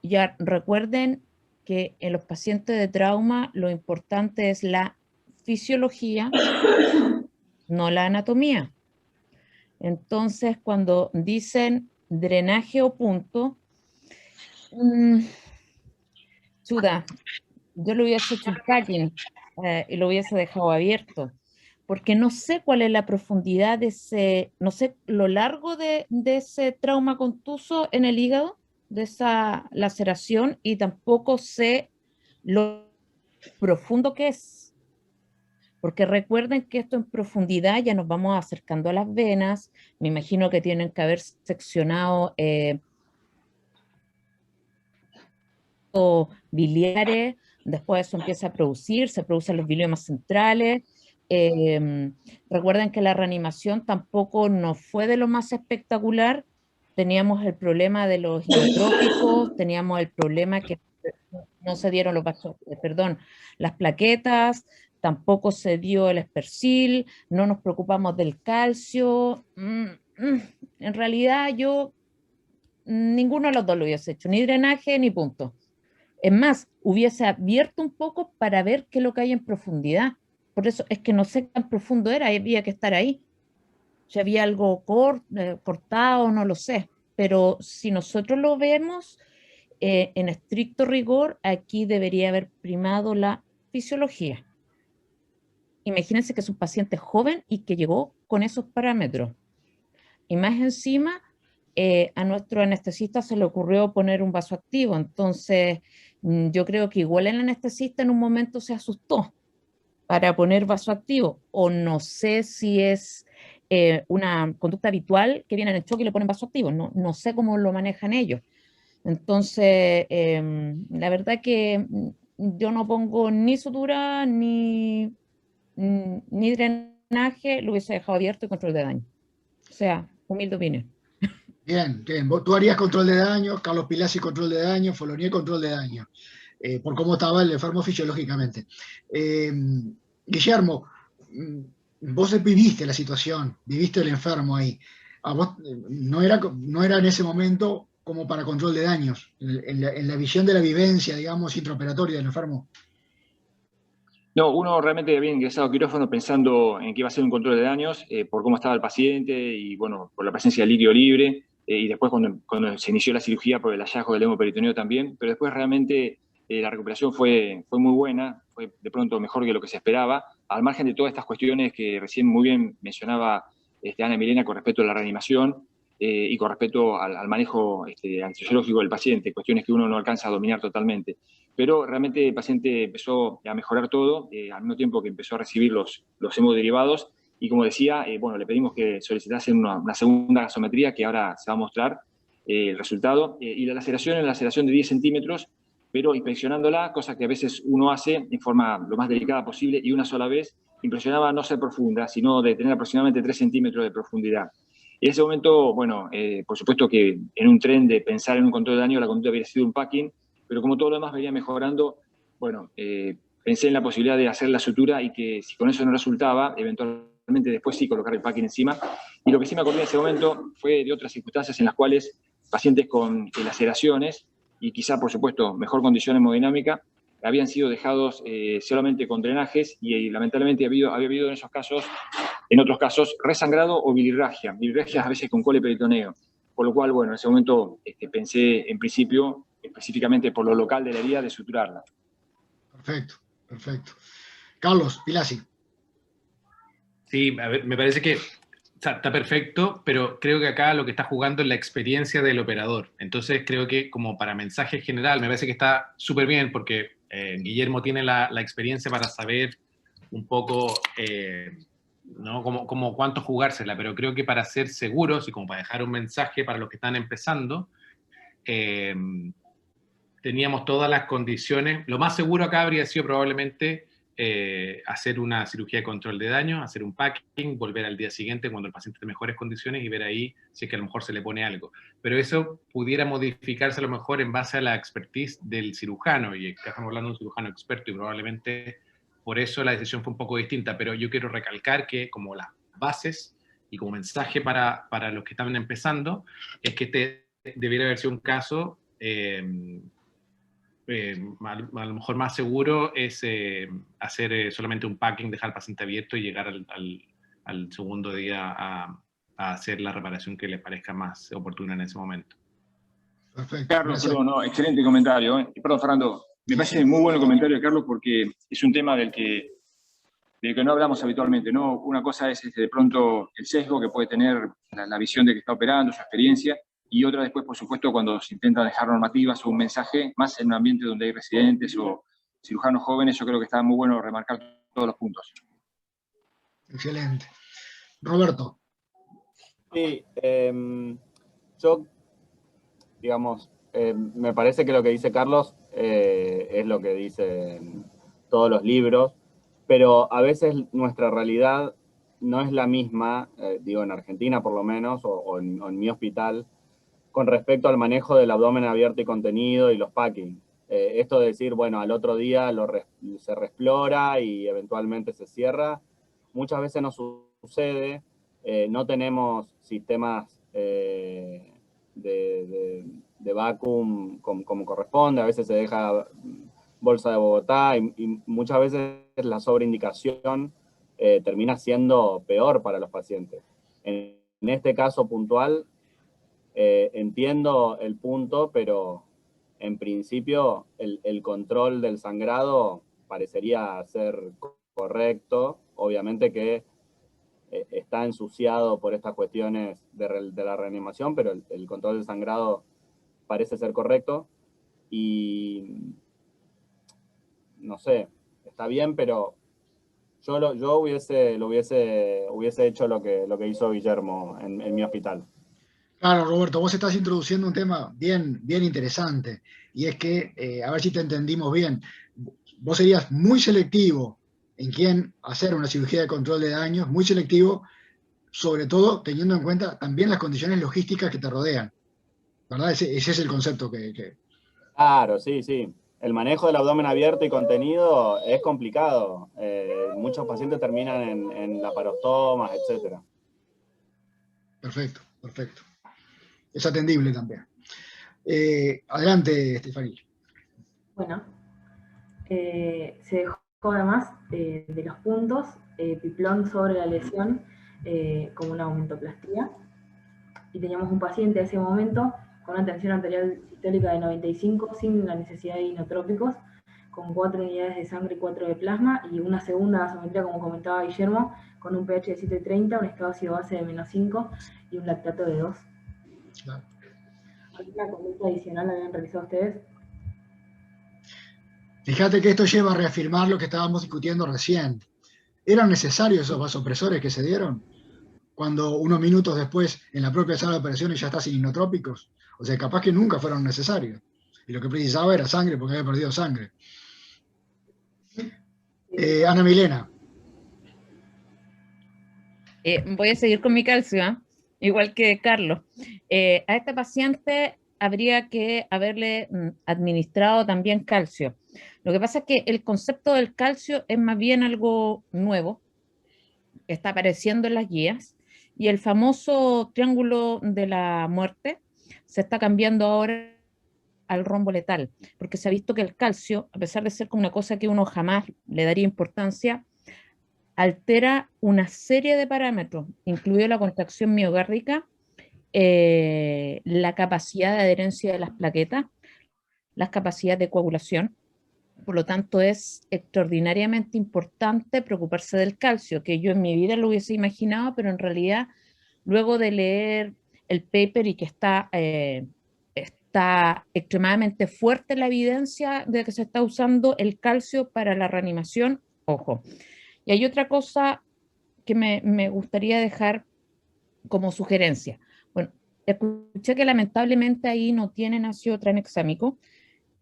M: Ya recuerden que en los pacientes de trauma lo importante es la fisiología, no la anatomía. Entonces, cuando dicen drenaje o punto, chuda, yo lo hubiese hecho un packing y lo hubiese dejado abierto, porque no sé cuál es la profundidad de ese, no sé lo largo de ese trauma contuso en el hígado, de esa laceración, y tampoco sé lo profundo que es. Porque recuerden que esto en profundidad ya nos vamos acercando a las venas, me imagino que tienen que haber seccionado biliares, después eso empieza a producir, se producen los biliomas centrales. Recuerden que la reanimación tampoco nos fue de lo más espectacular, teníamos el problema de los inotrópicos, teníamos el problema que no se dieron las plaquetas, tampoco se dio el espercil, no nos preocupamos del calcio. En realidad yo ninguno de los dos lo hubiese hecho, ni drenaje ni punto. Es más, hubiese abierto un poco para ver qué es lo que hay en profundidad. Por eso es que no sé qué tan profundo era, había que estar ahí. Si había algo cortado, no lo sé. Pero si nosotros lo vemos en estricto rigor, aquí debería haber primado la fisiología. Imagínense que es un paciente joven y que llegó con esos parámetros. Y más encima, a nuestro anestesista se le ocurrió poner un vasoactivo. Entonces, yo creo que igual el anestesista en un momento se asustó para poner vasoactivo. O no sé si es una conducta habitual que viene en el choque y le ponen vasoactivo. No sé cómo lo manejan ellos. Entonces, la verdad que yo no pongo ni sutura ni drenaje, lo hubiese dejado abierto y control de daño. O sea, humilde opinión.
D: Bien, bien. Tú harías control de daño, Carlos Pilasi control de daño, Fournier control de daño, por cómo estaba el enfermo fisiológicamente. Guillermo, vos viviste la situación, viviste el enfermo ahí. A vos no era en ese momento como para control de daños, en la visión de la vivencia, digamos, intraoperatoria del enfermo.
C: No, uno realmente había ingresado a quirófano pensando en que iba a ser un control de daños por cómo estaba el paciente y, bueno, por la presencia de líquido libre y después cuando se inició la cirugía por el hallazgo del hemoperitoneo también, pero después realmente la recuperación fue muy buena, fue de pronto mejor que lo que se esperaba, al margen de todas estas cuestiones que recién muy bien mencionaba Ana Milena con respecto a la reanimación y con respecto al manejo anestesiológico del paciente, cuestiones que uno no alcanza a dominar totalmente. Pero realmente el paciente empezó a mejorar todo, al mismo tiempo que empezó a recibir los hemoderivados, y como decía, bueno, le pedimos que solicitasen una segunda gasometría, que ahora se va a mostrar el resultado, y la laceración de 10 centímetros, pero inspeccionándola, cosa que a veces uno hace en forma lo más delicada posible, y una sola vez, impresionaba no ser profunda, sino de tener aproximadamente 3 centímetros de profundidad. Y en ese momento, bueno, por supuesto que en un tren de pensar en un control de daño, la conducta había sido un packing, pero como todo lo demás venía mejorando, bueno, pensé en la posibilidad de hacer la sutura y que si con eso no resultaba, eventualmente después sí colocar el packing encima. Y lo que sí me acordé en ese momento fue de otras circunstancias en las cuales pacientes con laceraciones y quizá, por supuesto, mejor condición hemodinámica, habían sido dejados solamente con drenajes y lamentablemente había habido en esos casos, en otros casos, resangrado o bilirragia a veces con coleperitoneo. Por lo cual, bueno, en ese momento pensé en principio, específicamente por lo local de la herida, de suturarla.
D: Perfecto, perfecto. Carlos Pilasi.
I: Sí, a ver, me parece que sea, está perfecto, pero creo que acá lo que está jugando es la experiencia del operador. Entonces creo que como para mensaje general me parece que está súper bien porque Guillermo tiene la experiencia para saber un poco ¿no? como cuánto jugársela, pero creo que para ser seguros y como para dejar un mensaje para los que están empezando, teníamos todas las condiciones. Lo más seguro acá habría sido probablemente hacer una cirugía de control de daño, hacer un packing, volver al día siguiente cuando el paciente esté en mejores condiciones y ver ahí si es que a lo mejor se le pone algo. Pero eso pudiera modificarse a lo mejor en base a la expertise del cirujano, y acá estamos hablando de un cirujano experto y probablemente por eso la decisión fue un poco distinta, pero yo quiero recalcar que como las bases y como mensaje para los que están empezando, es que este debiera haber sido un caso a lo mejor más seguro es hacer solamente un packing, dejar al paciente abierto y llegar al segundo día a hacer la reparación que les parezca más oportuna en ese momento.
D: Perfecto.
C: Carlos, perdón, no, excelente comentario. Perdón, Fernando, me parece muy bueno el comentario de Carlos porque es un tema del que no hablamos habitualmente, ¿no? Una cosa es de pronto el sesgo que puede tener la visión de que está operando, su experiencia, y otra después, por supuesto, cuando se intenta dejar normativas o un mensaje, más en un ambiente donde hay residentes o cirujanos jóvenes, yo creo que está muy bueno remarcar todos los puntos.
D: Excelente. Roberto.
P: Sí, yo, digamos, me parece que lo que dice Carlos es lo que dicen todos los libros, pero a veces nuestra realidad no es la misma, digo, en Argentina por lo menos, o en mi hospital, con respecto al manejo del abdomen abierto y contenido y los packing. Esto de decir, bueno, al otro día se reexplora y eventualmente se cierra, muchas veces no sucede. No tenemos sistemas de vacuum como corresponde, a veces se deja bolsa de Bogotá y muchas veces la sobreindicación termina siendo peor para los pacientes. En este caso puntual, entiendo el punto, pero en principio el control del sangrado parecería ser correcto. Obviamente que está ensuciado por estas cuestiones de la reanimación, pero el control del sangrado parece ser correcto. Y no sé, está bien, pero yo hubiese hecho lo que hizo Guillermo en mi hospital.
D: Claro, Roberto, vos estás introduciendo un tema bien, bien interesante, y es que, a ver si te entendimos bien, vos serías muy selectivo en quién hacer una cirugía de control de daños, muy selectivo, sobre todo teniendo en cuenta también las condiciones logísticas que te rodean, ¿verdad? Ese es el concepto que...
P: Claro, sí, sí. El manejo del abdomen abierto y contenido es complicado. Muchos pacientes terminan en laparostomas, etc.
D: Perfecto, perfecto. Es atendible también. Adelante, Estefanía.
N: Bueno, se dejó además de los puntos Piplón sobre la lesión como una aumentoplastía. Y teníamos un paciente en ese momento con una tensión arterial sistólica de 95 sin la necesidad de inotrópicos, con 4 unidades de sangre y 4 de plasma, y una segunda gasometría, como comentaba Guillermo, con un pH de 730, un estado ácido base de -5 y un lactato de 2.
D: Claro.
N: ¿Alguna conducta adicional habían realizado ustedes?
D: Fíjate que esto lleva a reafirmar lo que estábamos discutiendo recién. ¿Eran necesarios esos vasopresores que se dieron? Cuando unos minutos después, en la propia sala de operaciones, ya está sin inotrópicos. O sea, capaz que nunca fueron necesarios. Y lo que precisaba era sangre, porque había perdido sangre. Ana Milena.
M: Voy a seguir con mi calcio, ¿eh? Igual que Carlos. A este paciente habría que haberle administrado también calcio. Lo que pasa es que el concepto del calcio es más bien algo nuevo, está apareciendo en las guías, y el famoso triángulo de la muerte se está cambiando ahora al rombo letal, porque se ha visto que el calcio, a pesar de ser como una cosa que uno jamás le daría importancia, altera una serie de parámetros, incluido la contracción miocárdica, la capacidad de adherencia de las plaquetas, las capacidades de coagulación. Por lo tanto, es extraordinariamente importante preocuparse del calcio, que yo en mi vida lo hubiese imaginado, pero en realidad luego de leer el paper y que está extremadamente fuerte la evidencia de que se está usando el calcio para la reanimación, ojo. Y hay otra cosa que me gustaría dejar como sugerencia. Bueno, escuché que lamentablemente ahí no tienen ácido tranexámico,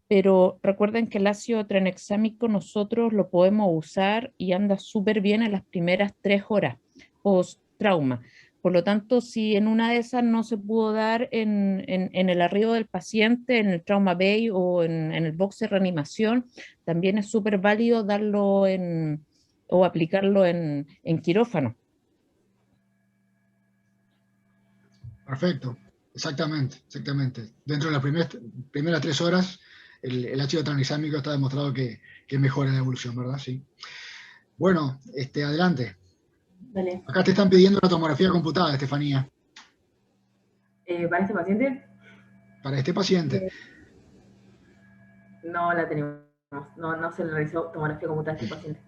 M: pero recuerden que el ácido tranexámico nosotros lo podemos usar y anda súper bien en las primeras 3 horas post-trauma. Por lo tanto, si en una de esas no se pudo dar en el arribo del paciente, en el trauma bay o en el box de reanimación, también es súper válido darlo o aplicarlo en quirófano.
D: Perfecto, exactamente. Dentro de las primeras 3 horas, el ácido tranexámico está demostrado que mejora la evolución, ¿verdad? Sí. Bueno, adelante.
N: Dale.
D: Acá te están pidiendo una tomografía computada, Estefanía.
N: ¿Para este paciente?
D: Para este paciente.
N: No la tenemos. No se le realizó tomografía computada a este paciente.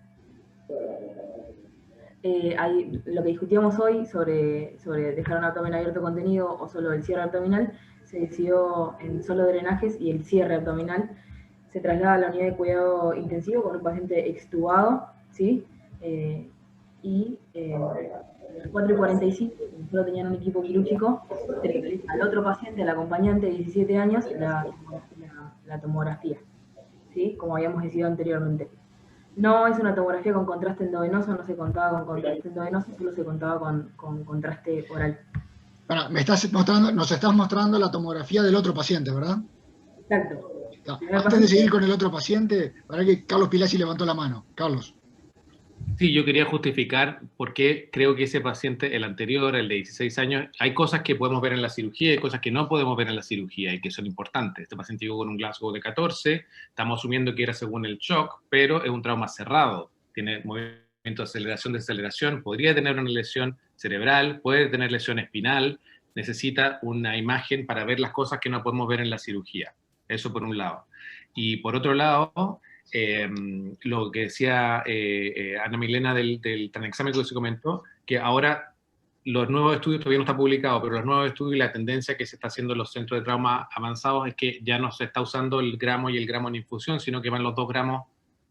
N: Lo que discutíamos hoy sobre dejar un abdomen abierto contenido o solo el cierre abdominal, se decidió en solo drenajes y el cierre abdominal se traslada a la unidad de cuidado intensivo con un paciente extubado, ¿sí? Y a las 4:45, solo tenían un equipo quirúrgico, se le realiza al otro paciente, al acompañante de 17 años, la tomografía, ¿sí? Como habíamos decidido anteriormente. No es una tomografía con contraste endovenoso, no se contaba con contraste endovenoso, solo se contaba con contraste oral.
D: Bueno, nos estás mostrando la tomografía del otro paciente, ¿verdad?
N: Exacto.
D: Antes de seguir con el otro paciente, para que Carlos Pilasi levantó la mano. Carlos.
I: Sí, yo quería justificar por qué creo que ese paciente, el anterior, el de 16 años, hay cosas que podemos ver en la cirugía y hay cosas que no podemos ver en la cirugía y que son importantes. Este paciente llegó con un Glasgow de 14, estamos asumiendo que era según el shock, pero es un trauma cerrado. Tiene movimiento de aceleración, desaceleración, podría tener una lesión cerebral, puede tener lesión espinal, necesita una imagen para ver las cosas que no podemos ver en la cirugía. Eso por un lado. Y por otro lado, lo que decía Ana Milena del tranexámico que se comentó, que ahora los nuevos estudios, todavía no está publicado, pero los nuevos estudios y la tendencia que se está haciendo en los centros de trauma avanzados es que ya no se está usando el gramo y el gramo en infusión, sino que van los 2 gramos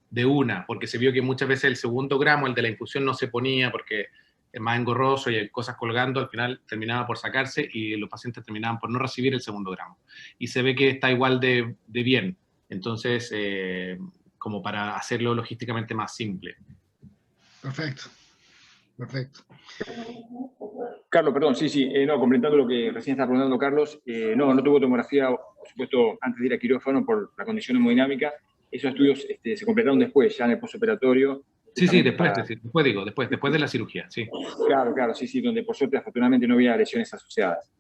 I: de una, porque se vio que muchas veces el segundo gramo, el de la infusión, no se ponía porque es más engorroso y hay cosas colgando, al final terminaba por sacarse y los pacientes terminaban por no recibir el segundo gramo. Y se ve que está igual de bien. Entonces, como para hacerlo logísticamente más simple.
D: Perfecto.
C: Carlos, perdón, sí, no, complementando lo que recién estaba preguntando Carlos, no tuvo tomografía, por supuesto, antes de ir a quirófano por la condición hemodinámica. Esos estudios se completaron después, ya en el postoperatorio.
I: Sí, después de la cirugía, sí.
C: Claro, sí, donde por suerte, afortunadamente, no había lesiones asociadas.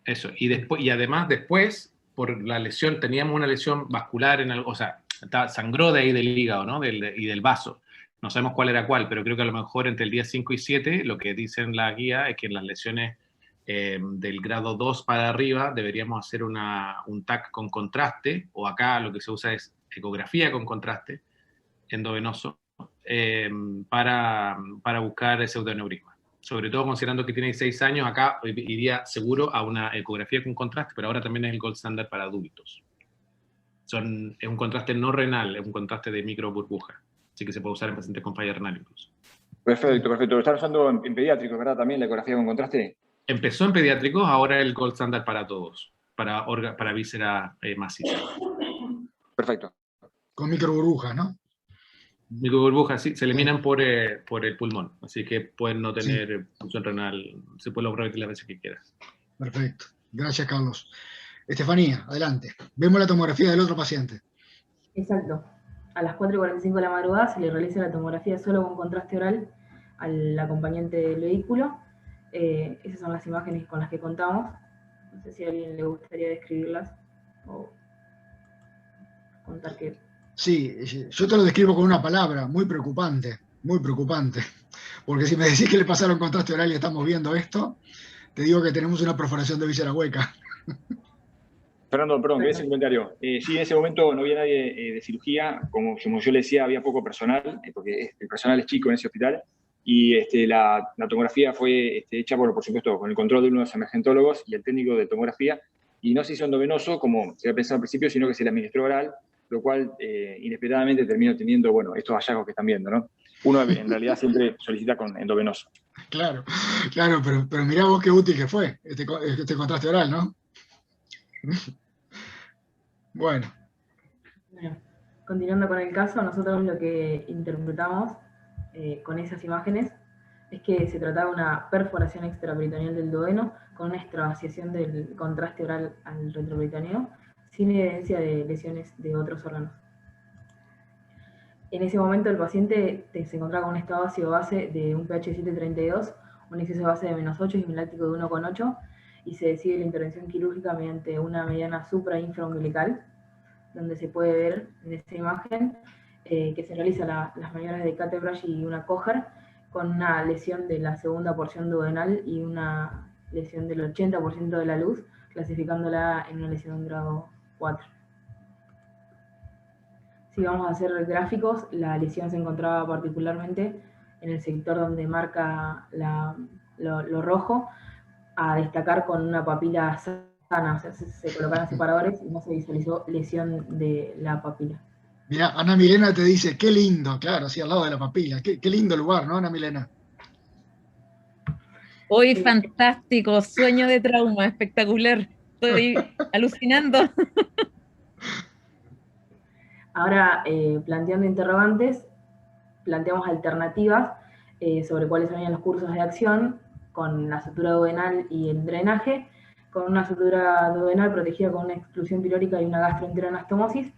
I: Eso, y además después, por la lesión, teníamos una lesión vascular, o sea, sangró de ahí del hígado, ¿no? Y del vaso. No sabemos cuál era cuál, pero creo que a lo mejor entre el día 5 y 7, lo que dicen la guía es que en las lesiones del grado 2 para arriba deberíamos hacer un TAC con contraste, o acá lo que se usa es ecografía con contraste endovenoso, para buscar pseudoneurisma. Sobre todo considerando que tiene 16 años, acá iría seguro a una ecografía con contraste, pero ahora también es el gold standard para adultos. Es un contraste no renal, es un contraste de microburbuja, así que se puede usar en pacientes con falla renal incluso.
C: Perfecto. Lo están usando en pediátricos, ¿verdad? También la ecografía con contraste.
I: Empezó en pediátricos, ahora es el gold standard para todos, para víscera maciza.
C: Perfecto.
D: Con microburbujas, ¿no?
I: Microburbujas, sí, se eliminan por el pulmón, así que pueden no tener función renal, se puede lograr las veces que quieras.
D: Perfecto, gracias Carlos. Estefanía, adelante. Vemos la tomografía del otro paciente.
N: Exacto. A las 4:45 de la madrugada se le realiza la tomografía solo con contraste oral al acompañante del vehículo. Esas son las imágenes con las que contamos. No sé si a alguien le gustaría describirlas o contar qué.
D: Sí, yo te lo describo con una palabra, muy preocupante, porque si me decís que le pasaron contraste oral y estamos viendo esto, te digo que tenemos una perforación de víscera hueca.
C: Fernando, perdón, quería hacer un comentario. Sí, en ese momento no había nadie de cirugía, como yo le decía, había poco personal, porque el personal es chico en ese hospital, y la tomografía fue hecha, bueno, por supuesto, con el control de uno de los emergentólogos y el técnico de tomografía, y no se hizo endovenoso como se había pensado al principio, sino que se le administró oral, lo cual inesperadamente terminó teniendo, bueno, estos hallazgos que están viendo, ¿no? Uno en realidad siempre solicita con endovenoso.
D: Claro, claro, pero mirá vos qué útil que fue este contraste oral, ¿no? Bueno.
N: Bueno, continuando con el caso, nosotros lo que interpretamos con esas imágenes es que se trataba de una perforación extraperitoneal del duodeno con una extravasiación del contraste oral al retroperitoneo, sin evidencia de lesiones de otros órganos. En ese momento el paciente se encontraba con un estado ácido-base de un pH 7.32, un exceso de base de -8 y un láctico de 1,8, y se decide la intervención quirúrgica mediante una mediana supra-infraumbilical, donde se puede ver en esta imagen que se realiza las maniobras de Catebrush y una Kocher, con una lesión de la segunda porción duodenal y una lesión del 80% de la luz, clasificándola en una lesión grado 4. Si vamos a hacer gráficos, la lesión se encontraba particularmente en el sector donde marca lo rojo, a destacar con una papila sana, o sea, se colocaron separadores y no se visualizó lesión de la papila.
D: Mirá, Ana Milena te dice, qué lindo, claro, sí, al lado de la papila. Qué lindo lugar, ¿no, Ana Milena?
M: Hoy fantástico, sueño de trauma, espectacular. Estoy alucinando.
N: Ahora, planteando interrogantes, planteamos alternativas sobre cuáles serían los cursos de acción con la sutura duodenal y el drenaje, con una sutura duodenal protegida con una exclusión pilórica y una gastroenteroanastomosis,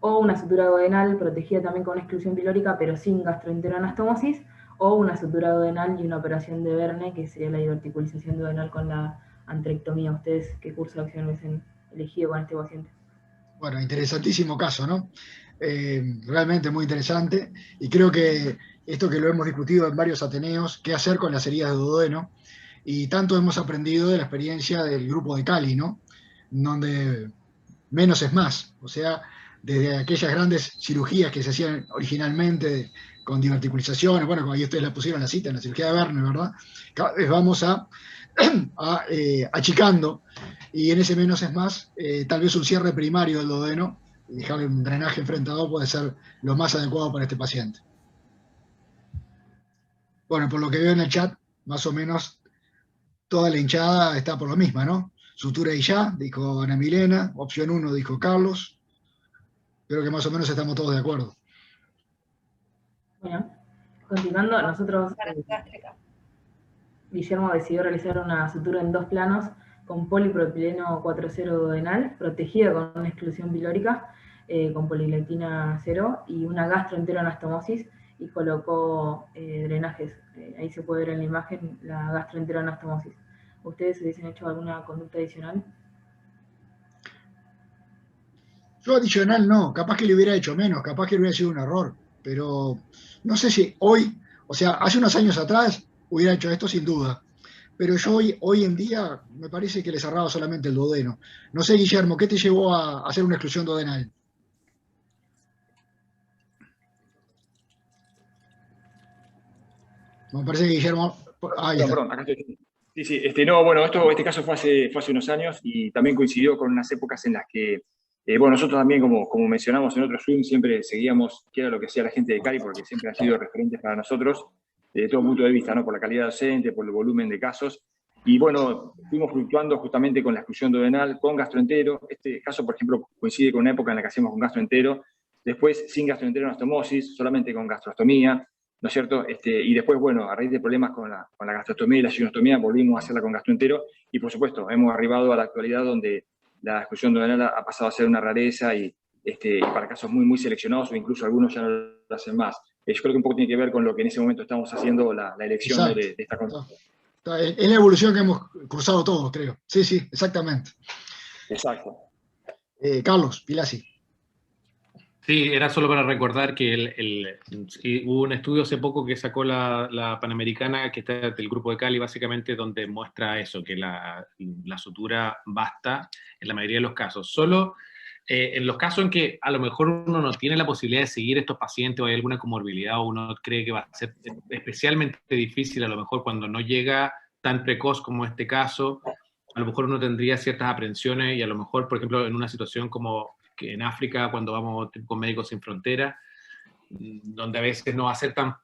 N: o una sutura duodenal protegida también con una exclusión pilórica pero sin gastroenteroanastomosis, o una sutura duodenal y una operación de Verne, que sería la diverticulización duodenal con la antrectomía. ¿Ustedes qué curso de acción hubiesen elegido con este paciente?
D: Bueno, interesantísimo caso, ¿no? Realmente muy interesante, y creo que esto que lo hemos discutido en varios ateneos, qué hacer con las heridas de duodeno, y tanto hemos aprendido de la experiencia del grupo de Cali, ¿no? Donde menos es más, o sea, desde aquellas grandes cirugías que se hacían originalmente con diverticulizaciones, bueno, como ahí ustedes la pusieron la cita en la cirugía de Verne, ¿verdad? Cada vez vamos achicando, y en ese menos es más, tal vez un cierre primario del duodeno, y dejarle un drenaje enfrentado puede ser lo más adecuado para este paciente. Bueno, por lo que veo en el chat, más o menos toda la hinchada está por lo misma, ¿no? Sutura y ya, dijo Ana Milena, opción 1 dijo Carlos. Creo que más o menos estamos todos de acuerdo.
N: Bueno, continuando, nosotros, Guillermo decidió realizar una sutura en 2 planos con polipropileno 4,0 duodenal, protegida con una exclusión pilórica, con poliglectina 0 y una gastroenteroanastomosis, y colocó drenajes. Ahí se puede ver en la imagen la gastroenteroanastomosis. ¿Ustedes hubiesen hecho alguna conducta adicional?
D: Yo adicional no, capaz que le hubiera hecho menos, capaz que hubiera sido un error, pero no sé si hoy, o sea, hace unos años atrás hubiera hecho esto sin duda, pero yo hoy en día me parece que le cerraba solamente el duodeno. No sé, Guillermo, ¿qué te llevó a hacer una exclusión duodenal? Me parece que Guillermo... Ahí está.
C: Perdón, acá estoy. Sí, no, bueno, este caso fue hace unos años y también coincidió con unas épocas en las que, bueno, nosotros también, como mencionamos en otro Zoom, siempre seguíamos qué era lo que hacía la gente de Cali, porque siempre han sido referentes para nosotros, desde todo punto de vista, ¿no? Por la calidad docente, por el volumen de casos. Y bueno, fuimos fluctuando justamente con la exclusión duodenal, con gastroentero. Este caso, por ejemplo, coincide con una época en la que hacíamos con gastroentero, después sin gastroenteroanastomosis, solamente con gastrostomía, ¿no es cierto? Y después, bueno, a raíz de problemas con la gastrostomía y la ginostomía, volvimos a hacerla con gastroentero, y por supuesto, hemos arribado a la actualidad donde la exclusión duodenal ha pasado a ser una rareza y para casos muy, muy seleccionados, o incluso algunos ya no lo hacen más. Yo creo que un poco tiene que ver con lo que en ese momento estamos haciendo, la elección, ¿no? de esta conducta.
D: Es la evolución que hemos cruzado todos, creo. Sí, exactamente.
C: Exacto.
D: Carlos, Pilasi.
I: Sí, era solo para recordar que hubo un estudio hace poco que sacó la Panamericana, que está del grupo de Cali, básicamente, donde muestra eso, que la sutura basta en la mayoría de los casos. Solo En los casos en que a lo mejor uno no tiene la posibilidad de seguir estos pacientes o hay alguna comorbilidad o uno cree que va a ser especialmente difícil, a lo mejor cuando no llega tan precoz como este caso, a lo mejor uno tendría ciertas aprensiones y a lo mejor, por ejemplo, en una situación como que en África, cuando vamos con Médicos Sin Fronteras, donde a veces no va a ser tan...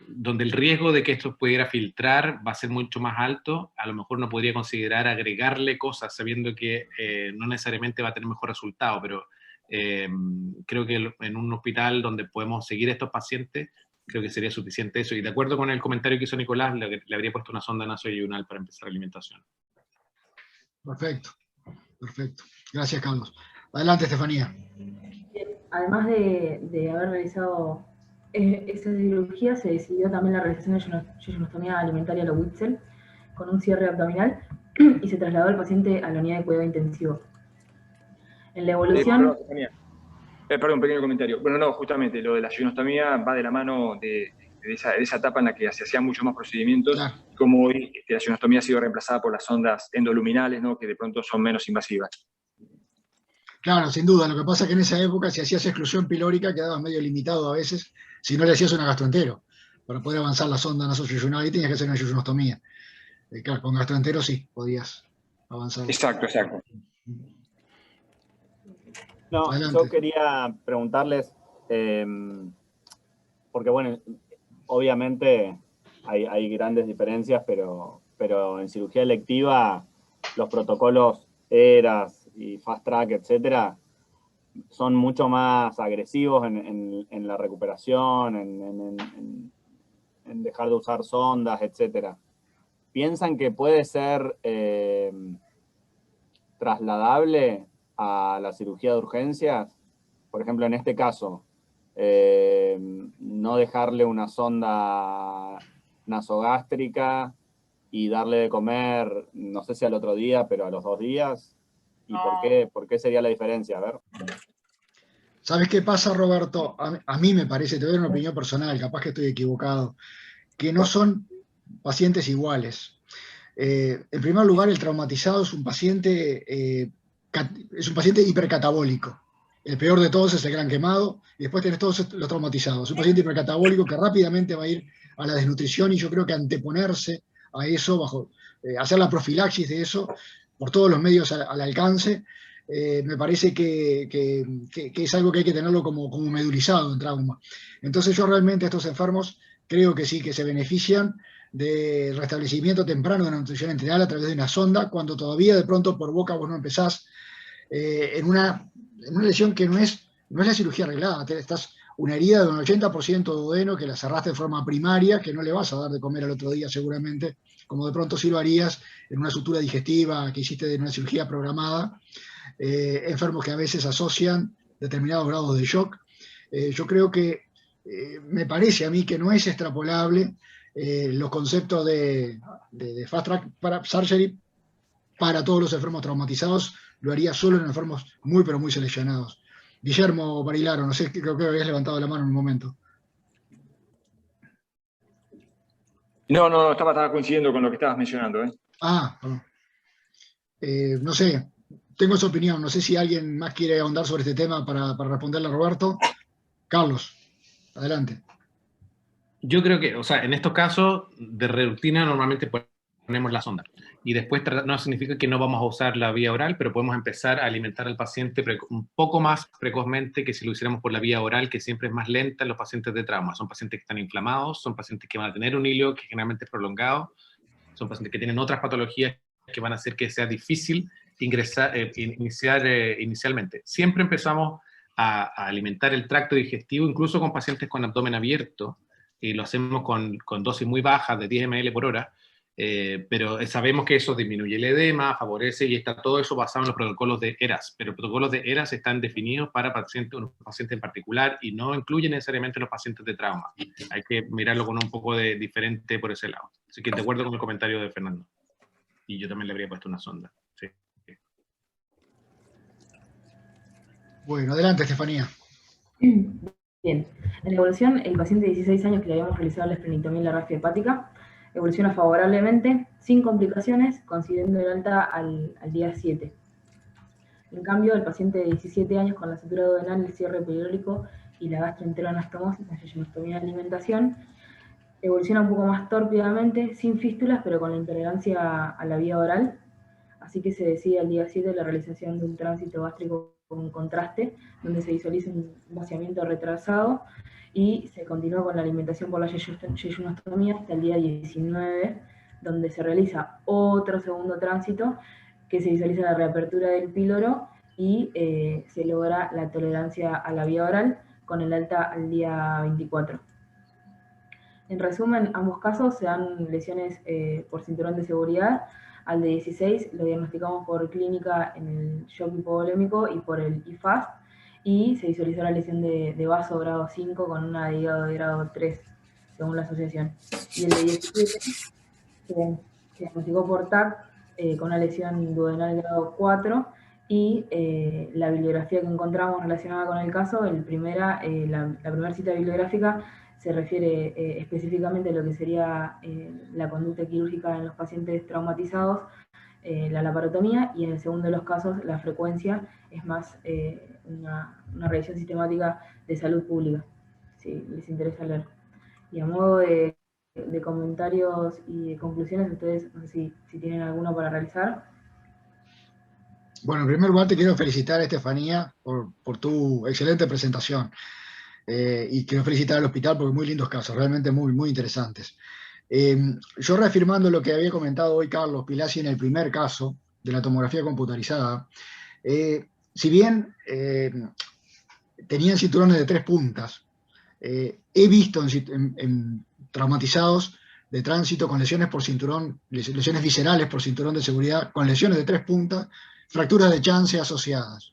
I: donde el riesgo de que esto pudiera filtrar va a ser mucho más alto, a lo mejor uno podría considerar agregarle cosas sabiendo que no necesariamente va a tener mejor resultado, pero creo que en un hospital donde podemos seguir a estos pacientes, creo que sería suficiente eso. Y de acuerdo con el comentario que hizo Nicolás, le habría puesto una sonda nasoyunal para empezar la alimentación.
D: Perfecto, perfecto. Gracias, Carlos. Adelante, Estefanía.
N: Además de haber realizado esta cirugía, se decidió también la realización de yeyonostomía alimentaria a la Witzel con un cierre abdominal y se trasladó al paciente a la unidad de cuidado intensivo. En la evolución...
C: Perdón, un pequeño comentario. Bueno, no, justamente, lo de la yeyonostomía va de la mano de esa etapa en la que se hacían muchos más procedimientos, claro. Como hoy la yeyonostomía ha sido reemplazada por las sondas endoluminales, ¿no? Que de pronto son menos invasivas.
D: Claro, sin duda. Lo que pasa es que en esa época, si hacías exclusión pilórica, quedabas medio limitado a veces, si no le hacías una gastroentero. Para poder avanzar la sonda nasoyunal y tenías que hacer una yeyonostomía. Claro, con gastroentero sí, podías avanzar.
C: Exacto, exacto.
P: No,
D: Adelante.
P: yo quería preguntarles, porque bueno, obviamente hay grandes diferencias, pero en cirugía electiva los protocolos ERAS y Fast Track, etcétera, son mucho más agresivos en la recuperación, en dejar de usar sondas, etcétera. ¿Piensan que puede ser trasladable a la cirugía de urgencias? Por ejemplo, en este caso, no dejarle una sonda nasogástrica y darle de comer, no sé si al otro día, pero a los 2 días. ¿Y por qué sería la diferencia? A ver.
D: ¿Sabes qué pasa, Roberto? A mí me parece, te doy una opinión personal, capaz que estoy equivocado, que no son pacientes iguales. En primer lugar, el traumatizado es un paciente hipercatabólico. El peor de todos es el gran quemado, y después tenés todos los traumatizados. Es un paciente hipercatabólico que rápidamente va a ir a la desnutrición, y yo creo que anteponerse a eso, hacer la profilaxis de eso, por todos los medios al alcance, me parece que es algo que hay que tenerlo como medulizado en trauma. Entonces yo realmente a estos enfermos creo que sí, que se benefician de restablecimiento temprano de la nutrición enteral a través de una sonda, cuando todavía de pronto por boca vos no empezás en una lesión que no es la cirugía arreglada. Estás una herida de un 80% de duodeno que la cerraste de forma primaria, que no le vas a dar de comer al otro día seguramente, como de pronto sí lo harías en una sutura digestiva que hiciste de una cirugía programada. Enfermos que a veces asocian determinados grados de shock. Yo creo que me parece a mí que no es extrapolable los conceptos de Fast Track para Surgery para todos los enfermos traumatizados. Lo haría solo en enfermos muy, pero muy seleccionados. Guillermo Barilaro, no sé, creo que habías levantado la mano en un momento.
C: No, estaba coincidiendo con lo que estabas mencionando.
D: Perdón. No sé, tengo esa opinión. No sé si alguien más quiere ahondar sobre este tema para responderle a Roberto. Carlos, adelante.
I: Yo creo que, en estos casos de rutina normalmente ponemos la sonda. Y después no significa que no vamos a usar la vía oral, pero podemos empezar a alimentar al paciente un poco más precozmente que si lo hiciéramos por la vía oral, que siempre es más lenta en los pacientes de trauma. Son pacientes que están inflamados, son pacientes que van a tener un hilo que generalmente es prolongado, son pacientes que tienen otras patologías que van a hacer que sea difícil iniciar inicialmente. Siempre empezamos a alimentar el tracto digestivo, incluso con pacientes con abdomen abierto, y lo hacemos con dosis muy bajas de 10 ml por hora, pero sabemos que eso disminuye el edema, favorece, y está todo eso basado en los protocolos de ERAS, pero los protocolos de ERAS están definidos para unos pacientes en particular y no incluyen necesariamente los pacientes de trauma. Hay que mirarlo con un poco de diferente por ese lado. Así que de acuerdo con el comentario de Fernando. Y yo también le habría puesto una sonda. Sí.
D: Bueno, adelante, Estefanía.
N: Bien. En la evolución, el paciente de 16 años que le habíamos realizado la esplenectomía y la rafia hepática evoluciona favorablemente, sin complicaciones, consiguiendo el alta al día 7. En cambio, el paciente de 17 años con la sutura duodenal, el cierre periódico y la gastroenteroanastomosis, la yeyonostomía de alimentación, evoluciona un poco más tórpidamente, sin fístulas, pero con la intolerancia a la vía oral. Así que se decide al día 7 la realización de un tránsito gástrico con contraste, donde se visualiza un vaciamiento retrasado y se continúa con la alimentación por la yeyonostomía hasta el día 19, donde se realiza otro segundo tránsito, que se visualiza la reapertura del píloro y se logra la tolerancia a la vía oral con el alta al día 24. En resumen, ambos casos se dan lesiones por cinturón de seguridad. Al de 16 lo diagnosticamos por clínica en el shock hipovolémico y por el IFAST, y se visualizó la lesión de vaso grado 5 con una de hígado de grado 3, según la asociación. Y el de 17 se diagnosticó por TAC con una lesión duodenal grado 4, y la bibliografía que encontramos relacionada con el caso, la primera cita bibliográfica se refiere específicamente a lo que sería la conducta quirúrgica en los pacientes traumatizados, la laparotomía, y en el segundo de los casos la frecuencia es más una revisión sistemática de salud pública, si les interesa leer. Y a modo de comentarios y de conclusiones, ustedes no sé si tienen alguno para realizar.
D: Bueno, en primer lugar te quiero felicitar, Estefanía, por tu excelente presentación. Y quiero felicitar al hospital porque muy lindos casos, realmente muy, muy interesantes. Yo reafirmando lo que había comentado hoy Carlos Pilasi en el primer caso de la tomografía computarizada, si bien tenían cinturones de 3 puntas, he visto en traumatizados de tránsito con lesiones por cinturón, lesiones viscerales por cinturón de seguridad, con lesiones de 3 puntas, fracturas de chance asociadas.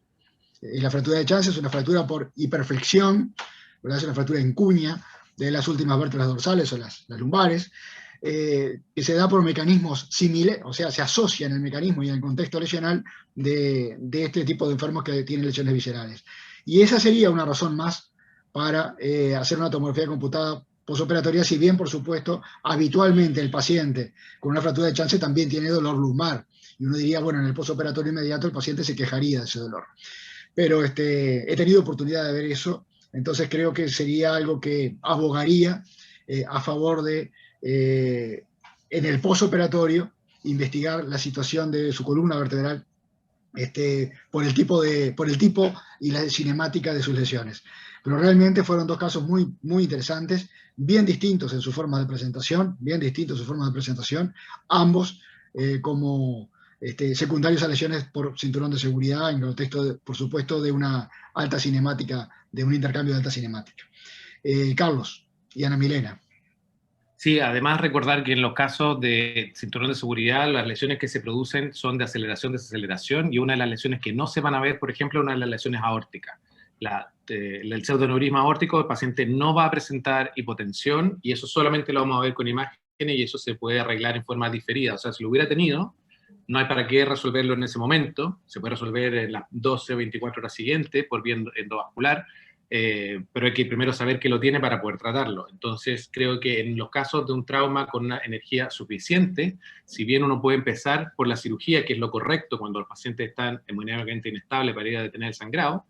D: La fractura de chance es una fractura por hiperflexión, ¿verdad? Es una fractura en cuña de las últimas vértebras dorsales o las lumbares, que se da por mecanismos similares, o sea, se asocia en el mecanismo y en el contexto lesional de este tipo de enfermos que tienen lesiones viscerales. Y esa sería una razón más para hacer una tomografía computada posoperatoria, si bien, por supuesto, habitualmente el paciente con una fractura de chance también tiene dolor lumbar. Y uno diría, bueno, en el posoperatorio inmediato el paciente se quejaría de ese dolor. Pero he tenido oportunidad de ver eso, entonces creo que sería algo que abogaría a favor de, en el posoperatorio, investigar la situación de su columna vertebral por el tipo y la cinemática de sus lesiones. Pero realmente fueron 2 casos muy, muy interesantes, bien distintos en su forma de presentación, ambos como secundarios a lesiones por cinturón de seguridad, en el contexto, por supuesto, de una alta cinemática, de un intercambio de alta cinemática. Carlos y Ana Milena.
I: Sí, además recordar que en los casos de cinturón de seguridad, las lesiones que se producen son de aceleración, desaceleración, y una de las lesiones que no se van a ver, por ejemplo, una de las lesiones aórticas. El pseudoneurisma aórtico, el paciente no va a presentar hipotensión, y eso solamente lo vamos a ver con imágenes, y eso se puede arreglar en forma diferida. O sea, si lo hubiera tenido, no hay para qué resolverlo en ese momento, se puede resolver en las 12 o 24 horas siguientes por vía endovascular, pero hay que primero saber que lo tiene para poder tratarlo. Entonces creo que en los casos de un trauma con una energía suficiente, si bien uno puede empezar por la cirugía, que es lo correcto cuando los pacientes están hemodinámicamente inestables para ir a detener el sangrado,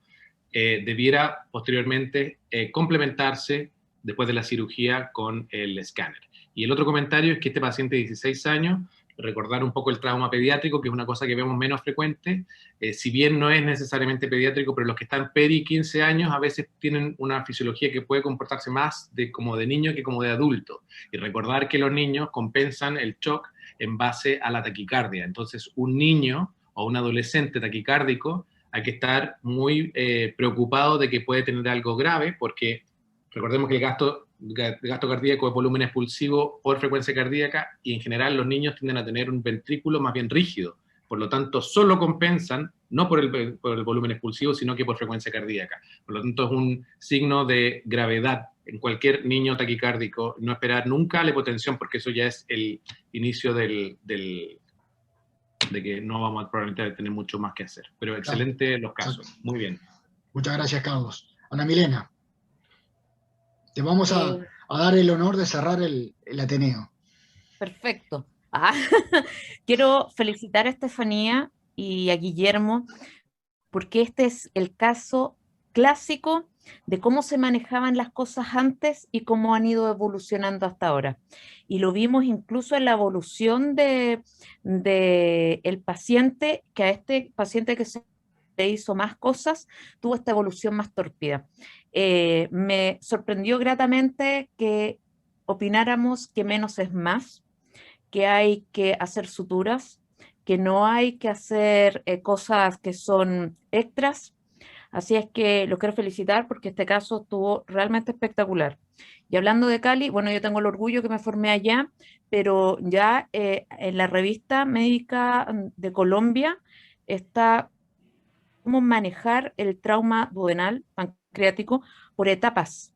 I: debiera posteriormente complementarse después de la cirugía con el escáner. Y el otro comentario es que este paciente de 16 años, recordar un poco el trauma pediátrico, que es una cosa que vemos menos frecuente, si bien no es necesariamente pediátrico, pero los que están peri 15 años a veces tienen una fisiología que puede comportarse más como de niño que como de adulto. Y recordar que los niños compensan el shock en base a la taquicardia. Entonces, un niño o un adolescente taquicárdico hay que estar muy preocupado de que puede tener algo grave, porque recordemos que el gasto cardíaco es volumen expulsivo por frecuencia cardíaca, y en general los niños tienden a tener un ventrículo más bien rígido. Por lo tanto, solo compensan, no por el volumen expulsivo, sino que por frecuencia cardíaca. Por lo tanto, es un signo de gravedad en cualquier niño taquicárdico. No esperar nunca la hipotensión, porque eso ya es el inicio de que no vamos a probablemente tener mucho más que hacer. Pero excelente los casos. Muy bien.
D: Muchas gracias, Carlos. Ana Milena, te vamos a dar el honor de cerrar el Ateneo.
M: Perfecto. Quiero felicitar a Estefanía y a Guillermo porque este es el caso clásico de cómo se manejaban las cosas antes y cómo han ido evolucionando hasta ahora. Y lo vimos incluso en la evolución de el paciente, que a este paciente que se le hizo más cosas, tuvo esta evolución más tórpida. Me sorprendió gratamente que opináramos que menos es más, que hay que hacer suturas, que no hay que hacer cosas que son extras. Así es que los quiero felicitar porque este caso estuvo realmente espectacular. Y hablando de Cali, bueno, yo tengo el orgullo que me formé allá, pero ya en la revista médica de Colombia está cómo manejar el trauma duodenal pancreático por etapas.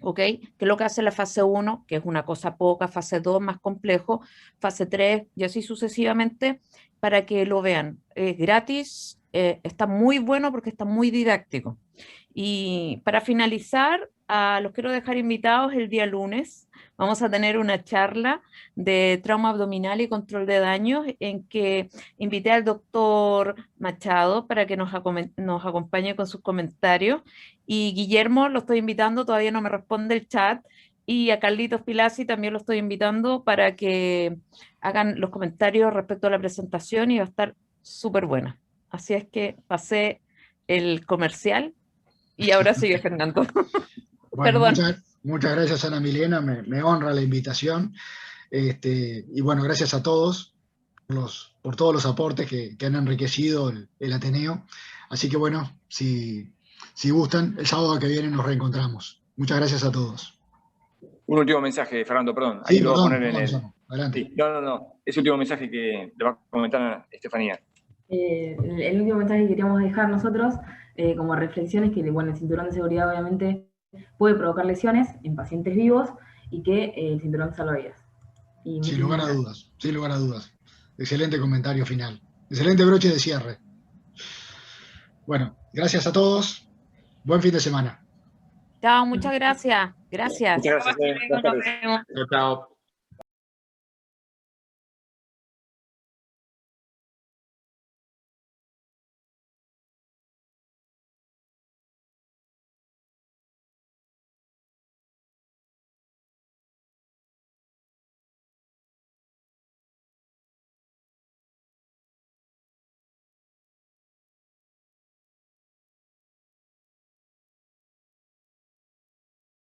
M: ¿Ok? Que es lo que hace la fase 1, que es una cosa poca, fase 2 más complejo, fase 3 y así sucesivamente, para que lo vean. Es gratis, está muy bueno porque está muy didáctico. Y para finalizar, los quiero dejar invitados el día lunes. Vamos a tener una charla de trauma abdominal y control de daños en que invité al doctor Machado para que nos acompañe con sus comentarios. Y Guillermo lo estoy invitando, todavía no me responde el chat. Y a Carlitos Pilasi también lo estoy invitando para que hagan los comentarios respecto a la presentación y va a estar súper buena. Así es que pasé el comercial y ahora sigue Fernando.
D: Bueno,
M: Perdón.
D: muchas gracias, Ana Milena, me honra la invitación. Y bueno, gracias a todos por todos los aportes que han enriquecido el Ateneo. Así que bueno, si gustan, el sábado que viene nos reencontramos. Muchas gracias a todos.
C: Un último mensaje, Fernando, perdón.
D: Sí,
C: Ahí lo voy a poner en el...
D: Adelante.
C: Sí, no. Ese último mensaje que le va a comentar a Estefanía.
N: El último mensaje que queríamos dejar nosotros como reflexión es que bueno, el cinturón de seguridad obviamente puede provocar lesiones en pacientes vivos y que el cinturón salva vidas.
D: Sin lugar a dudas. Excelente comentario final. Excelente broche de cierre. Bueno, gracias a todos. Buen fin de semana.
M: Chao, muchas gracias. Gracias.
C: Muchas gracias.
M: Nos vemos.
I: Chao.